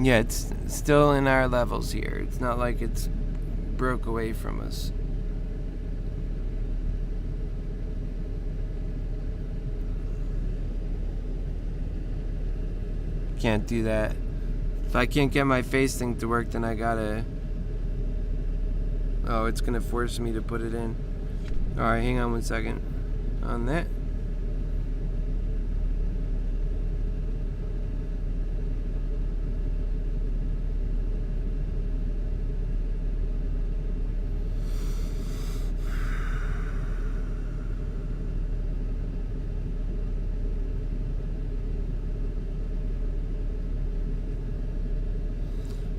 Yeah, it's still in our levels here. It's not like it's broke away from us. Can't do that. If I can't get my face thing to work, then I gotta... Oh, it's gonna force me to put it in. Alright, hang on one second. On that.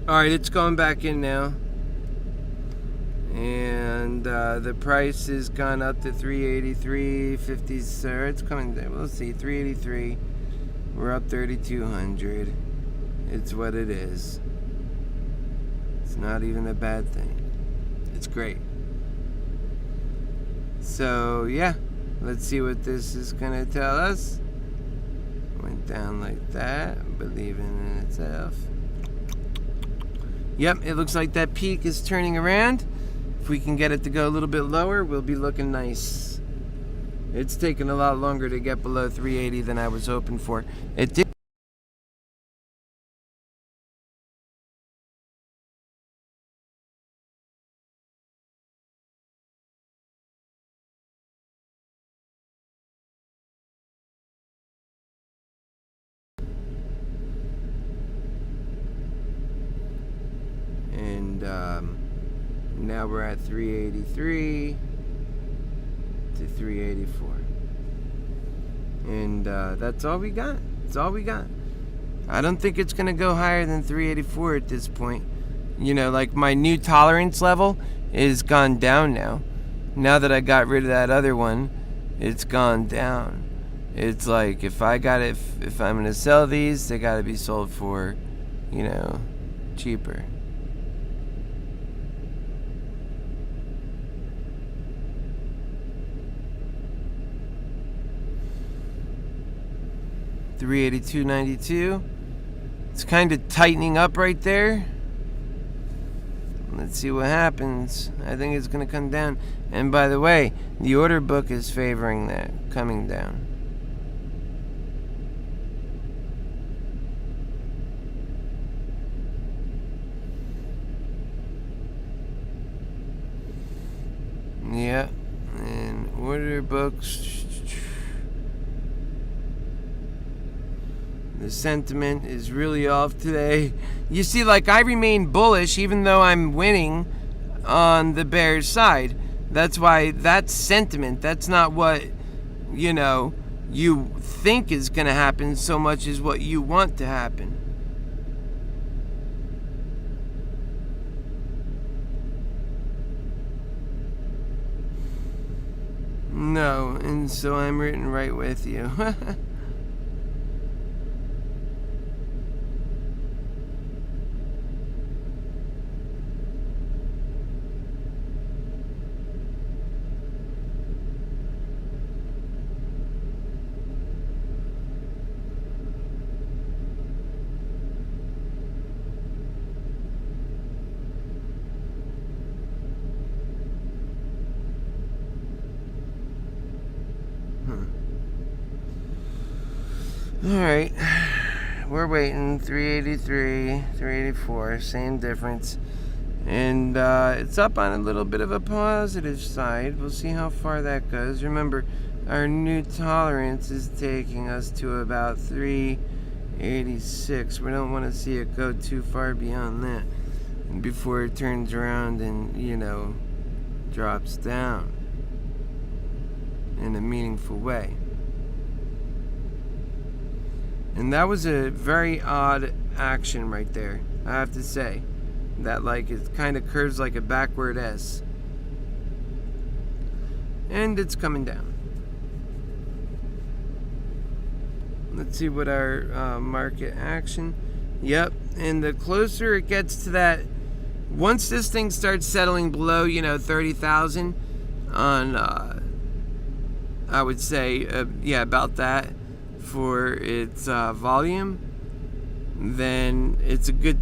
Alright, it's going back in now. And the price has gone up to 383.50. Sir, it's coming down. We'll see. 383. We're up 3,200. It's what it is. It's not even a bad thing. It's great. So, yeah. Let's see what this is going to tell us. Went down like that. Believing in itself. Yep, it looks like that peak is turning around. If we can get it to go a little bit lower, we'll be looking nice. It's taken a lot longer to get below 380 than I was hoping for. It did. And now we're at 383 to 384. And that's all we got. That's all we got. I don't think it's going to go higher than 384 at this point. You know, like my new tolerance level is gone down now. Now that I got rid of that other one, it's gone down. It's like if I'm going to sell these, they got to be sold for, you know, cheaper. $382.92. It's kind of tightening up right there. Let's see what happens. I think it's going to come down. And by the way, the order book is favoring that coming down. Yeah, and order books. The sentiment is really off today. You see, like, I remain bullish even though I'm winning on the bear's side. That's why that's sentiment. That's not what, you know, you think is going to happen so much as what you want to happen. No, and so I'm rooting right with you. Alright, we're waiting. 383, 384, same difference. And it's up on a little bit of a positive side. We'll see how far that goes. Remember, our new tolerance is taking us to about 386. We don't want to see it go too far beyond that before it turns around and, drops down in a meaningful way. And that was a very odd action right there, I have to say. That it kind of curves like a backward S. And it's coming down. Let's see what our market action. Yep, and the closer it gets to that, once this thing starts settling below, 30,000 on, I would say, about that for its volume, then it's a good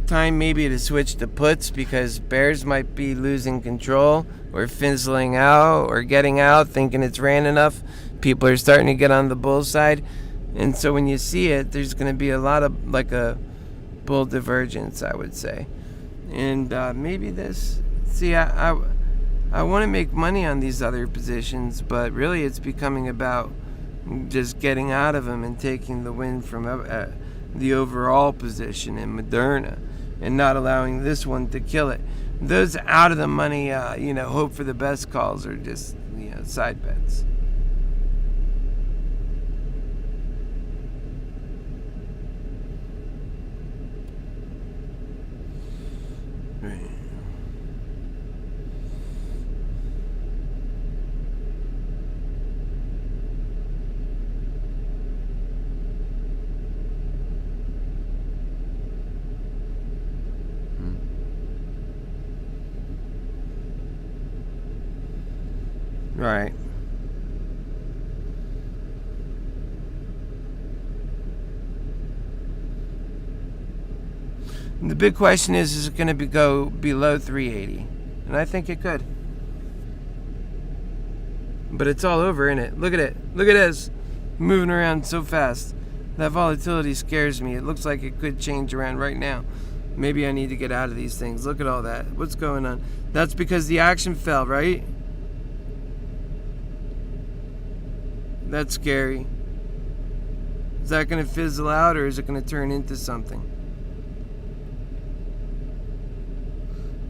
time maybe to switch to puts, because bears might be losing control or fizzling out or getting out, thinking it's ran enough. People are starting to get on the bull side, and so when you see it, there's going to be a lot of a bull divergence, I would say. And maybe this, see, I want to make money on these other positions, but really it's becoming about just getting out of them and taking the win from the overall position in Moderna, and not allowing this one to kill it. Those out of the money, hope for the best calls are just, side bets. Right. Right. And the big question is it going to go below 380? And I think it could. But it's all over, isn't it? Look at it. Look at this. Moving around so fast. That volatility scares me. It looks like it could change around right now. Maybe I need to get out of these things. Look at all that. What's going on? That's because the action fell, right? That's scary. Is that going to fizzle out, or is it going to turn into something?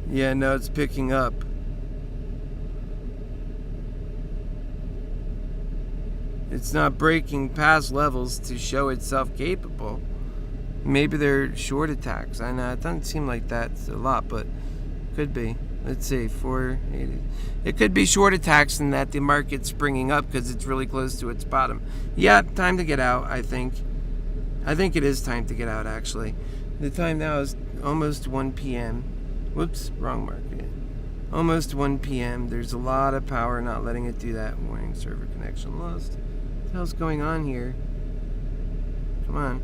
Yeah, no, it's picking up. It's not breaking past levels to show itself capable. Maybe they're short attacks. I know it doesn't seem like that's a lot, but could be. Let's see, 480. It could be short attacks in that the market's springing up because it's really close to its bottom. Yeah, time to get out, I think. I think it is time to get out, actually. The time now is almost 1 p.m. Whoops, wrong market. Almost 1 p.m. There's a lot of power not letting it do that. Warning, server connection lost. What the hell's going on here? Come on.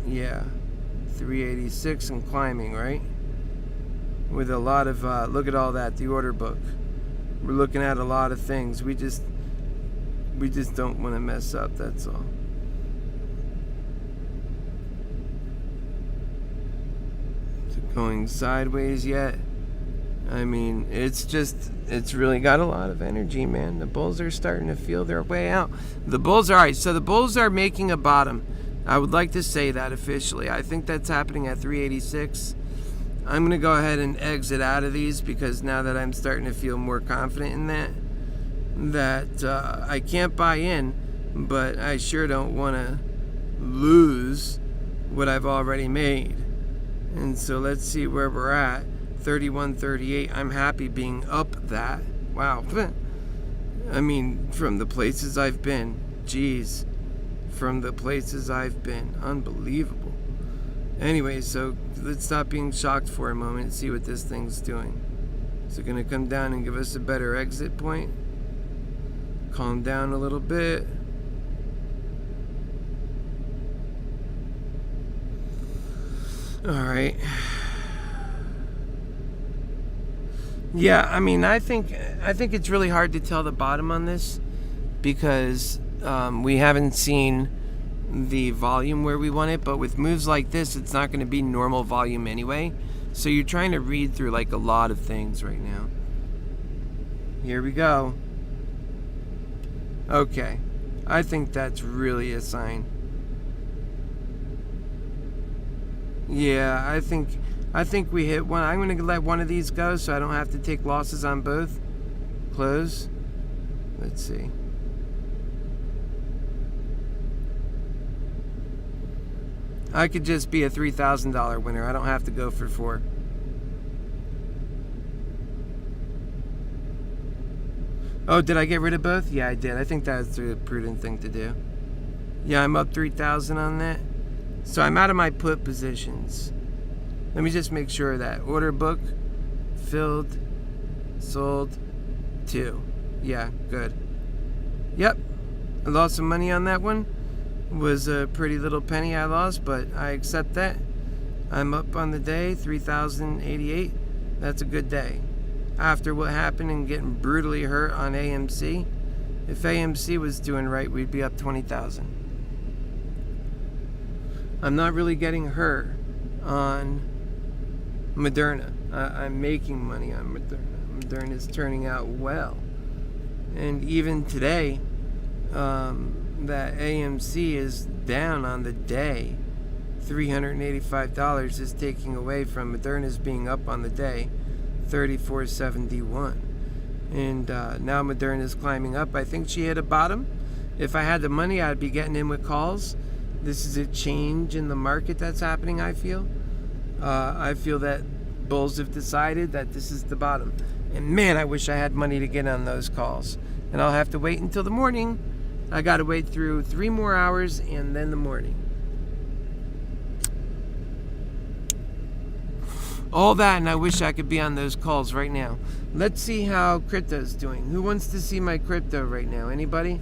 Yeah. 386 and climbing, right? With a lot of, look at all that, the order book. We're looking at a lot of things. We just don't want to mess up, that's all. Is it going sideways yet? I mean, it's really got a lot of energy, man. The bulls are starting to feel their way out. The bulls are, all right, so the bulls are making a bottom. I would like to say that officially. I think that's happening at 386. I'm going to go ahead and exit out of these, because now that I'm starting to feel more confident in that I can't buy in, but I sure don't want to lose what I've already made. And so let's see where we're at. 31.38. I'm happy being up that. Wow. I mean, from the places I've been, geez, from the places I've been, unbelievable. Anyway, so let's stop being shocked for a moment and see what this thing's doing. Is it going to come down and give us a better exit point? Calm down a little bit. All right. Yeah, I mean, I think it's really hard to tell the bottom on this because we haven't seen the volume where we want it, but with moves like this, it's not going to be normal volume anyway. So you're trying to read through like a lot of things right now. Here we go. Okay, I think that's really a sign. Yeah, I think we hit one. I'm going to let one of these go so I don't have to take losses on both. Close. Let's see. I could just be a $3,000 winner. I don't have to go for 4. Oh, did I get rid of both? Yeah, I did. I think that's a prudent thing to do. Yeah, I'm up 3,000 on that. So I'm out of my put positions. Let me just make sure that order book filled, sold, 2. Yeah, good. Yep, I lost some money on that one. It was a pretty little penny I lost, but I accept that. I'm up on the day, 3,088. That's a good day. After what happened and getting brutally hurt on AMC, if AMC was doing right, we'd be up 20,000. I'm not really getting hurt on Moderna. I'm making money on Moderna. Moderna is turning out well. And even today, that AMC is down on the day. $385 is taking away from Moderna's being up on the day, $34.71. And now Moderna's climbing up. I think she hit a bottom. If I had the money, I'd be getting in with calls. This is a change in the market that's happening, I feel. I feel that bulls have decided that this is the bottom. And man, I wish I had money to get on those calls. And I'll have to wait until the morning. I got to wait through 3 more hours and then the morning. All that, and I wish I could be on those calls right now. Let's see how crypto's doing. Who wants to see my crypto right now? Anybody?